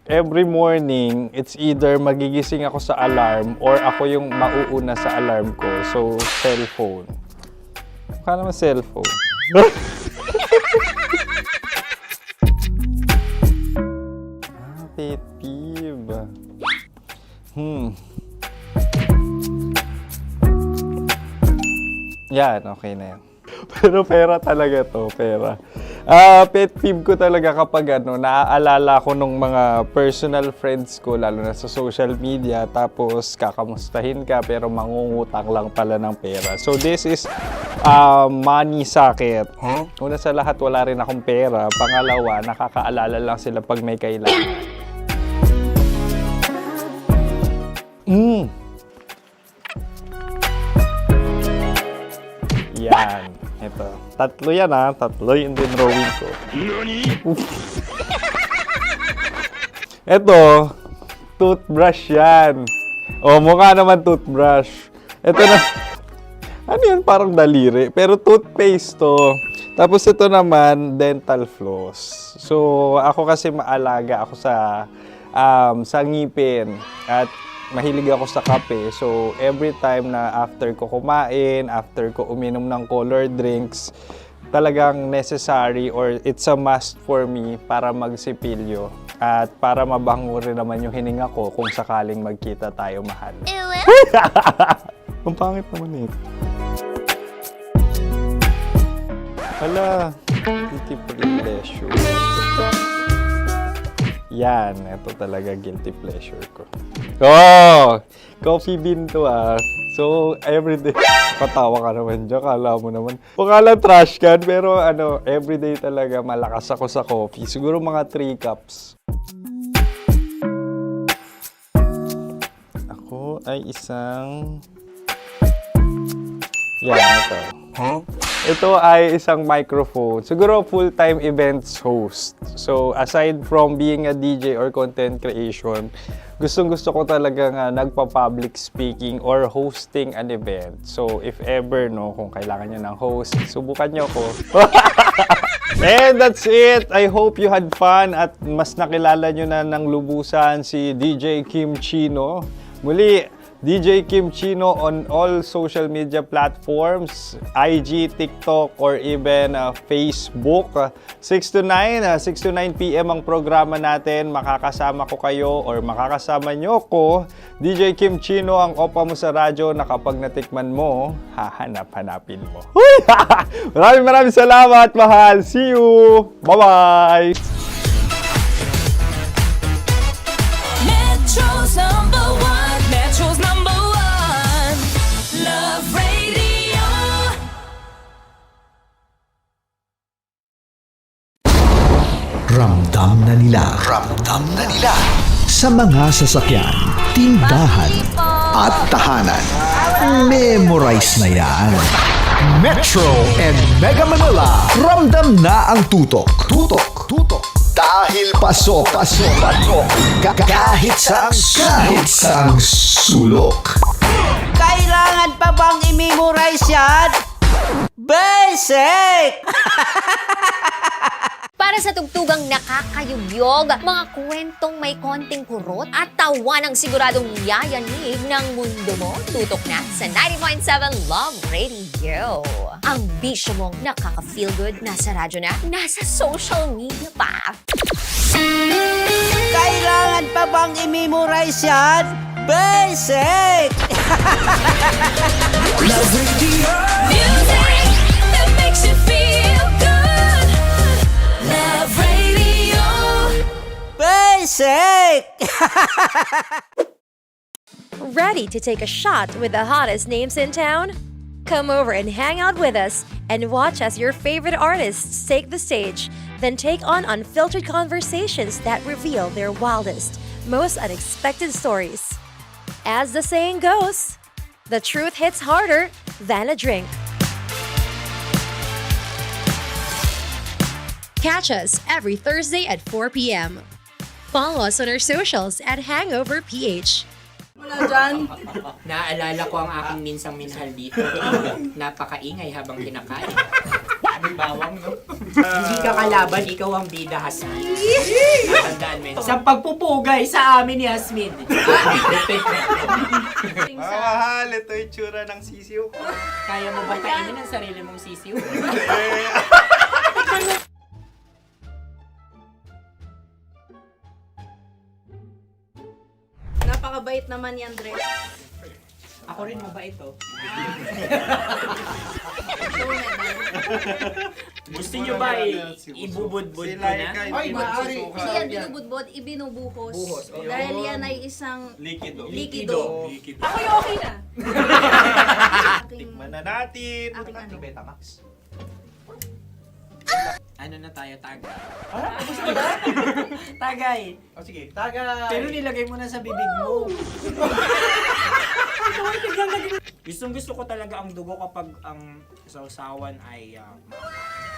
every morning, it's either magigising ako sa alarm or ako yung mauuna sa alarm ko. So, cellphone. Mukha naman cellphone. Pet peeve. Yan, okay na yan. Pero pera talaga to, pera. Pet peeve ko talaga kapag naaalala ko nung mga personal friends ko, lalo na sa social media, tapos kakamustahin ka pero mangungutang lang pala ng pera. So this is money sakit. Una sa lahat, wala rin akong pera. Pangalawa, nakakaalala lang sila pag may kailangan. Yan. Ito. Tatlo yan Tatlo yung dinrawing ko. Ito. Toothbrush yan. Mukha naman toothbrush. Ito na. Ano yan? Parang daliri. Pero toothpaste to. Tapos ito naman, dental floss. So, ako kasi maalaga ako sa ngipin. At mahilig ako sa kape. So, every time na after ko kumain, after ko uminom ng colored drinks, talagang necessary or it's a must for me para magsipilyo. At para mabango rin naman yung hininga ko kung sakaling magkita tayo, mahal. Ang pangit naman ito. Hala, guilty pleasure. Yan, ito talaga guilty pleasure ko. Coffee bean to So, everyday, katawa ka naman dyan, kala mo naman. Pakala trash can, pero everyday talaga malakas ako sa coffee. Siguro mga 3 cups. Ako ay isang... Yan, ito. Ito ay isang microphone. Siguro full-time events host. So, aside from being a DJ or content creation, gustong-gusto ko talagang nagpa-public speaking or hosting an event. So, if ever, kung kailangan nyo ng host, subukan nyo ko. And that's it. I hope you had fun at mas nakilala nyo na ng lubusan si DJ Kim Chino. Muli, DJ Kim Chino on all social media platforms, IG, TikTok, or even Facebook. 6 to 9 p.m. ang programa natin. Makakasama ko kayo or makakasama nyo ko. DJ Kim Chino, ang opa mo sa radyo na kapag natikman mo, hahanap-hanapin mo. Maraming salamat, mahal. See you! Bye-bye! Metro's number one. Metro's number one. Love Radio. Ramdam na nila sa mga sasakyan, tindahan at tahanan. Memorize na yan. Metro and Mega Manila, ramdam na ang tutok. Dahil pasok. Kahit saang sulok. Kailangan pa bang i-memorize yan? Basic! Para sa tugtugang nakakayugyog, mga kwentong may konting kurot at tawa ng siguradong yayanig ng mundo mo, tutok na sa 90.7 Love Radio. Ang bisyo mong nakaka-feel good, nasa radyo na, nasa social media pa. Kailangan pa bang i-memorize yan? Basic! Love Radio. Music that makes you feel good. Love Radio. Basic! Ready to take a shot with the hottest names in town? Come over and hang out with us and watch as your favorite artists take the stage, then take on unfiltered conversations that reveal their wildest, most unexpected stories. As the saying goes, the truth hits harder than a drink. Catch us every Thursday at 4 p.m. Follow us on our socials at Hangover PH. Wala dyan. Naaalala ko ang aking minsang minahal dito. Napakaingay habang kinakain. May bawang, no? Hindi ka kalaban, ikaw ang bida, Hasmin. Natandaan mo yun. Sa pagpupugay sa amin ni Hasmin. Mahal, ito yung tsura ng sisiw ko. Kaya mo ba kainin ang sarili mong sisiw? Napakabait naman yan, Dre. Ako rin mabait, oh. Gusto nyo ba ibubudbud ko na? Ay, maaari. Hindi yan binubudbod, ibinubuhos. Buhos, oh. Dahil yan ay isang Likido. likido. Ako yung okay na. Tikman na natin. Aking ano? Betamax. Ano na tayo, tagay? Gusto mo ba? Tagay! O sige, tagay. Pero nilagay mo na sa bibig mo. Gustong gusto ko talaga ang dugo kapag ang sausawan ay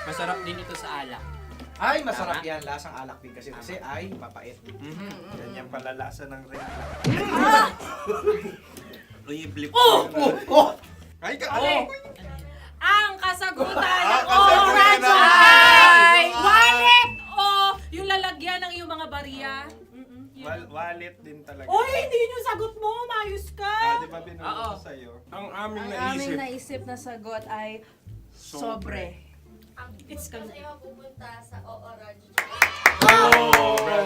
masarap din ito sa alak. Ay, masarap yan. Lasang alak din kasi ay mapait. Yan yung palalasa ng ring. Uy, blip. Ay, Ang kasagutan ng kasagutan oras ay wallet o yung lalagyan ng iyong mga barya. Wallet din talaga. Oy, hindi yun yung sagot mo. Mayos ka. Di ba binulong ko sa'yo? Ang aming Ang aming naisip na sagot ay sobre. It's Kasi mapupunta sa Orange.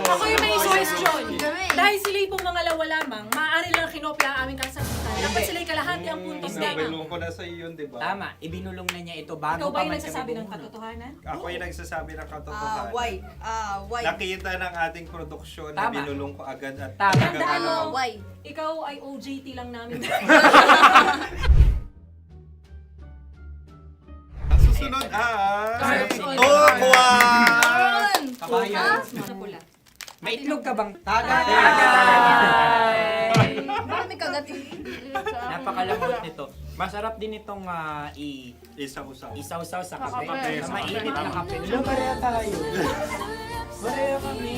Ako yung may suggestion. Dahil sila pong mga lawa lamang, maaari lang kinopya ang aming kasagutan. Dapat sila'y kalahati ang puntos lamang. Binulong ko na sa'yo yun, di ba? Tama, ibinulong na niya ito bago Ikaw pa ba yung man nagsasabi ng kami katotohanan? Ako yung nagsasabi ng katotohanan. Why? Nakita ng ating produksyon na Tama. binulong ko agad at Tama. Tandaan mo, Why? ikaw ay OJT lang namin. Ang susunod ay... Sunod. Tukwan! Kabayan. Sa pula. May itlog ka bang? Tagay! Bakit may kagat? Napakalambot nito. Masarap din itong Isaw-saw. isaw-saw sa Kape. kape. Sa mainit na kape. Alam, pareha tayo. Pareha kami.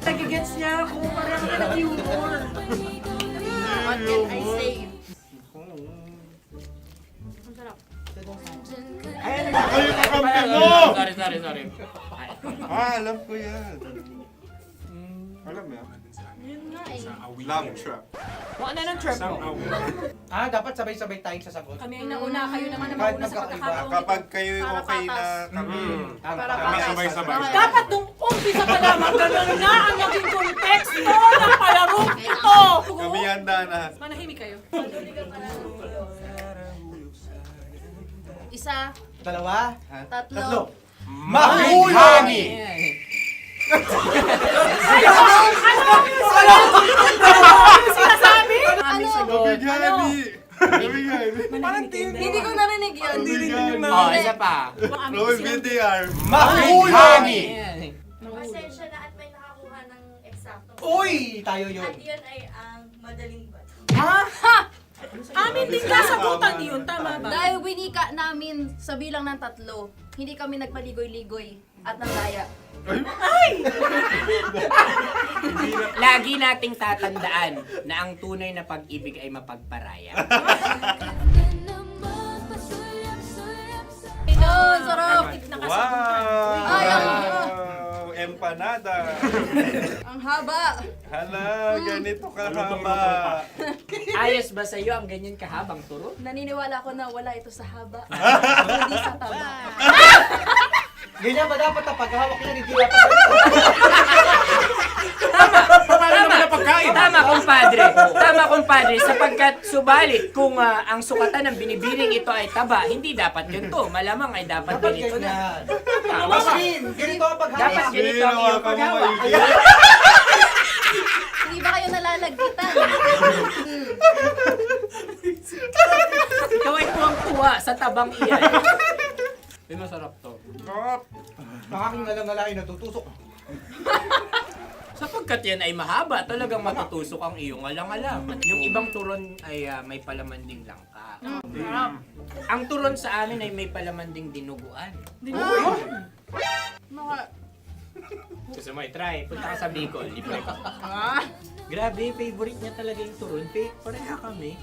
Nagigets niya ako. Pareho ka ng humor. What can I say? Ang sarap. Ay, kakampi mo! Sorry. Alam ko yan. Alam mo yan? Yun nga eh. Love trap. Ano na ng trap mo? Dapat sabay-sabay tayong sasagot. Kami ay nauna, kayo naman na Kahit mauna sa magkakaiba. pagkakataon. Kapag kayo okay na kami. Para kami sabay-sabay. Dapat nung umpisa pa lamang, ganun na ang naging konteksto ng palarong ito. Kami handa na. Manahimik kayo. Isa, Dalawa. tatlo. Mahulog! Sinasabi? Hindi ko narinig yun. Oh, isa pa. Roll VTR. Mahulog! Pasensya na at may nakakuha ng eksakto. Uy! Tayo yun. At yun ay ang madaling bato. Amin din kasagutan yun, tama ba? Dahil winika namin sa bilang ng 3, hindi kami nagpaligoy-ligoy at nandaya. Lagi nating tatandaan na ang tunay na pag-ibig ay mapagparaya. sarap. Wow! Ay, Empanada! ang haba. Hala, ganito kahaba. Ayos ba sa'yo ang ganyan kahabang turo? Naniniwala ko na wala ito sa haba. Hindi sa taba. Ganyan ba dapat ang paghawak niya? Hindi dapat Tama, kumpadre. Sapagkat subalit kung ang sukatan ng binibining ito ay taba, hindi dapat ganito. Malamang ay dapat ganito na. Ganito ang paghawak. Dapat ganito ang iyong paghawak. Hindi ba kayo nalalagkitan? Ikaw ay tuwang-tuwa sa tabang iyan. Masarap to. Nakaking nalang natutusok. Sapagkat yan ay mahaba, talagang matutusok ang iyong alang-alang. Yung ibang turon ay may palaman ding langka. Ang turon sa amin ay may palaman ding dinuguan. Gusto mo i-try? Punta ka sa Bicol, libre ka. Grabe, favorite niya talaga yung turon. Pareha kami.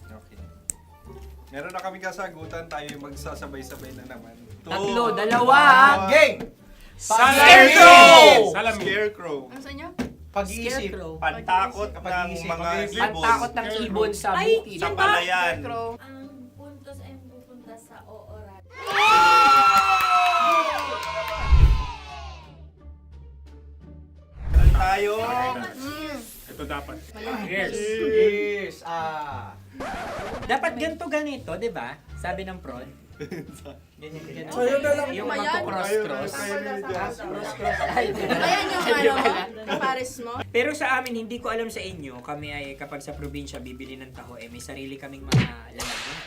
Okay. Meron na kaming kasagutan, tayo magsasabay-sabay na naman. Tatlo, dalawa. Game! Scarecrow! Scarecrow. Ano sa inyo? Pag-iisip. Pantakot ng mga ibon. Pantakot ng ibon sa bukid. Sa palayan. Ang puntos ay pupunta sa ooran. Tayo. Ito dapat. Yes. Dapat ganito, di ba? Sabi ng prod. Ganyan. Yung magpo-cross-cross. Cross-cross. Ayan yung pares mo. Pero sa amin, hindi ko alam sa inyo, kami ay kapag sa probinsya bibili ng taho, may sarili kaming mga lalagyan.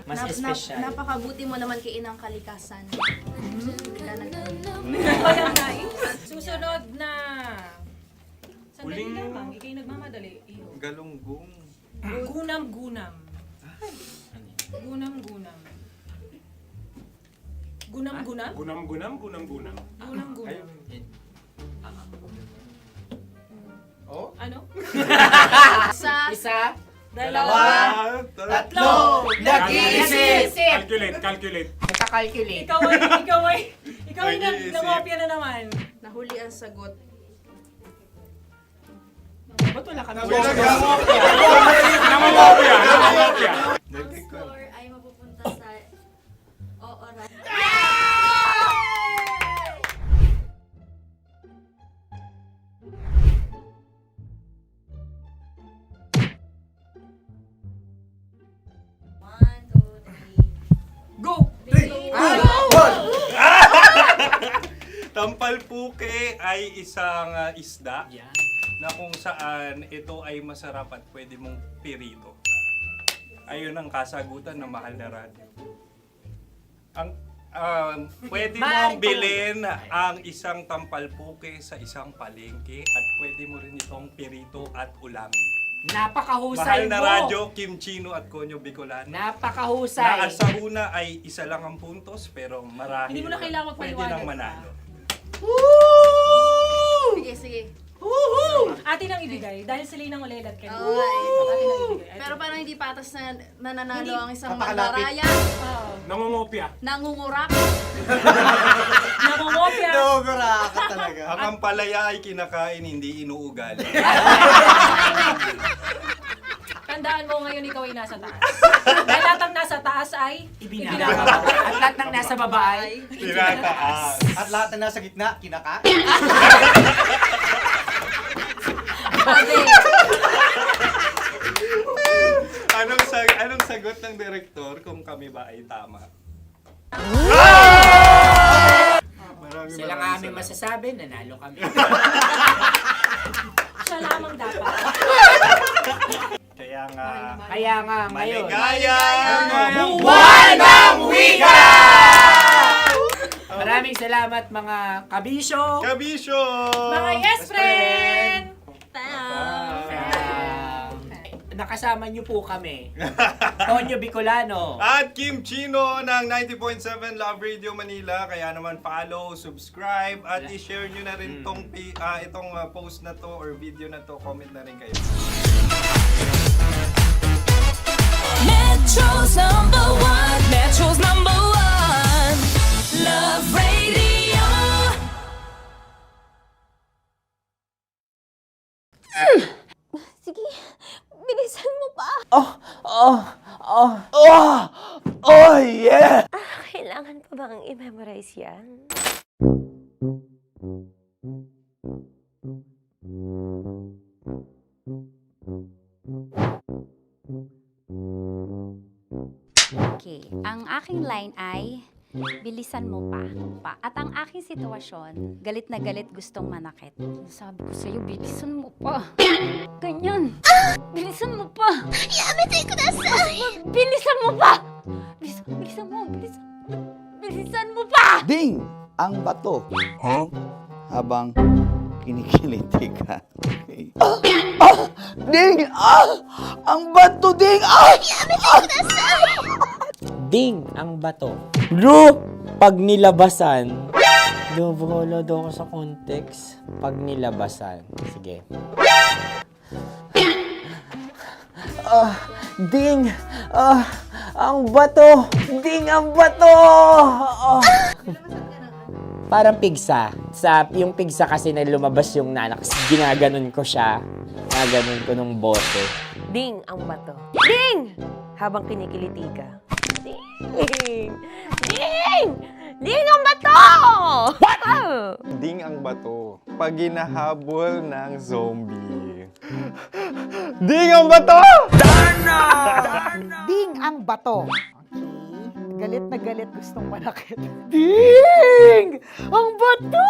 Mas espesyal. Napakabuti mo naman kay Inang Kalikasan. Susunod na. Sandali lamang, ikay nagmamadali. Galunggong. Gunam-gunam. Gunam-gunam. Gunam-gunam? Gunam-gunam. Gunam-gunam. Oh? Ano? Isa. Dalawa. Tatlo. Nag-iisip. Calculate. Nagka-calculate. Ikaw ay nangopya na naman. Nahuli ang sagot. Ba't wala kami? Nangongopya. Ang score ay mapupunta sa ooran. Go! Tampalpuke ay isang isda na kung saan ito ay masarap at pwede mong pirito. Ayun ang kasagutan ng Mahal na Radio. Pwede mong bilhin ang isang tampalpuke sa isang palengke at pwede mo rin itong pirito at ulamin. Napakahusay Mahal na mo! Radyo, Kim Chino at Konyo Bicolano. Napakahusay! Na sa una ay isa lang ang puntos pero marahil Hindi mo na kailangan pwede magpaliwanag nang manalo. Sige. Atin ang ibigay dahil sila yung ulelat kayo. Atin ang ibigay. Pero parang hindi patas na nananalo ang isang mandaraya. Nangongopya. Nangungurak. Nangungopya. Nangunguraka talaga. Ang ampalaya ay kinakain, hindi inuugali. Tandaan mo ngayon ikaw ay nasa taas. Dahil lahat ng nasa taas ay Ibinababa. At lahat ng nasa baba ay Tinataas. At lahat na nasa gitna, kinaka. Anong sagot ng direktor kung kami ba ay tama? Sila nga aming masasabi, nanalo kami. siya lamang dapat. Kaya nga, ngayon. maligayang Buwan ng Wika! Maraming salamat mga kabisyo. Kabisyo! Mga yes friend! Nakasama niyo po kami. Konyo Bicolano. At Kim Chino ng 90.7 Love Radio Manila. Kaya naman follow, subscribe, at i-share nyo na rin itong post na to or video na to. Comment na rin kayo. Metro's number one. Metro's number one. Love Radio. Sige, bilisan mo pa. Oh, yeah! Kailangan pa bang i-memorize yan? Okay, ang aking line ay bilisan mo pa. At ang aking sitwasyon, galit na galit gustong manakit. Sabi ko sa'yo, bilisan mo pa. Ganyan. Bilisan mo pa. Yamitay ko na sa... Bilisan mo pa! Bilisan mo pa! Ding! Ang bato. Habang kinikiliti ka. Okay. Ding! Ang bato, Ding! Ding ang bato. Bro, pag nilabasan. Wala daw ako sa context. Pag nilabasan. Sige. Ding! Ang bato! Ding ang bato! Parang pigsa. Yung pigsa kasi na lumabas yung nanak. Ginaganon ko siya. Ginaganon ko nung bote. Ding ang bato. Ding! Habang kinikiliti ka. Ding! Ding! Ding ang bato! What? Ding ang bato. Pag hinahabol ng zombie. Ding ang bato! Ding ang bato. Okay. Galit na galit gustong manakit. Ding! Ang bato!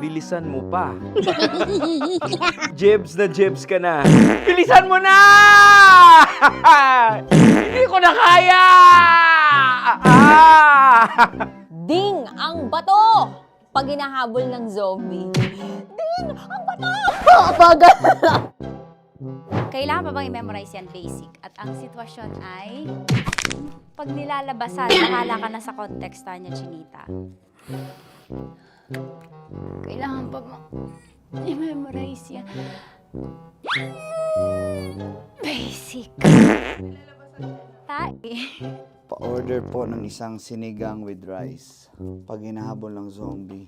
Bilisan mo pa. Jebs na jebs ka na. Bilisan mo na! Hindi ko na kaya! Ding ang bato! Pag hinahabol ng zombie. Ding ang bato! Bagal! Kailangan pa bang i-memorize yan basic? At ang sitwasyon ay pag nilalabasan, bahala ka na sa konteksta niya, Chinita. Kailangan pa bang i-memorize yan? Basic. Pa-order po ng isang sinigang with rice. Pag hinahabol ng zombie.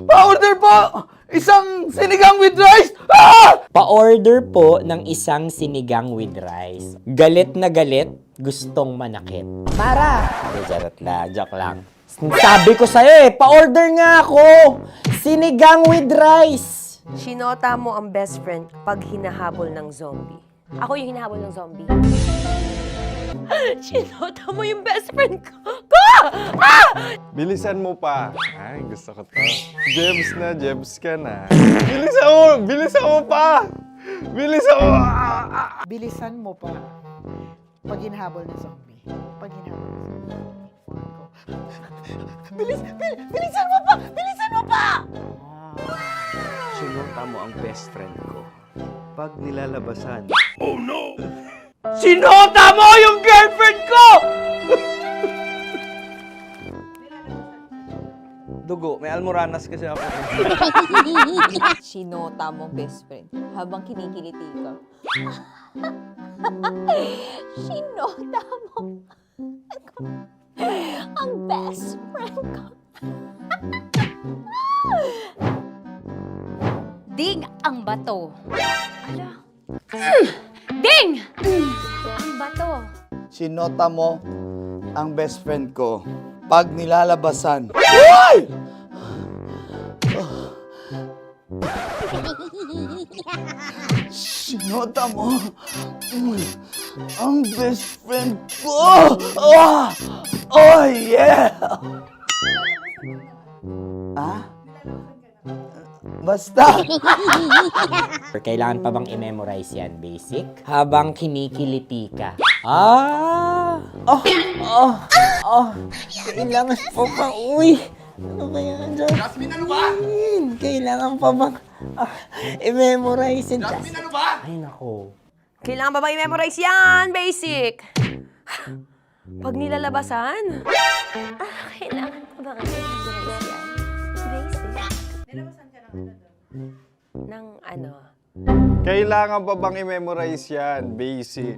Pa-order po! Isang sinigang with rice! Pa-order po ng isang sinigang with rice. Galit na galit, gustong manakit. Para! Joke lang. Sabi ko sa'yo pa-order nga ako! Sinigang with rice! Sinota mo ang best friend pag hinahabol ng zombie. Ako yung hinahabol ng zombie. Sinota mo yung best friend ko! Bilisan mo pa. Ay, gusto ko to. Jebs na, jebs ka na. Bilisan mo pa! Bilisan mo pa. Pag hinahabol ng zombie. Pag hinahabol ng zombie. Bilisan mo pa! Bilisan mo pa! Sinota mo ang best friend ko. Pag nilalabasan. Oh no! Sinota mo yung girlfriend ko! Dugo, may almoranas kasi ako. Sinota mo best friend habang kinikiliti ka. Sinota mo ang best friend ko. Ding ang bato. Ala. Ding! Ang bato. Sinota mo ang best friend ko. Pag nilalabasan. Sinota mo ang best friend ko. Oh yeah! Basta! Kailangan pa bang i-memorize yan, basic? Habang kinikiliti ka. Kailangan pa bang, ano ba yan, Jasmine, ano ba? Kailangan pa bang i-memorize yan, Jasmine, ano ba? Ay, nako. Kailangan ba i-memorize yan? Basic! Pag nilalabasan? Kailangan pa ba i-memorize yan? Basic. Nilalabasan ka ng ano? Ng ano? Kailangan pa bang i-memorize yan? Basic.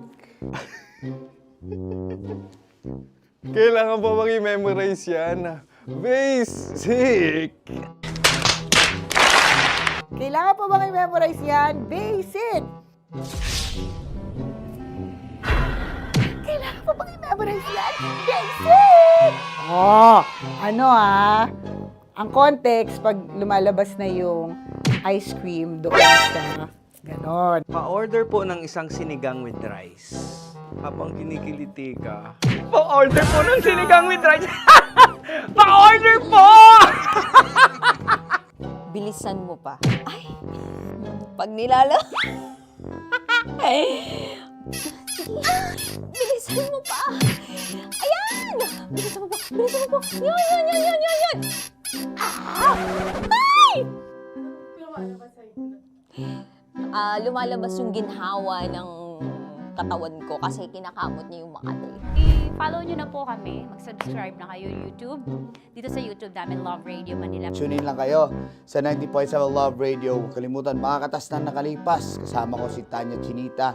Kailangan pa bang i-memorize yan? Basic. Kailangan pa bang i-memorize yan? Basic! Kailangan pa bang i-memorize yan? Basic! Oh, ano ang context pag lumalabas na yung ice cream doon sa ganon. Pa-order po ng isang sinigang with rice. Habang kinikiliti ka. Pa-order po ng sinigang with rice! Pa-order po! Bilisan mo pa. Ay! Pag nilala... Bilisan mo pa! Ayan! Bilisan mo pa! Bilisan mo pa! Yan! Ah! Ay! Lumalabas yung ginhawa ng katawan ko kasi kinakamot niya yung Makati. I-follow nyo na po kami. Mag-subscribe na kayo YouTube. Dito sa YouTube namin, Love Radio Manila. Tune in lang kayo sa 90.7 Love Radio. Huwag kalimutan, makakatas na nakalipas. Kasama ko si Tanya Chinita.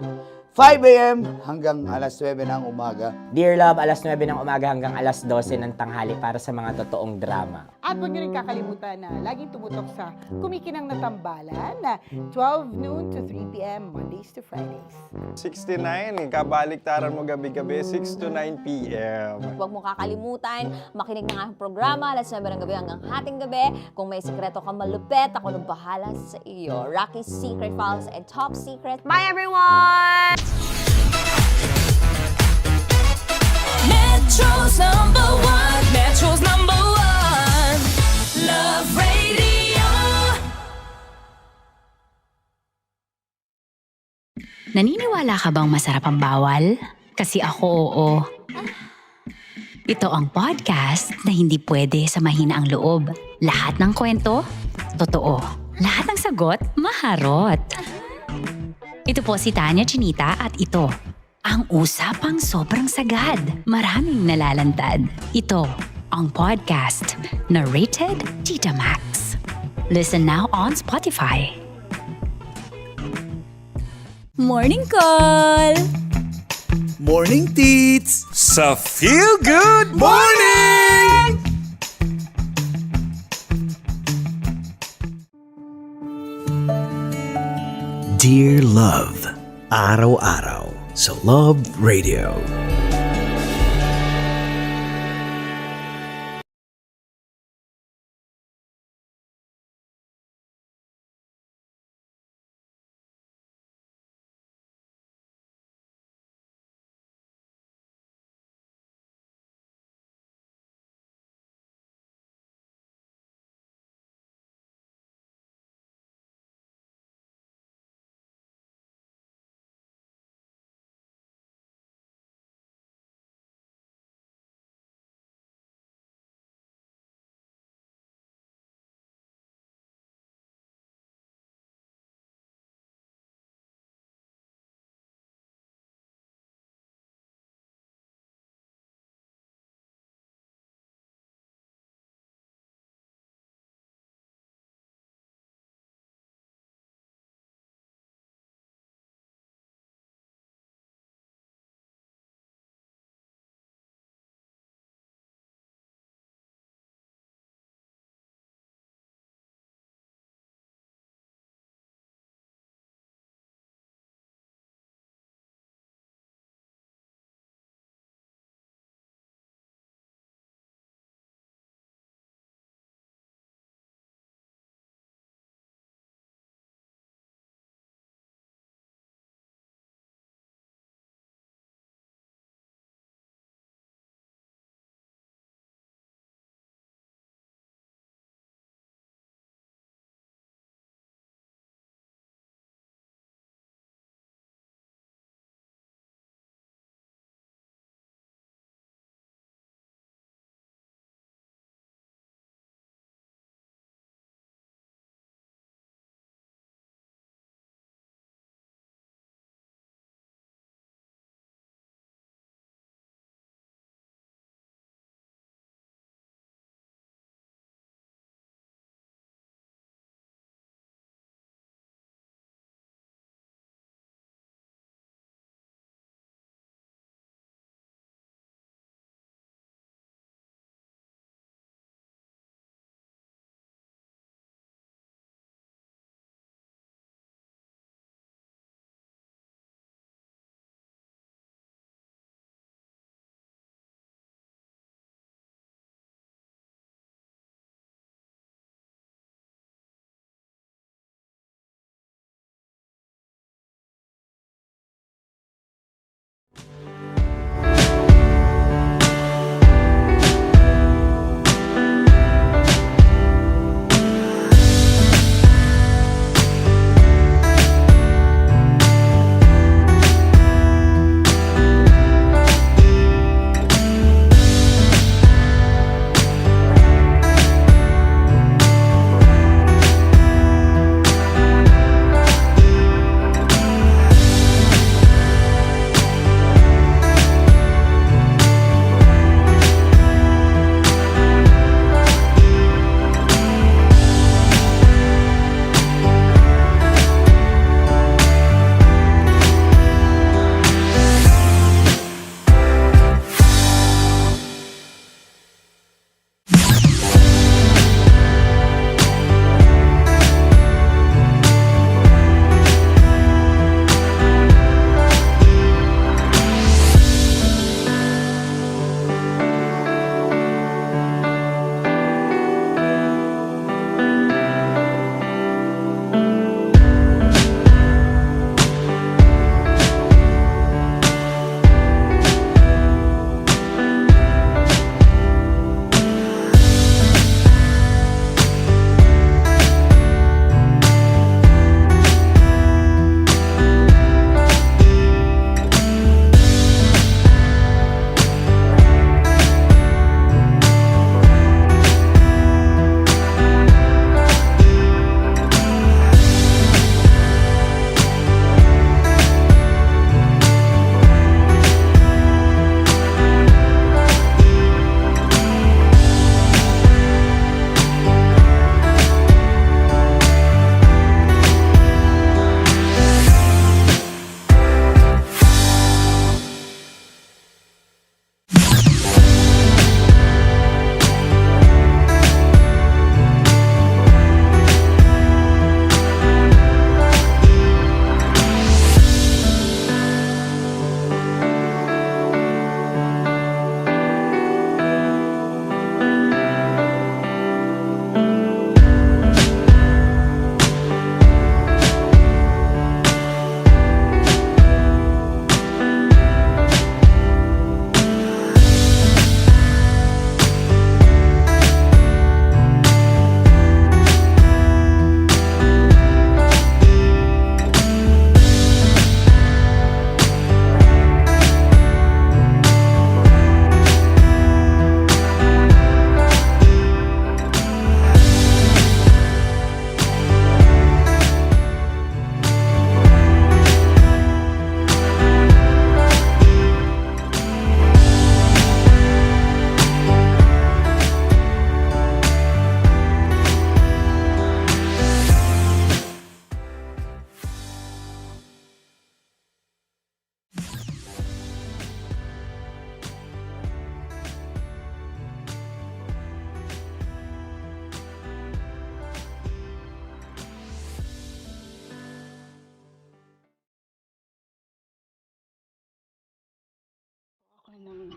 5 a.m. hanggang alas 9 ng umaga. Dear Love, alas 9 ng umaga hanggang alas 12 ng tanghali para sa mga totoong drama. At huwag nyo rin kakalimutan na laging tumutok sa Kumikinang na Tambalan na 12 noon to 3 p.m. Mondays to Fridays. 69, kabaliktaran mo gabi-gabi, 6 to 9 p.m. Huwag mo kakalimutan, makinig ng aking programa, alas 9 ng gabi hanggang hating gabi. Kung may sikreto kang malupet, ako nang bahala sa iyo. Rocky's Secret Files and Top Secret. Bye everyone! Metro's number one. Metro's number one. Love Radio. Naniniwala ka bang masarap ang bawal? Kasi ako oo. Ito ang podcast na hindi pwede sa mahina ang loob. Lahat ng kwento, totoo. Lahat ng sagot, maharot. Ito po si Tanya Chinita at ito, ang usapang sobrang sagad. Maraming nalalantad. Ito, ang podcast na Rated Tita Max. Listen now on Spotify. Morning Call! Morning Tits! Sa Feel Good Morning! Dear Love, araw-araw sa Love Radio.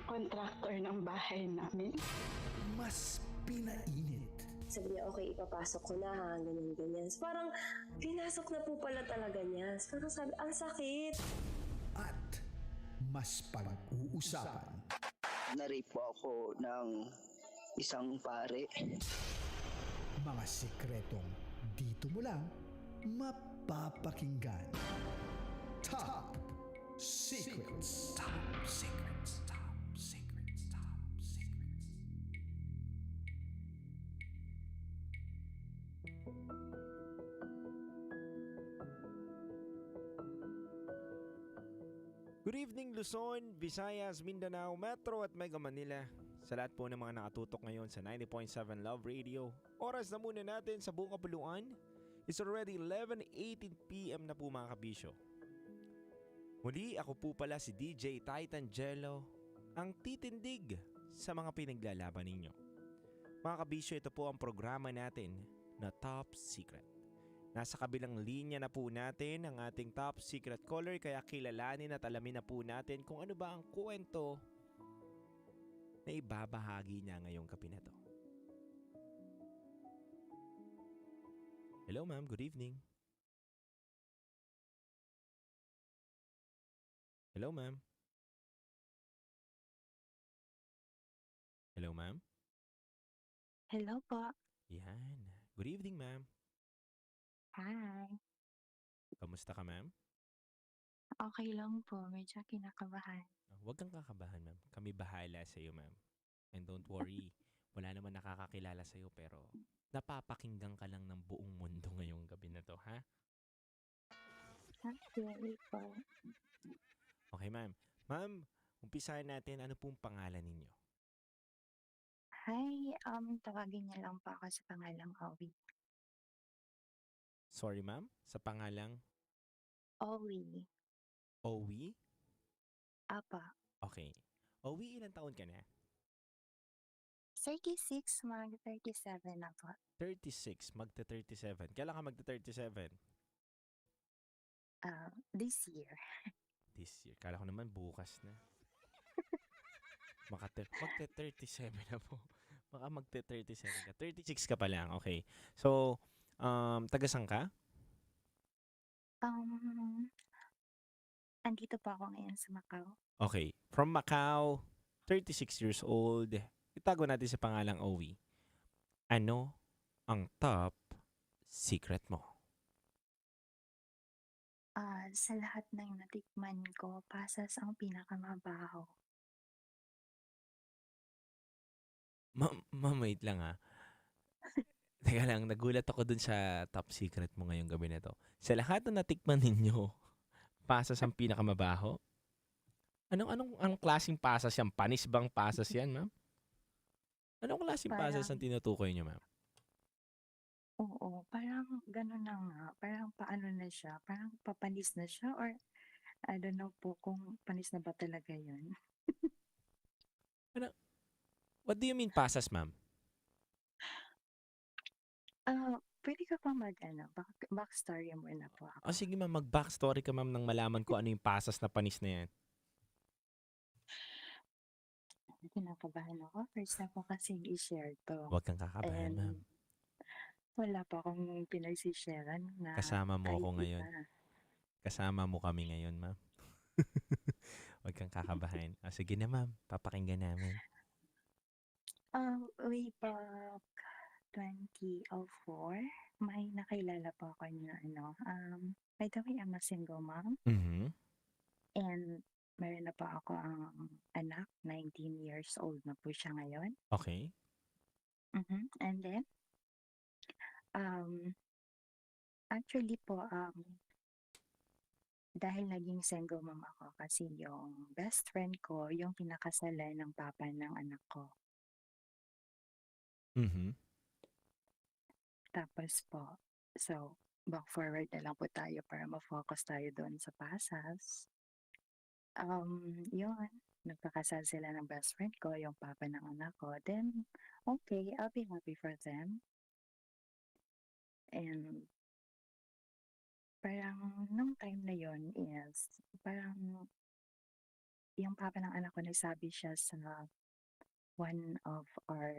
contractor ng bahay namin. Mas pinainit. Sabi niya, okay, ipapasok ko na ha, ganyan. Parang, pinasok na po pala talaga niya. Parang sabi, ang sakit. At mas pag-uusapan. Na-rape po ako ng isang pare. Mga sikretong dito mo lang mapapakinggan. Top Secrets. Top Secrets. Top Secrets. Top Secrets. Good evening Luzon, Visayas, Mindanao, Metro at Mega Manila. Sa lahat po ng mga nakatutok ngayon sa 90.7 Love Radio. Oras na muna natin sa buong kapuluan. It's already 11:18 PM na po mga kabisyo. Muli ako po pala si DJ Titan Jello, ang titindig sa mga pinaglalaban ninyo. Mga kabisyo, ito po ang programa natin na Top Secret. Nasa kabilang linya na po natin ang ating top secret caller, kaya kilalanin at alamin na po natin kung ano ba ang kwento na ibabahagi niya ngayong gabi na to. Hello ma'am, good evening. Hello ma'am. Hello ma'am. Hello po. Yan. Good evening ma'am. Hi. Kamusta ka ma'am? Okay lang po. Medyo kinakabahan. Huwag kang kakabahan ma'am. Kami bahala sa iyo ma'am. And don't worry, wala naman nakakakilala sa iyo pero napapakinggan ka lang ng buong mundo ngayong gabi na to, ha? Okay po. Okay ma'am. Ma'am, umpisahan natin, ano pong pangalan ninyo? Hi, tawagin niyo lang po ako sa pangalang Owie. Sorry ma'am, sa pangalang Owie. Owie? Apa. Okay. Owie, ilang taon ka na? 36, mag-37 na po. 36, magta-37. Kailan ka magta-37? This year. This year. Kala ko naman bukas na. Magta-37 na po. Baka magta-37 ka. 36 ka pa lang. Okay. So, taga-san ka? Andito po ako ngayon sa Macau. Okay. From Macau, 36 years old. Itago natin sa pangalang Owie. Ano ang top secret mo? Sa lahat ng natikman ko, pasas ang pinakamabaho. Ma'am, wait lang ha. Teka lang, nagulat ako dun sa top secret mo ngayong gabi na to. Sa lahat na natikman ninyo, pasas ang pinakamabaho? Anong klaseng pasas yan? Panis bang pasas yan, ma'am? Anong klaseng pasas ang tinutukoy niyo, ma'am? Oo, parang gano'n na nga. Parang paano na siya? Parang papanis na siya or I don't know po kung panis na ba talaga yun. What do you mean pasas, ma'am? Pwede ka pa backstory muna po ako. O sige ma'am, mag-backstory ka ma'am nang malaman ko ano yung pasas na panis na yan. Kinakabahan ako. First na po kasi i-share to. Huwag kang kakabahan, ma'am. Wala pa akong pinagsisharean na Kasama mo ako idea. ngayon. Kasama mo kami ngayon, ma'am. Huwag kang kakabahan. O sige na ma'am, papakinggan namin. Way back 2004, may nakilala po ako na by the way, I'm a single mom. Mhm. And meron na po ako ang anak, 19 years old na po siya ngayon. Okay. And then, actually po, dahil naging single mom ako kasi yung best friend ko, yung pinakasalan ng papa ng anak ko. Mhm. Tapos po, so, back forward na lang po tayo para ma-focus tayo doon sa pasas. Yun, nagpakasal sila ng best friend ko, yung papa ng anak ko. Then, okay, I'll be happy for them. And, parang, nung time na yun is, parang, yung papa ng anak ko nagsabi siya sa one of our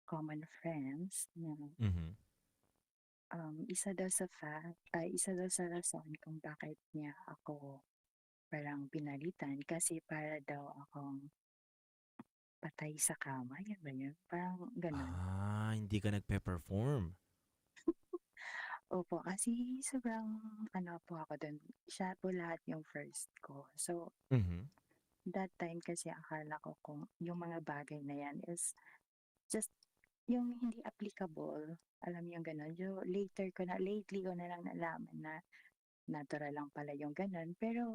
common friends na Mhm. isa daw sa rason kung bakit niya ako parang pinalitan kasi para daw akong patay sa kama, yun ba yun? Parang ganun. Hindi ka nagpe-perform. Opo, kasi sobrang ano po ako dun, siya po lahat yung first ko. So, Mhm. that time kasi akala ko kung yung mga bagay na yan is just yung hindi applicable. Alam mo yung ganun. Yung lately ko na lang nalaman na natural lang pala yung ganun. Pero,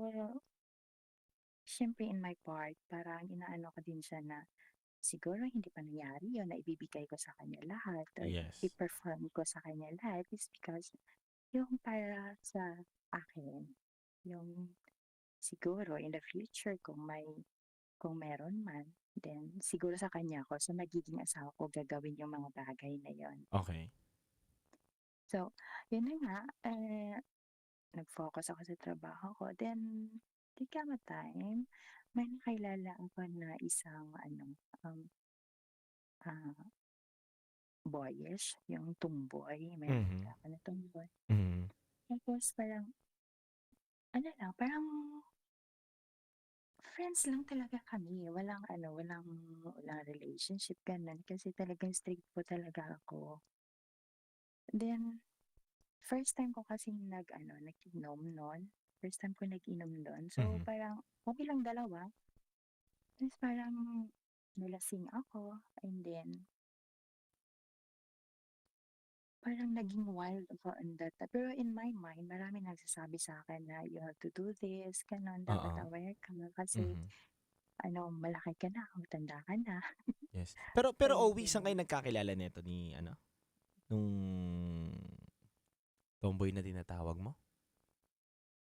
syempre in my part, parang inaano ko din siya na siguro hindi pa nangyari yun na ibibigay ko sa kanya lahat or Yes. i-perform ko sa kanya lahat is because yung para sa akin, yung siguro in the future kung meron man, then siguro sa kanya ko, sa magiging asawa ko gagawin yung mga bagay na yon. Okay. So, yun na nga, nag-focus ako sa trabaho ko. Then, di kama time, may nakilala ako na isang ah, boyish, yung tomboy. May Mhm. nakilala ako na tomboy. Mhm. Tapos parang, ano lang, parang friends lang talaga kami. Walang relationship, ganun. Kasi talagang strict po talaga ako. Then, first time ko kasi nag-inom nun. First time ko nag-inom nun. So, Mhm. parang, okay lang dalawa. Tapos parang, nalasing ako. And then, parang naging wild ako on that. Pero in my mind, marami nagsasabi sa akin na you have to do this, ganun, dapat Oo. aware ka kasi Mhm. malaki ka na, matanda ka na. Yes. Pero So, Owie, saan kayo ganun. nagkakilala nito nung tomboy na tinatawag mo?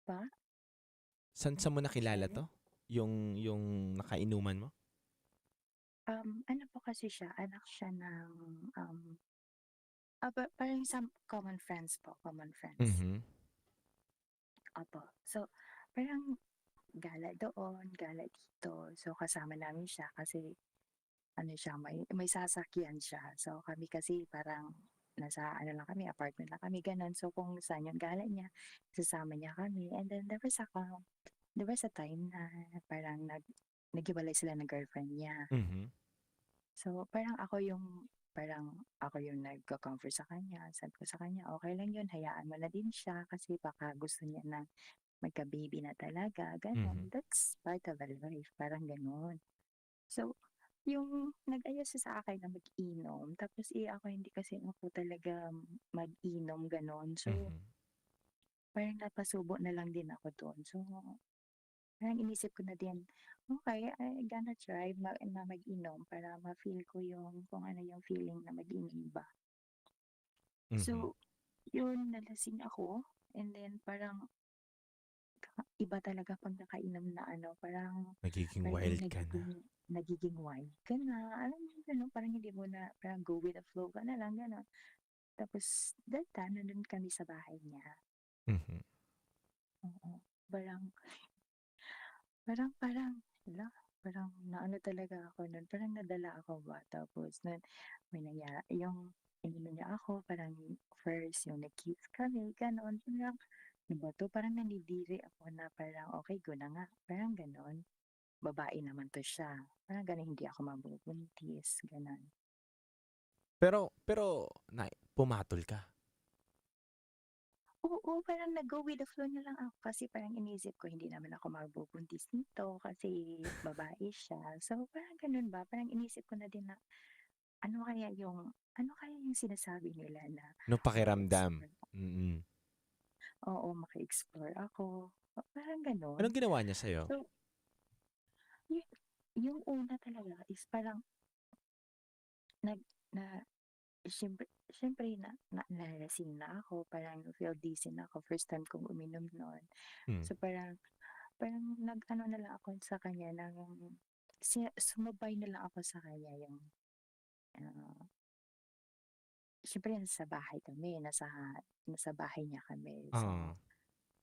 Pa? Saan mo nakilala Sorry? to? Yung nakainuman mo? Ano po kasi siya, anak siya ng, parang some common friends po, common friends. Mhm. Opo. So, parang gala doon, gala dito. So, kasama namin siya kasi may sasakyan siya. So, kami kasi parang nasa lang kami, apartment lang kami, ganun. So, kung saan yung gala niya, sasama niya kami. And then, there was a time na parang naghiwalay sila ng girlfriend niya. Mhm. So, parang ako yung nagko-comfort sa kanya. Sabi ko sa kanya, okay lang yun, hayaan mo na din siya kasi baka gusto niya na magka-baby na talaga, Mhm. gano'n. That's part of the life, parang gano'n. So, yung nag-ayos siya sa akin na mag-inom, tapos ako hindi kasi ako talaga mag-inom, gano'n. So, Mhm. parang napasubo na lang din ako doon. So, parang inisip ko na din, okay, I gonna try na mag-inom para ma-feel ko kung ano yung feeling na mag-inom ba. Mhm. So, yun, nalasing ako, and then parang iba talaga 'pag nakainom na parang Nagiging parang wild ka na. nagiging wild ka na. Alam mo yung gano'n, parang hindi mo na parang go with the flow ka na lang, gano'n. Tapos that time nandun kami sa bahay niya, Mhm. oo. Parang parang parang hala, parang naano talaga ako nun, parang nadala ako ba. Tapos nun may yung inano niya ako, parang first yung nag-kiss kami, gano'n. Parang ano ba 'to, parang nanidiri ako na parang, "Okey, go na nga." Parang gano'n. Babae naman 'to siya, parang gano'n, hindi ako mabubuntis, gano'n. Pero pumatol ka? Oo, parang nag-go with the flow na lang ako kasi parang iniisip ko hindi naman ako mabubuntis nito kasi babae siya. So, parang gano'n ba, parang inisip ko na din na ano kaya yung sinasabi nila na Nung pakiramdam? maka-explore Mm. oo, maka-explore ako, parang gano'n. Anong ginawa niya sa'yo? So, yu yung una talaga is parang nag na siyempre nalasing na ako, parang feel dizzy na ako, first time kong uminom no'n. Hmm. So, parang nag-ano na lang ako sa kanya sumabay na lang ako sa kanya ah, siyempre nasa bahay kami, nasa bahay niya kami. So, Oo.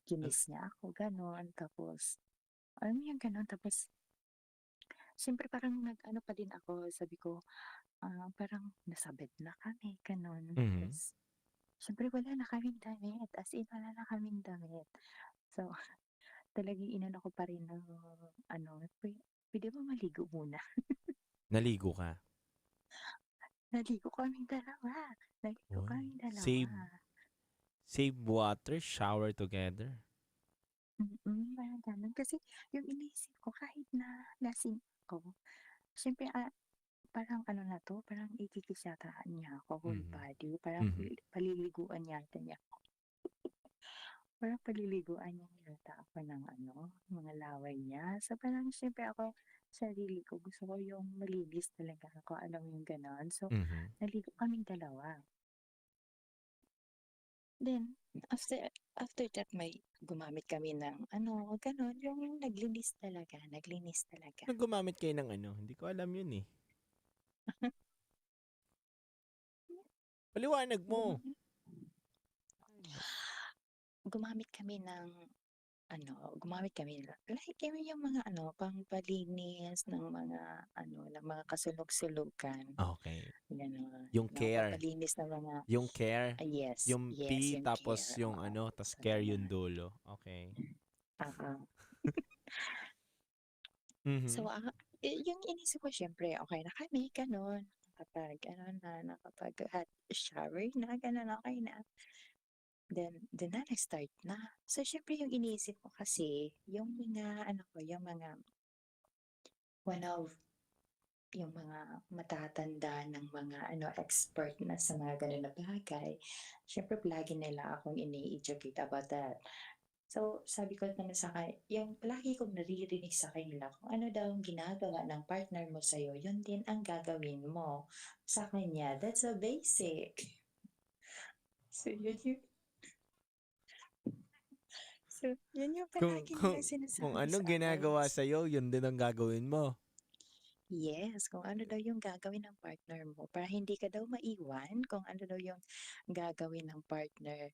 kinis niya ako, gano'n. Tapos alam mo yung gano'n. Tapos, siyempre parang nag-ano pa din ako, sabi ko, parang nasa bed na kami, gano'n. Mhm. Tapos, siyempre wala na kaming damit, as in wala na kaming damit. So, talagang inano ko pa rin ng ano, "Puwede ba maligo muna?" Naligo ka? Naligo kaming dalawa, naligo Uy, kaming dalawa. save water, shower together. Parang gano'n. Kasi yung iniisip ko kahit na lasing ako, siyempre, parang ano na 'to, parang ikikis yata niya ako, whole Mhm. body, parang Mhm. paliliguan yata niya ako. Parang paliliguan niya yata ako ng ano, mga laway niya. So, parang siyempre ako, sarili ko, gusto ko yung malinis talaga ako, alam mo yung gano'n. So, Mhm. naligo kaming dalawa. Then, after that may gumamit kami ng ano, gano'n, yung naglinis talaga, naglinis talaga. Nung gumamit kayo ng ano, hindi ko alam yun, eh. Paliwanag mo. Gumamit kami ng ano, like yung mga ano, pampalinis ng mga ano, ng mga kasulok-sulukan, Okay. gano'n. Yung No, care. pampalinis ng mga Yung care. yes, Yung yes, P, yung tapos care, yung oo. ano, tas So, care yung gano'n. dulo. Okay. Oo. So, Mhm. yung inisip ko siyempre okey na kami gano'n, kapag ano na, nakapag-hot shower na, gano'n, okey na. Then na nag-start na. So, siyempre yung iniisip ko kasi yung mga ano ko, yung mga one of yung mga matatanda ng mga ano, expert na sa mga gano'n na bagay, siyempre palagi nila akong ini-educate about that. So, sabi ko naman yung palagi kong naririnig sa kanila kung ano daw ang ginagawa ng partner mo sa'yo, yun din ang gagawin mo sa kanya. That's a basic. So, yun yung Kung, palagi kung, nilang kung sinasabi anong sa akin. ginagawa sa'yo, yun din ang gagawin mo. Yes, kung ano daw yung gagawin ng partner mo para hindi ka daw maiwan, kung ano daw yung gagawin ng partner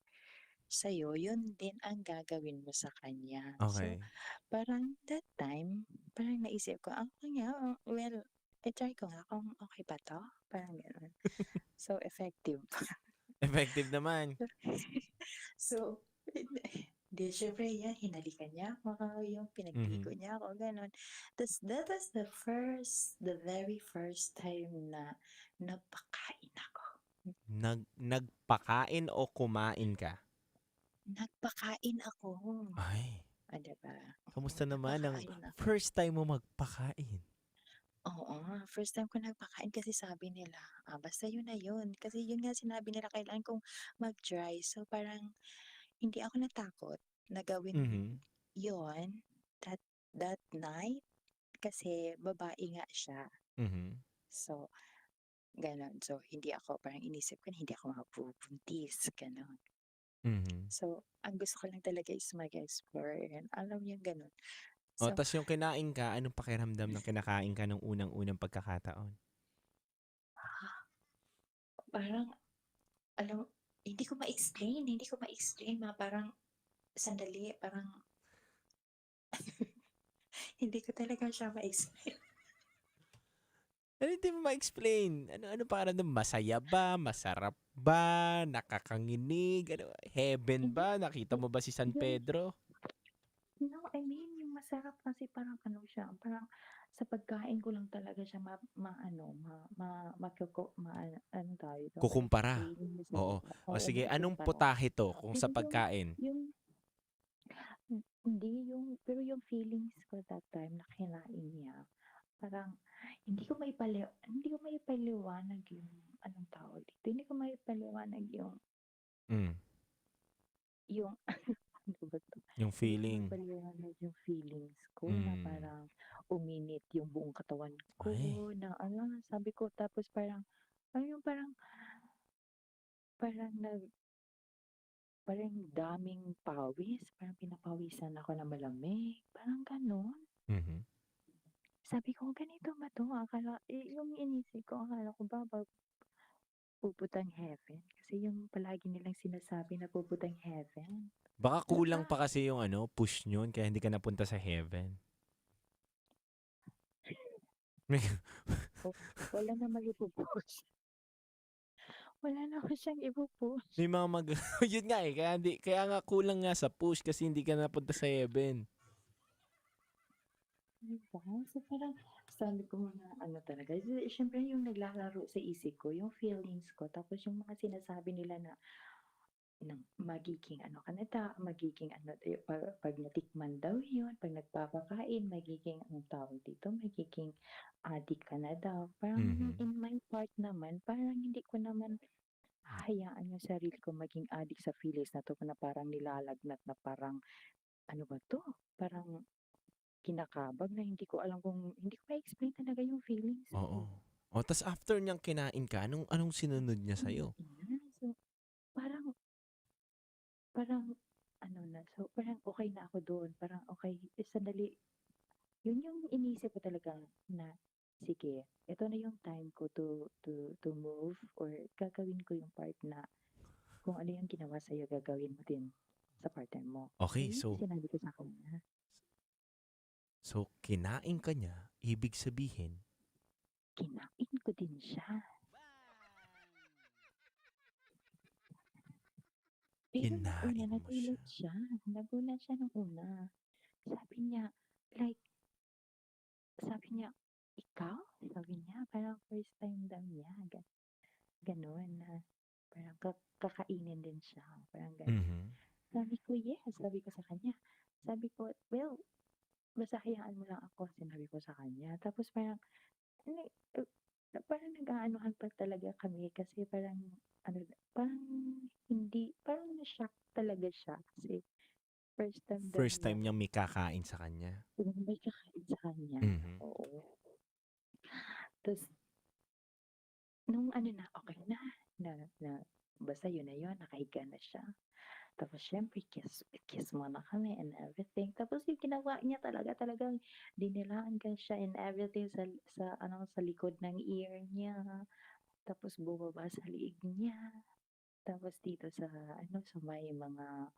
sa'yo, yun din ang gagawin mo sa kanya. So, Okay. parang that time, parang naisip ko, nga, well, try ko nga kung okay ba 'to, parang gano'n. So, effective. Effective naman. So, 'di siyempre 'yan hinalikan niya ako, yung pinagligo Mhm. niya ako, gano'n. That was the very first time na nagpakain ako. Nagpakain o kumain ka? Nagpakain ako. Ay. 'Di ba? Kamusta naman ang Nagpakain ako. first time mo magpakain? Oo, first time ko nagpakain kasi sabi nila, basta yun na yun. Kasi yun nga sinabi nila kailangan kong mag-try. So, parang hindi ako natakot na gawin Mhm. yun that night kasi babae nga siya. Mhm. So, gano'n. So, hindi ako parang inisip ko na hindi ako mabubuntis, gano'n. Mhm. So, ang gusto ko lang talaga is mag-explore and alam mo yung gano'n. O, So, tas yung kinain ka, anong pakiramdam ng kinakain ka nung unang-unang pagkakataon? parang alam hindi ko ma-explain parang sandali, parang hindi ko talaga siya ma-explain. Ano hindi mo ma-explain? Ano pakiramdam? Masaya ba? Masarap ba? Nakakanginig? Ano, heaven ba? Nakita mo ba si San Yung Pedro? no, I mean yung masarap kasi parang ano siya, parang sa pagkain ko lang talaga siya maano, ano tawag dito, Kukumpara. ma-explain, Oo. O oo, sige, anong maikumpara. putahe to kung sa Pero pagkain? pero yung feelings ko that time na kinain niya, parang hindi ko maipaliwanag yung anong tawag dito, hindi ko maipaliwanag Mm. yung ano ba 'to? Yung Hindi ko feeling. maipaliwanag yung feelings ko na Mm. parang uminit yung buong katawan ko Ay. na ano, sabi ko tapos parang ano yung parang parang daming pawis, parang pinapawisan ako na malamig, parang gano'n. Mhm. Sabi ko, ganito ba 'to? Yung inisip ko akala ko ba pupuntang heaven kasi yung palagi nilang sinasabi na pupuntang heaven. Baka Na kulang pa kasi yung push nyon kaya hindi ka napunta sa heaven. O, wala namang ipo-post. Wala naman siyang ipo-post. May mga yun nga eh, kaya nga kulang nga sa push kasi hindi ka napunta sa heaven. Diba? So parang sabi ko mga ano talaga, syempre yung naglalaro sa isip ko, yung feelings ko, tapos yung mga sinasabi nila na magiging ano ka na daw, magiging ano, pag natikman daw yun, pag nagpapakain, magiging, anong tawag dito, magiging addict ka na daw. Parang in my part naman, parang hindi ko naman hahayaan yung sarili ko maging addict sa feelings na to na parang nilalagnat na parang, ano ba to? Parang kinakabag na hindi ko alam kung, hindi ko ma-explain talaga yung feelings ko. Oo. O, tas after niyang kinain ka, anong sinunod niya sa'yo? So, parang, ano na, so parang okay na ako doon. Parang okay, sandali, yun yung inisip ko talaga na, sige, ito na yung time ko to move or gagawin ko yung part na kung ano yung ginawa sa'yo, gagawin mo din sa partner mo. Okay, Yun so, yung sinabi ko sa kanya. so kinain ka niya, ibig sabihin, Kinain ko din siya. Pero nung una, kinain mo siya. nagulat siya. Nagulat siya nung una. Sabi niya, like, sabi niya, ikaw? Sabi niya, parang first time daw niya. Ganon na, parang kakainin din siya. Parang ganon. Mhm. Sabi ko, yes. Sabi ko sa kanya. Sabi ko, well, basta hayaan mo lang ako. Sinabi ko sa kanya. Tapos parang, ano, parang nag-aanuhan pa talaga kami kasi parang, ano, parang hindi, parang na-shock talaga siya kasi first time daw First niya time niyang may kakain sa kanya. may kakain sa kanya. Mhm. Oo. Tapos, nung ano na, okay na, basta yun na yun, nakahiga na siya. Tapos, syempre, kiss muna kami and everything. Tapos, yung ginawa niya talagang dinilaan ka siya and everything sa likod ng ear niya. Tapos, bumaba sa liig niya. Tapos, dito sa may mga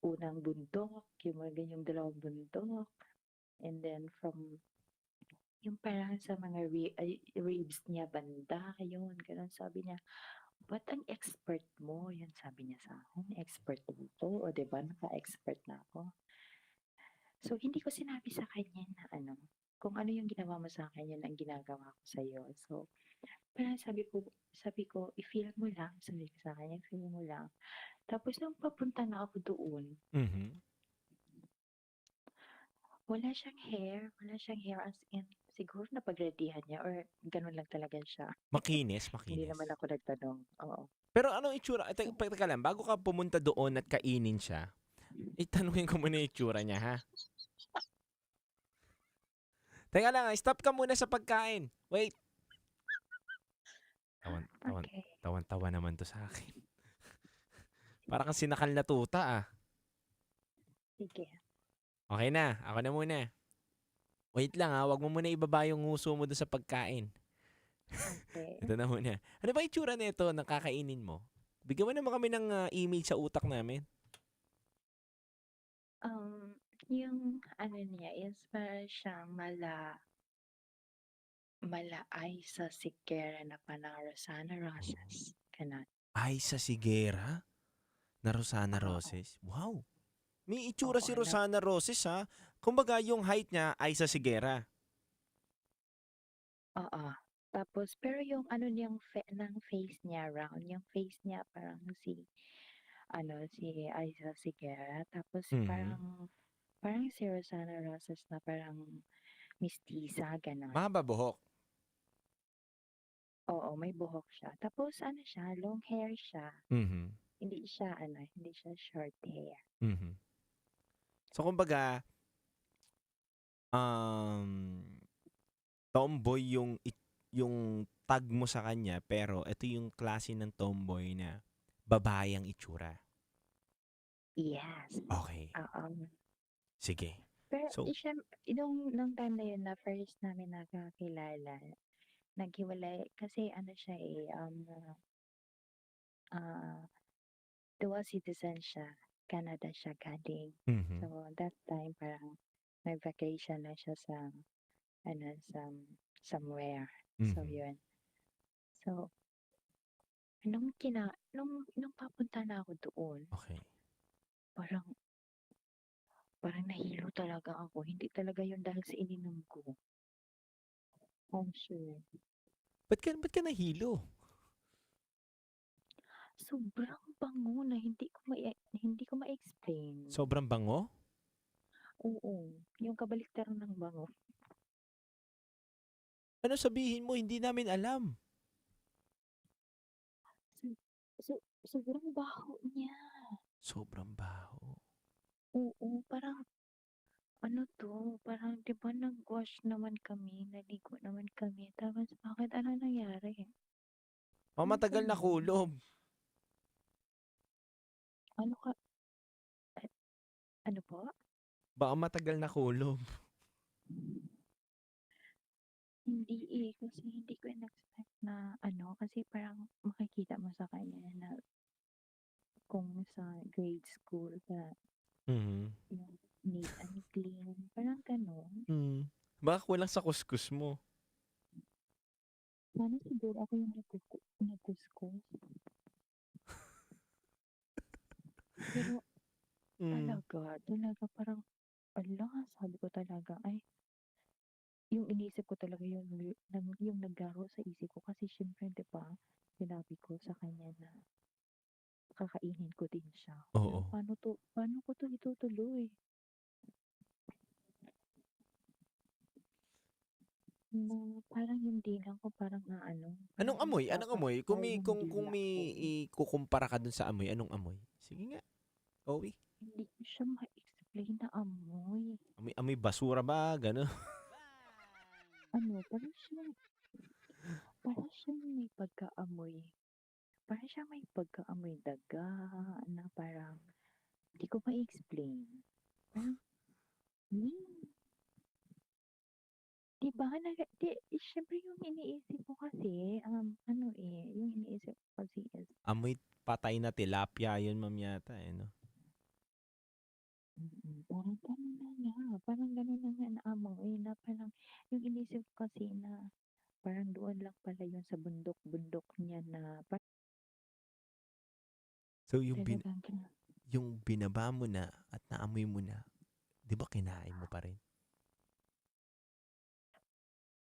unang bundok, yung mga ganyang dalawang bundok. And then, from yung parang sa mga ribs niya banda, yun, ganun. Sabi niya, ba't ang expert mo? Yan sabi niya sa akin, expert dito. O diba, naka-expert na ako. So, hindi ko sinabi sa kanya na kung ano yung ginawa mo sa akin, yan ang ginagawa ko sa'yo. So, parang sabi ko, i-feel mo lang, sabi ko sa kanya, i-feel mo lang. Tapos, nung papunta na ako doon, Mhm. wala siyang hair as in, siguro napag-readyhan niya or ganun lang talaga siya. Makinis. Hindi naman ako nagtanong. Oo. Pero anong itsura? Teka lang, bago ka pumunta doon at kainin siya, itanungin ko muna yung itsura niya, ha? Teka lang, stop ka muna sa pagkain. Wait. Tawan-tawa naman to sa akin. Parang kang sinakal na tuta, ah. Sige. Okay na, ako na muna. Wait lang, ha? Wag mo muna ibaba yung nguso mo doon sa pagkain. Okay. Ito na muna. Ano ba itsura nito ng kakainin mo? Bigyan mo naman kami ng image sa utak namin. Yung ano niya is para siyang malaay sa sikera na panang Rosana Roses. Ganon. Ay, sa Sigera? Na Rosana Roses? Wow! May itsura si Rosana Roses, ha? Kumbaga, yung height niya ay sa Sigera. Oo. Tapos, pero yung ano niyang ng face niya, round, yung face niya parang si Aiza Sigera. Tapos, parang si Rosana Roses na parang mistisa, ganon. Mahaba buhok. Oo, may buhok siya. Tapos, siya, long hair siya. Mhm. Hindi siya short hair. Mhm. So, kumbaga, tomboy yung tag mo sa kanya, pero ito yung klase ng tomboy na babae ang itsura. Yes. Okay. Oo. Sige. Pero, So, nung time na yun na first namin nakakilala, naghiwalay, kasi siya dual citizen siya. Canada siya galing. Mhm. So, that time, parang nag-vacation na siya sa somewhere. So, Mhm. yun. So, nung papunta na ako doon, Okay. parang nahilo talaga ako. Hindi talaga yun dahil sa ininom ko. I'm sure. Ba't ka nahilo? Sobrang bango na hindi ko ma-explain. Sobrang bango? Oo, yung kabaliktaran ng bango. Ano sabihin mo? Hindi namin alam. Sobrang baho niya. Sobrang baho. Oo, parang parang 'di ba nag-wash naman kami, naligo naman kami, tapos bakit ano nangyari? Matagal na kulob. Ano ka ano po? Baka matagal na kulob. Hindi kasi hindi ko in-expect na kasi parang makikita mo sa kanya na kung sa grade school ka, Mhm. yung neat and clean, parang gano'n. Baka kulang sa kuskus mo. Sana siguro ako yung nagkuskus. Pero talaga parang, sabi ko talaga, yung inisip ko talaga yung naglaro sa isip ko kasi siyempre 'di ba, sinabi ko sa kanya na kakainin ko din siya. Pero Oo. paano ko 'to itutuloy? Na parang yung dila ko parang Anong amoy? Anong amoy? Kung may, yung kung dila may ko. ikukumpara ka dun sa amoy, anong amoy? Sige nga. Owi. Hindi ko siya ma-explain na amoy. Amoy basura ba? Gano'n? Parang siyang may pagkaamoy. Parang siyang may pagkaamoy daga na parang hindi ko ma-explain. Parang, di ba, syempre yung iniisip ko kasi, yung iniisip ko kasi is, Amoy patay na tilapia yun, ma'am, yata, no? parang gano'n na nga na amoy na parang, yung iniisip ko kasi na, parang doon lang pala yun sa bundok-bundok niya na, So, yung talagang yung binaba mo na at naamoy mo na, di ba kinain mo pa rin?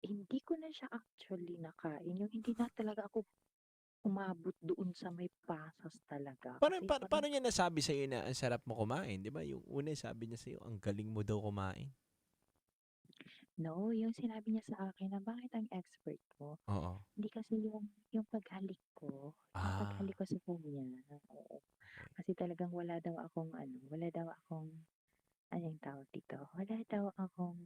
hindi ko na siya actually nakain. Yung hindi na talaga ako umabot doon sa may pasas talaga. Paano niya nasabi sa'yo na ang sarap mo kumain? Di ba? Yung una sabi niya sa'yo, ang galing mo daw kumain. No, yung sinabi niya sa akin na bakit ang expert ko. Oo. Hindi kasi yung paghalik ko. Yung paghalik ko sa kanya. Oo. Kasi talagang wala daw akong anong tawag dito? Wala daw akong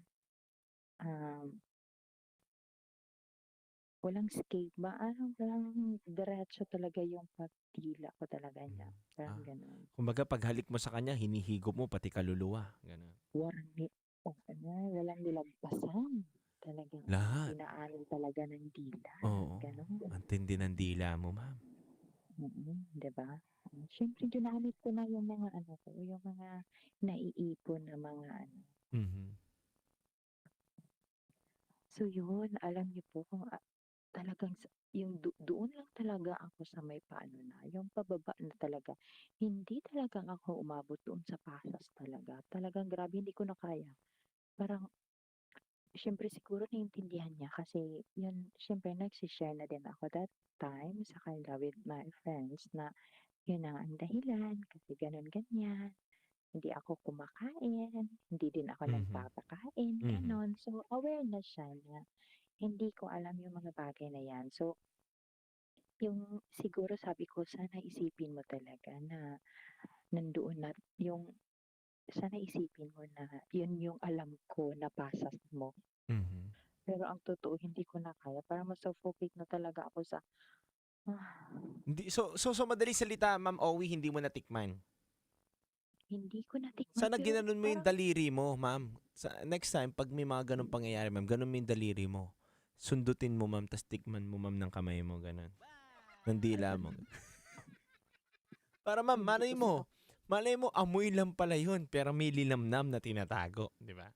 walang escape ba? Walang diretso talaga yung pagdila ko talaga niya. Parang gano'n. Kumbaga, paghalik mo sa kanya, hinihigop mo pati kaluluwa. Gano'n. Walang nilagpasan. Talagang Lahat. dinaanan talaga ng dila. Oo. Gano'n. Ang tindi ng dila mo, ma'am. Diba? Siyempre, ginamit ko na yung mga yung mga naiipon na mga Mhm. So yun, alam niyo po kung talagang yung doon lang talaga ako sa may paano na, yung pababa na talaga. Hindi talaga ako umabot doon sa pasas talaga. Talagang grabe, hindi ko na kaya. Parang, siyempre siguro naiintindihan niya kasi yun, siyempre nagsishare na din ako that time sa kanila with my friends na yun ang dahilan kasi ganun-ganyan. Hindi ako kumakain, hindi din ako nagpapakain, ganon. So, aware na siya na hindi ko alam yung mga bagay na yan. So, yung siguro sabi ko, sana isipin mo talaga na nandoon na sana isipin mo na yun yung alam ko na pasas mo. Pero ang totoo, hindi ko na kaya. Parang masuffocate na talaga ako sa, Hindi, so madaling salita, Ma'am Owie, hindi mo natikman. hindi ko natikman. Sana pero ginanon mo yung parang- daliri mo, ma'am. Next time, pag may mga ganun pangyayari, ma'am, ganun mo yung daliri mo. Sundutin mo, ma'am, tas tikman mo, ma'am, ng kamay mo, ganun. Ng dila mo. Para, ma'am, malay mo, amoy lang pala yun, pero may linamnam na tinatago, di ba?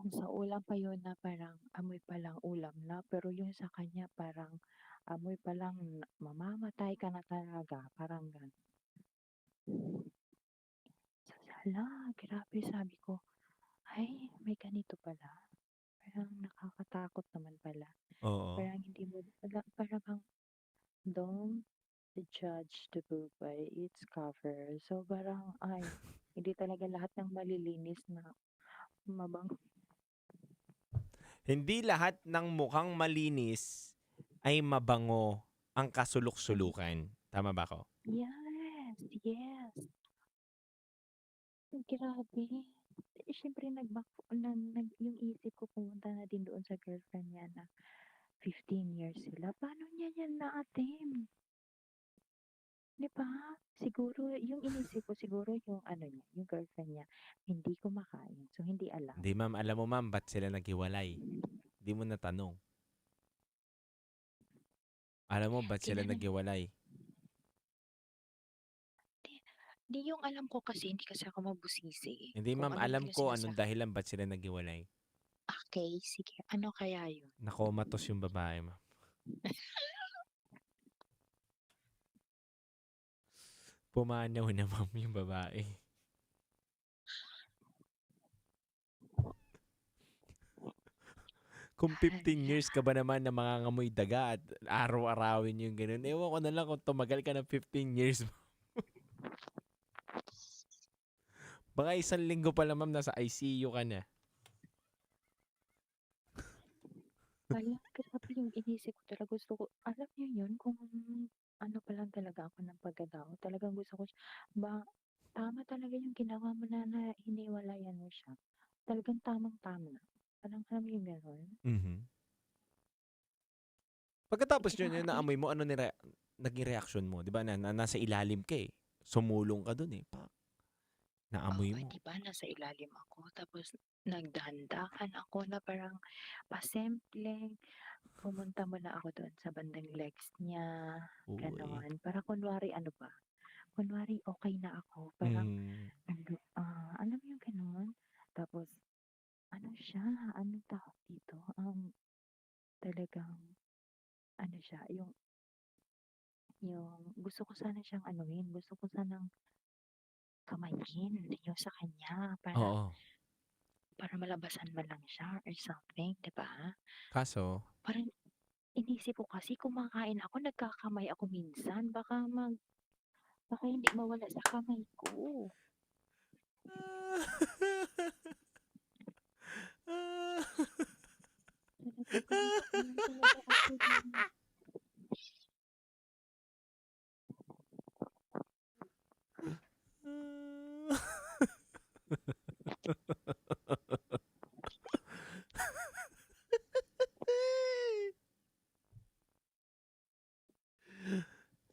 kung sa ulam pa yun na parang amoy pa lang ulam na, pero yung sa kanya parang amoy pa lang mamamatay ka na talaga, parang gano'n. Hala, grabe sabi ko, ay may ganito pala. Parang nakakatakot naman pala. Oo. Parang hindi mo parang bang don't judge the book by its cover. So parang ay, hindi talaga lahat ng malilinis na mabango. Hindi lahat ng mukhang malinis ay mabango ang kasulok-sulukan. Tama ba ako? Yes, yes. Grabe. Eh, siyempre yung isip ko pumunta na din doon sa girlfriend niya na 15 years sila. Paano niya yan na-attempt? 'Di ba? Siguro yung inisip ko siguro yung ano niya, yung girlfriend niya, hindi kumakain. So hindi alam. Hindi ma'am, alam mo ma'am, ba't sila naghiwalay? Hindi mo natanong. Alam mo, ba't sila Kailangan naghiwalay? di yung alam ko kasi hindi kasi ako mabusisi. Hindi Kung ma'am, ano alam yung ko anong sinasabi. dahilan ba't sila naghiwalay. Okay, sige. Ano kaya yun? Nakomatos yung babae ma'am. Pumanaw na ma'am yung babae. Kung 15 years ka ba naman na mangangamoy daga at araw-arawin yung ganun, ewan ko na lang kung tumagal ka ng 15 years. Baka 1 linggo pa lang ma'am, nasa ICU ka na. Kaya grabe yung inisip ko talaga gusto ko. Alam niyo yun kung ano pa lang talaga ako ng pagkatao. Talagang gusto ko ba tama talaga yung ginawa mo na hiniwalayan mo siya. Talagang tamang-tama. Parang alam mo yung gano'n? Mhm. Pagkatapos yun, yung Grabe. naamoy mo, ano naging reaction mo? Di ba nasa ilalim ka eh. Sumulong ka dun eh. Naamoy Oo, mo. di ba nasa ilalim ako. Tapos nagdahan-dahan ako na parang pasimpleng pumunta muna ako doon sa bandang legs niya. Uy. Ganon. Para kunwari ano ba? Kunwari okay na ako. Parang Mm. alam mo yung ganon? Tapos ano siya? Anong tawag dito? Talagang ano siya? Yung gusto ko sana siyang anuhin. Gusto ko sanang kamayin yung sa kanya Oo. para malabasan man lang siya or something, 'di ba? Kaso, Parang inisip ko kasi kumakain ako, nagkakamay ako minsan, baka hindi mawala sa kamay ko. Ganun talaga ako din.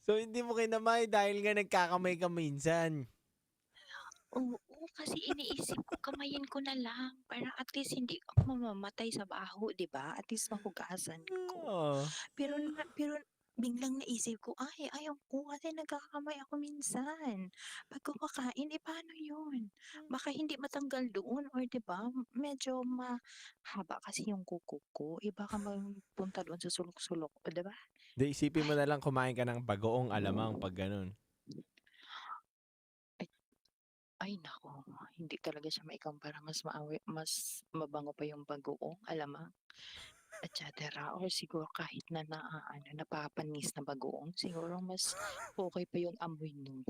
So, hindi mo kinamay dahil nga nagkakamay ka minsan. Oo, kasi iniisip ko kamayin ko na lang para at least hindi ako mamamatay sa baho, 'di ba? At least mahugasan ko. Oo. Pero biglang naisip ko, ay ayaw ko kasi nagkakamay ako minsan. Pag kumakain, paano yun? Baka hindi matanggal doon or 'di ba? Medyo mahaba kasi yung kuko ko. Baka mapunta doon sa sulok-sulok, 'di ba? Di, isipin mo na lang kumain ka ng bagoong alamang pag ganun. Ay naku, hindi talaga siya maikumpara. Mas mabango pa yung bagoong alamang at cetera. Or siguro kahit na napapanis na bagoong, siguro mas okay pa yung amoy nun.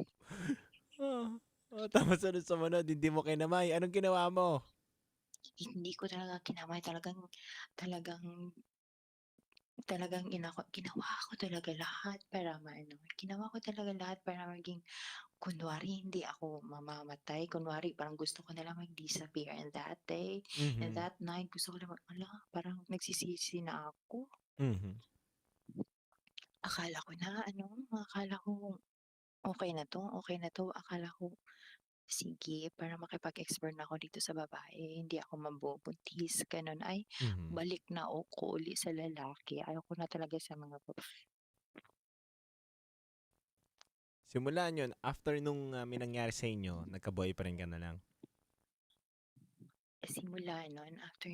Tapos sunod-sunod, hindi mo kinamay. Anong ginawa mo? Hindi ko talaga kinamay. Talagang ginawa ko talaga lahat para ginawa ko talaga lahat para maging kunwari hindi ako mamamatay. Kunwari parang gusto ko na lang mag-disappear and that day and Mhm. that night gusto ko lang parang nagsisisi na ako. Mhm. Akala ko okay na 'to, okay na 'to. Akala ko sige para makipag-explore na ako dito sa babae, hindi ako mabubuntis, gano'n. Ay, Mhm. balik na ako uli sa lalaki. Ayoko na talaga sa mga Simula yun, after nung may nangyari sa inyo, nagka-boyfriend ka na lang. simula nun, after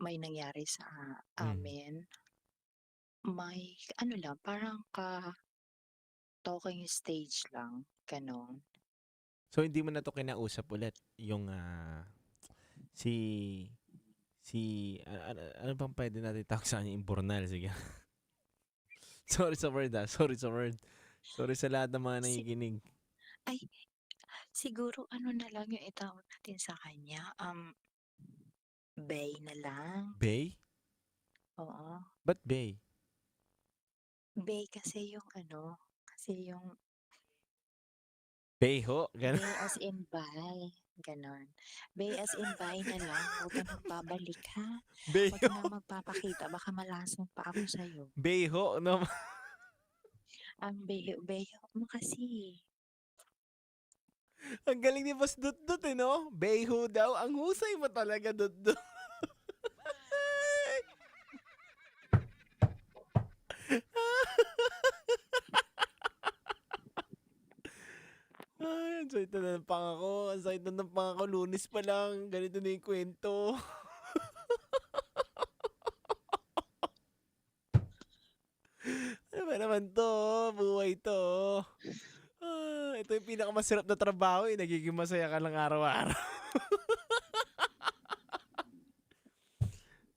may nangyari sa Mm. amin, may ano lang, parang talking stage lang, gano'n. So, hindi mo na 'to kinausap ulit yung, si ano bang puwede natin tawag sa kanya, imburnal, sige. Sorry sa word, sorry sa word. Sorry sa lahat ng mga Si nakikinig. ay, siguro ano na lang yung itawag natin sa kanya, Bey na lang. Bey? Oo. Ba't Bey? Bey kasi yung ano, kasi yung Beyho, gano'n? Bey as in bye, gano'n. Bey as in bye na lang, huwag ka nang babalik ha. Huwag ka Beyho. nang magpapakita, baka malason pa ako sa'yo. Beyho naman. Ang beyo-beyo mo kasi. Ang galing ni Boss Dutdut, eh, 'no? Beyho daw. Ang husay mo talaga, Dutdut. Ay, ang sakit na ng pangako. Ang sakit na ng pangako. Lunes pa lang. Ganito na yung kwento. Ano ba naman to? Buhay to. Ito yung pinakamasarap na trabaho. Nagiging masaya ka lang araw-araw.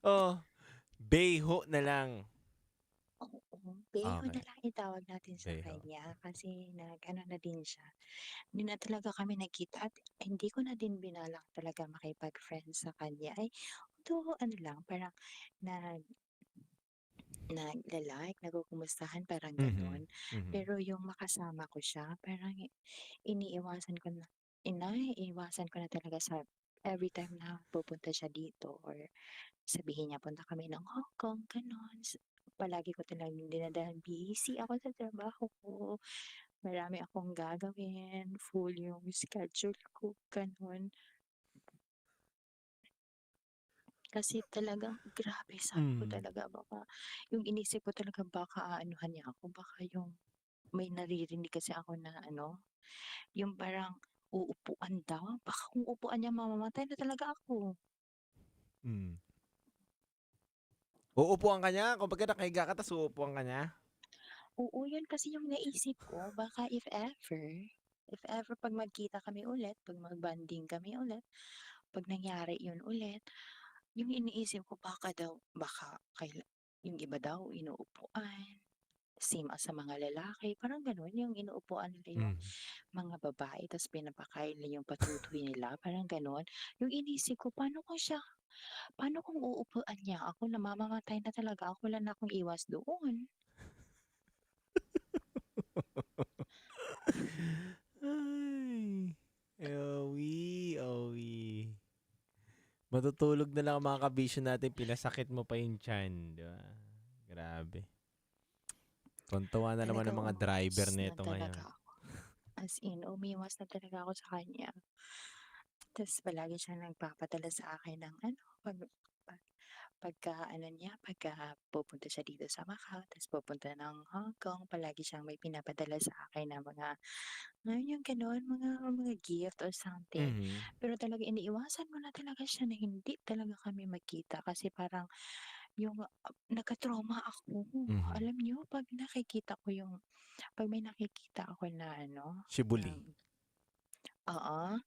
Oh, Beyho na lang. Beyo Okay. na lang itawag natin sa Beyho. kanya kasi nag-ano na din siya. Hindi na talaga kami nagkita at hindi ko na din binalak talaga makipag-friends sa kanya. Ay, although ano lang, parang nagla-like, nagkukumustahan, parang gano'n. Mhm. Pero yung makasama ko siya, parang iniiwasan ko na talaga sa every time na pupunta siya dito or sabihin niya punta kami ng Hong Kong, gano'n. Palagi ko talagang dinadahan, busy ako sa trabaho ko. Marami akong gagawin, full yung schedule ko, gano'n. Kasi talagang grabe, sabi ko Mm. talaga baka yung inisip ko talaga baka aanuhan niya ako, baka yung may naririnig kasi ako na ano, yung parang uupuan daw, baka kung upuan niya mamamatay na talaga ako. Mm. Uupuan ka niya? Kumbaga nakahiga ka tapos uupuan ka niya? Oo, yun kasi yung naisip ko, baka if ever 'pag magkita kami ulit, 'pag mag-bonding kami ulit, 'pag nangyari yun ulit, yung iniisip ko baka yung iba daw inuupuan, same as sa mga lalaki, parang gano'n, yung inuupuan nila yung Mhm. mga babae ta's pinapakain nila yung patutoy nila, parang gano'n. Yung inisip ko, paano kung uupuan niya ako na mamamatay na talaga ako, wala na akong iwas doon. Ay, Owie, Owie. Matutulog na lang ang mga kabisyo natin, pinasakit mo pa yung tiyan, 'di ba? Grabe. Tuwan-tuwa na naman ang Talagang mga driver umiwas na nito ngayon. talaga ako. As in, umiwas na talaga ako sa kanya. Tas palagi siyang nagpapadala sa akin ng ano, pag pagka pupunta siya dito sa Macau, tas pupunta ng Hong Kong, palagi siyang may pinapadala sa akin na yung gano'n, mga gift or something. Mhm. Pero talaga iniiwasan ko na talaga siya na hindi talaga kami magkita kasi parang yung nagka-trauma ako. Mhm. Alam niyo 'pag may nakikita ako na ano, na Shibuli. oo,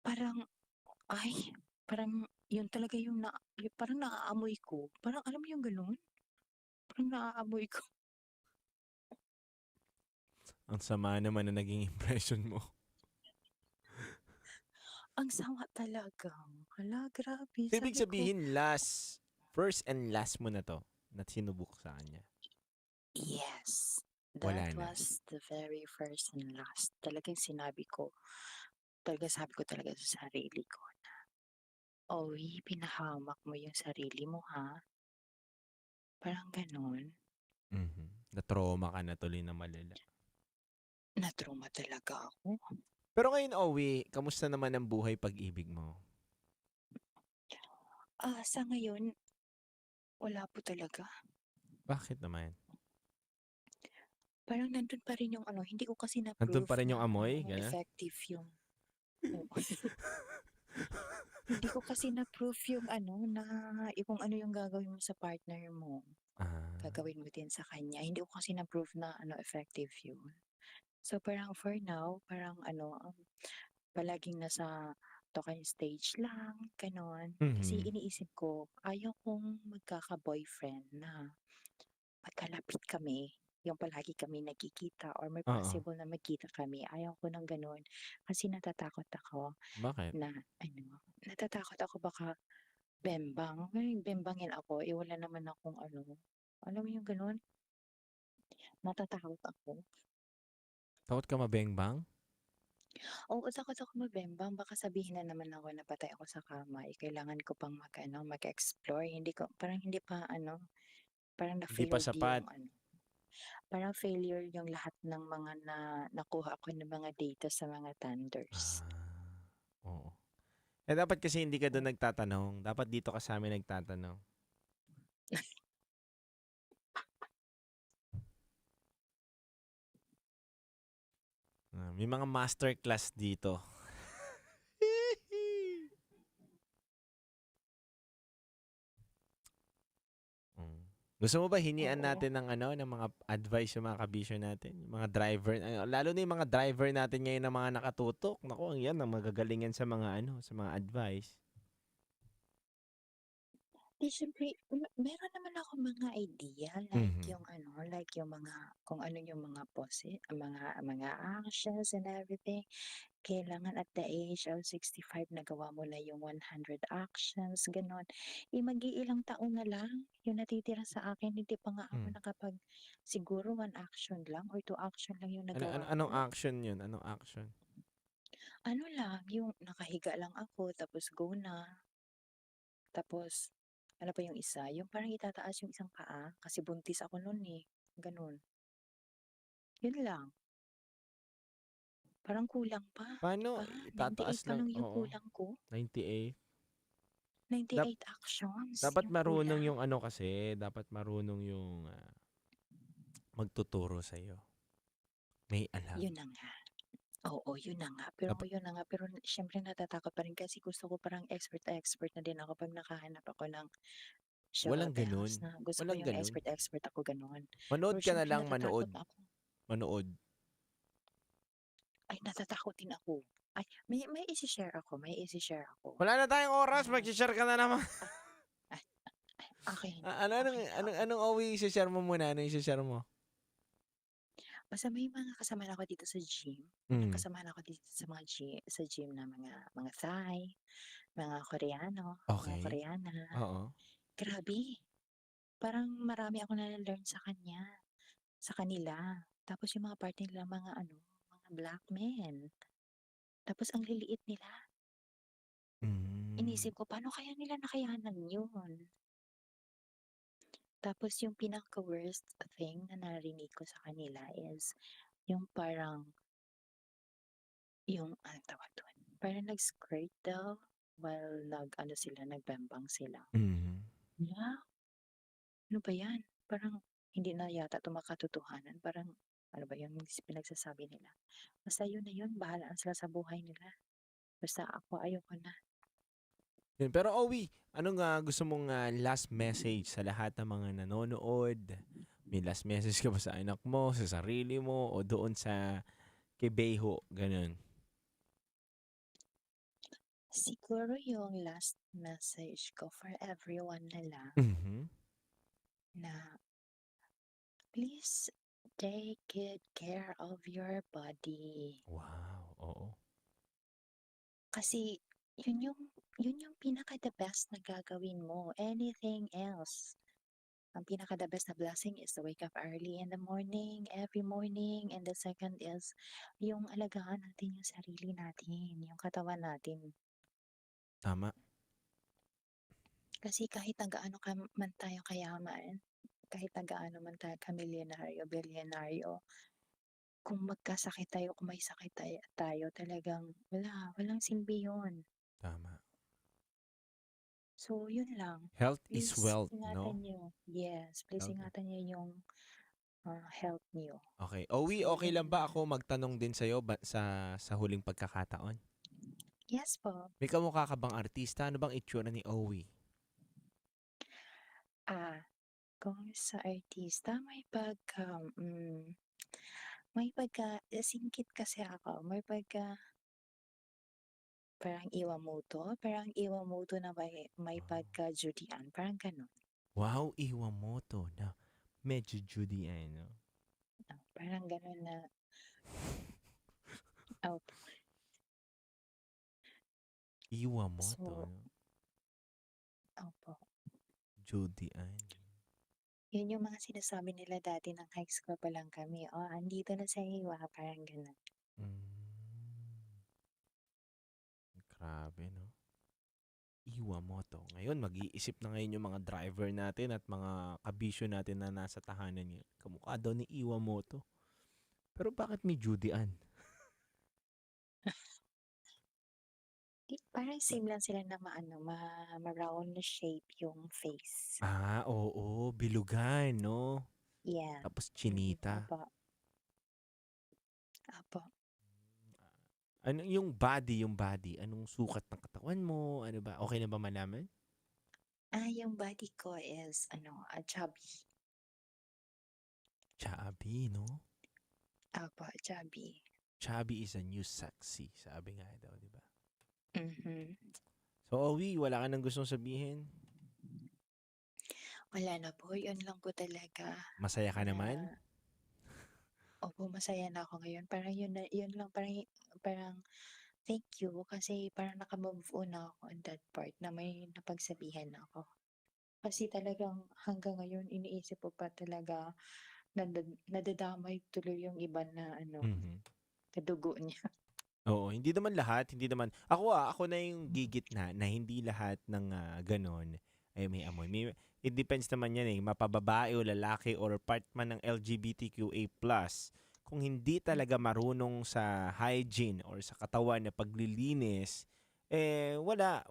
parang, ay, parang yun talaga yung parang naaamoy ko. Parang alam mo yung gano'n? Parang naaamoy ko. Ang sama naman na naging impression mo. Ang sama talaga. Hala, grabe. So, ibig Sabi ko, sabihin first and last mo na 'to na sinubuk sa kanya? yes, Wala that na? was the very first and last. Sabi ko talaga sa sarili ko na, "Oy, pinahamak mo yung sarili mo, ha?" Parang gano'n. Mhm. Na-trauma ka na tuloy na malala. Na-trauma talaga ako. Pero ngayon, Owie, kamusta naman ang buhay pag-ibig mo? Sa ngayon, wala po talaga. Bakit naman? Parang nandun pa rin yung ano, hindi ko kasi Nandun na-prove pa rin yung na amoy, gano'n? effective yung oo. Hindi ko kasi na-proof yung ano, na kung ano yung gagawin mo sa partner mo. Gagawin mo din sa kanya. Hindi ko kasi na-proof na ano, effective yun. So parang for now, parang ano, palaging nasa talking stage lang, ganon. Kasi Mhm. iniisip ko, ayaw kong magkaka-boyfriend na magkalapit kami, yung palagi kami nagkikita or may Oo. possible na magkita kami. Ayaw ko ng ganon. Kasi natatakot ako Bakit? na ano, natatakot ako baka bembang. Ay, bembangin ako, eh wala naman akong ano. Alam mo yung ganon? Natatakot ako. Takot ka mabengbang? Oo, takot ako mabembang. Baka sabihin na naman ako na patay ako sa kama. Eh, kailangan ko pang mag-ano, mag-explore. Hindi ko, parang hindi pa ano, parang Hindi pa na-failed yung sapat. ano. Parang failure yung lahat ng mga nakuha ko ng mga data sa mga tenders. Oo. Eh, dapat kasi hindi ka doon nagtatanong. Dapat dito ka sa amin nagtatanong. May mga masterclass dito. Gusto mo ba hinian Oo. natin ng ano, ng mga advice yung mga kabisyo natin? Yung mga driver, lalo na yung mga driver natin ngayon na mga nakatutok. Naku, ang yan, ang magagalingan sa mga ano, sa mga advice. Di syempre, meron naman ako mga idea like yung mga kung ano yung mga mga actions and everything. Kailangan at the age of 65 nagawa mo na yung 100 actions, gano'n. Eh, mag-iilang taon na lang yung natitira sa akin, hindi pa nga ako siguro 1 action lang or 2 action lang yung nagawa Anong ko. action yun? Anong action? Ano lang, yung nakahiga lang ako tapos go na. Tapos, ano pa yung isa, yung parang itataas yung isang paa kasi buntis ako nun eh, gano'n. Yun lang. Parang kulang pa, Paano? 98 Itataas pa lang, lang yung oo. kulang ko. 98. 98 actions Dapat yung marunong kulang. yung ano kasi, dapat marunong yung magtuturo sa'yo. May alam. Yun na nga. Oo, yun na nga. Pero siyempre natatakot pa rin kasi gusto ko parang expert na din ako pag nakahanap ako ng show Walang hotels ganun. na gusto ko Walang yung ganun. expert ako gano'n. Manood Pero ka na siyempre lang, natatakot manood. ako. Manood. Ay, natatakot din ako. Ay, may isi-share ako. Wala na tayong oras, mag-share ka na naman. Okay. Anong i-share mo muna? Ano i-share mo? Basta may mga kasama ako dito sa gym. Kasamahan ako dito sa mga sa gym na mga Thai, mga Koreano, mga Okay. Koreana. Oo. Grabe. Parang marami ako na-learn sa kanila. Tapos yung mga partner nila mga mga black men. Tapos ang liliit nila. Inisip ko, paano kaya nila nakayanan yun? Tapos yung pinaka-worst thing na narinig ko sa kanila is yung parang yung anong tawag dun? Parang nag-skirt daw while nagbembang sila. Yeah. Ano ba yan? Parang hindi na yata ito makatotohanan. Parang ano ba yung pinagsasabi nila? Basta yun na yun, bahala na sila sa buhay nila. Basta ako, ayoko na. Yun. Pero Owie, anong gusto mong last message sa lahat ng mga nanonood? May last message ka ba sa anak mo, sa sarili mo, o doon sa kay Beho? Ganun. Siguro yung last message ko for everyone na lang na please take good care of your body. Wow, oo. Kasi yun yung pinaka-the best na gagawin mo. Anything else. Ang pinaka-the best na blessing is to wake up early in the morning, every morning. And the second is yung alagaan natin yung sarili natin, yung katawan natin. Tama. Kasi kahit na gaano man tayo kayaman, kahit na gaano man tayo kamilyonaryo, bilyonaryo, kung magkasakit tayo, kung may sakit tayo, talagang walang silbi yun. Tama. So, yun lang. Health is wealth, ingatan no? nyo. Yes, please Health. ingatan nyo yung health nyo. Okay. Owie, okay lang ba ako magtanong din sa'yo sa huling pagkakataon? Yes po. May kamukha ka bang artista? Ano bang itsura ni Owie? Kung sa artista, may pagka, singkit kasi ako. Parang Iwamoto na may pagka Judean. Parang ganun. Wow, Iwamoto na medyo Judy no? Parang ganun na, opo. Iwamoto, So, no? opo. Judy Yun yung mga sinasabi nila dati ng high school pa lang kami. Oh, andito na sa Iwa. Parang ganun. Grabe, no? Iwamoto. Ngayon, mag-iisip na ngayon yung mga driver natin at mga kabisyo natin na nasa tahanan ngayon. Kamukha daw ni Iwamoto. Pero bakit may Judy Parang same lang sila na ma-round shape yung face. Oo. Bilugan, no? Yeah. Tapos chinita. Apo. Ano yung body? Anong sukat ng katawan mo? Ano ba? Okay na ba malaman? Yung body ko is, chubby. Chubby, no? Apo, chubby. Chubby is a new sexy. Sabi nga daw, di ba? Mhm. So, Owie, wala ka nang gustong sabihin? Wala na po. Yun lang po talaga. Masaya ka naman? Opo, masaya na ako ngayon. Parang yun lang, parang thank you kasi parang naka-move on na ako on that part na may napagsabihan na ako. Kasi talagang hanggang ngayon iniisip ko pa talaga nadadamay tuloy yung iba na kadugo niya. Oo, hindi naman lahat, hindi naman. Ako na yung gigitna na hindi lahat ng ganon ay may amoy. It depends naman yan mapababae o lalaki or part man ng LGBTQA+. Kung hindi talaga marunong sa hygiene or sa katawan na paglilinis, wala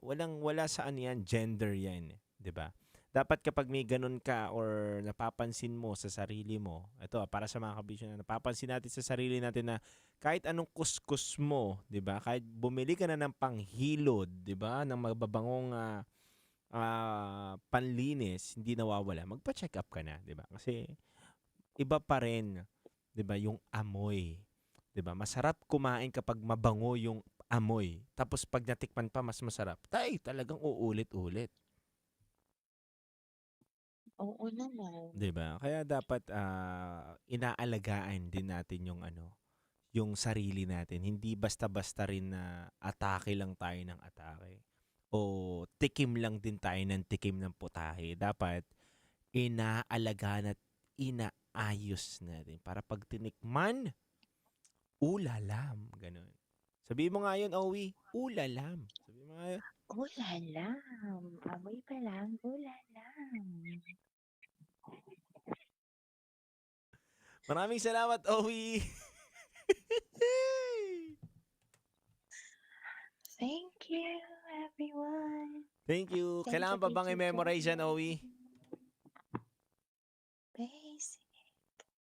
sa yan, gender yan, 'di ba? Dapat kapag may ganun ka or napapansin mo sa sarili mo, ito para sa mga kabisyo na napapansin natin sa sarili natin na kahit anong kuskus mo, 'di ba? Kahit bumili ka na ng panghilod, 'di ba? Ng mababangong panlinis, hindi nawawala. Magpa-check up ka na, 'di ba? Kasi iba pa rin, 'di ba, yung amoy. 'Di ba? Masarap kumain kapag mabango yung amoy. Tapos pag natikman pa mas masarap. Talagang uulit-ulit. Oo naman. 'Di ba? Kaya dapat inaalagaan din natin yung sarili natin. Hindi basta-basta rin na atake lang tayo ng atake. O tikim lang din tayo ng tikim ng putahe. Dapat inaalagaan at inaayos natin. Para pag tinikman, ulalam. Ganun. Sabihin mo nga yun, Owie. Ulalam. Sabihin mo nga yun. Ulalam. Amoy pa lang. Ulalam. Maraming salamat, Owie. Thank you, everyone. Thank you. Kailangan pa bang i-memorize yan, Owie? Basic.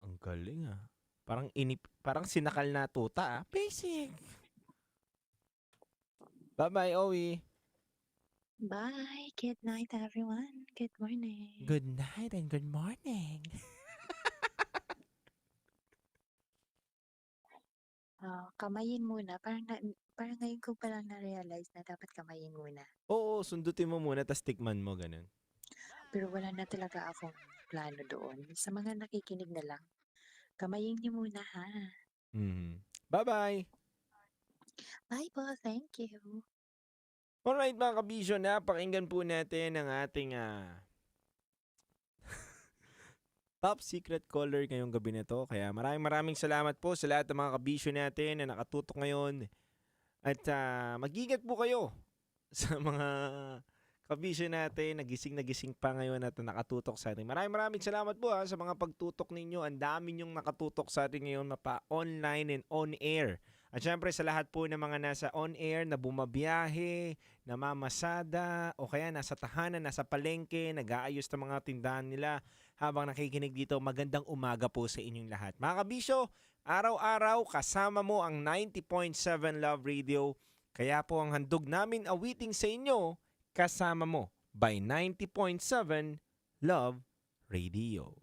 Ang galing Parang sinakal na tuta Basic. Bye-bye, Owie. Bye. Good night, everyone. Good morning. Good night and good morning. Kamayin muna. Parang ngayon ko palang na-realize na dapat kamayin muna. Oo, sundutin mo muna tas tikman mo, ganun. Pero wala na talaga akong plano doon. Sa mga nakikinig na lang, kamayin niyo muna ha. Bye-bye. Bye po. Thank you. Alright mga kabisyo, pakinggan po natin ang ating top secret caller ngayong gabi na to. Kaya maraming salamat po sa lahat ng mga kabisyo natin na nakatutok ngayon. At mag-ingat po kayo sa mga kabisyo natin, nagising pa ngayon at nakatutok sa atin. Maraming salamat po sa mga pagtutok ninyo. Ang dami nyong nakatutok sa atin ngayon, online and on air. At syempre sa lahat po ng mga nasa on air, na bumabiyahe, namamasada, o kaya nasa tahanan, nasa palengke, nag-aayos ng mga tindahan nila habang nakikinig dito, magandang umaga po sa inyong lahat. Mga kabisyo, araw-araw kasama mo ang 90.7 Love Radio. Kaya po ang handog namin awiting sa inyo, Kasama Mo by 90.7 Love Radio.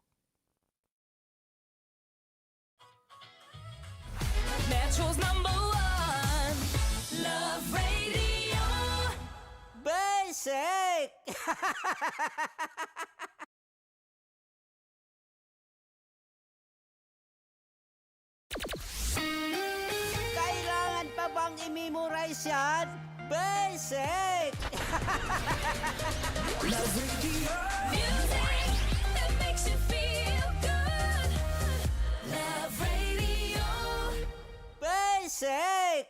Metro's #1 Love Radio. Basic! Kailangan pa bang i-memorize yan? Basic! Love Radio. Music that makes you feel good. Love Radio. Basic!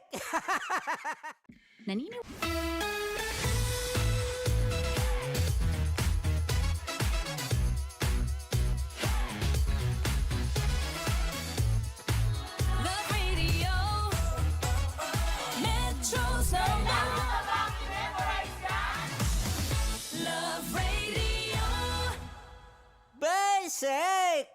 Love Radio. Metro's Love Radio. Basic!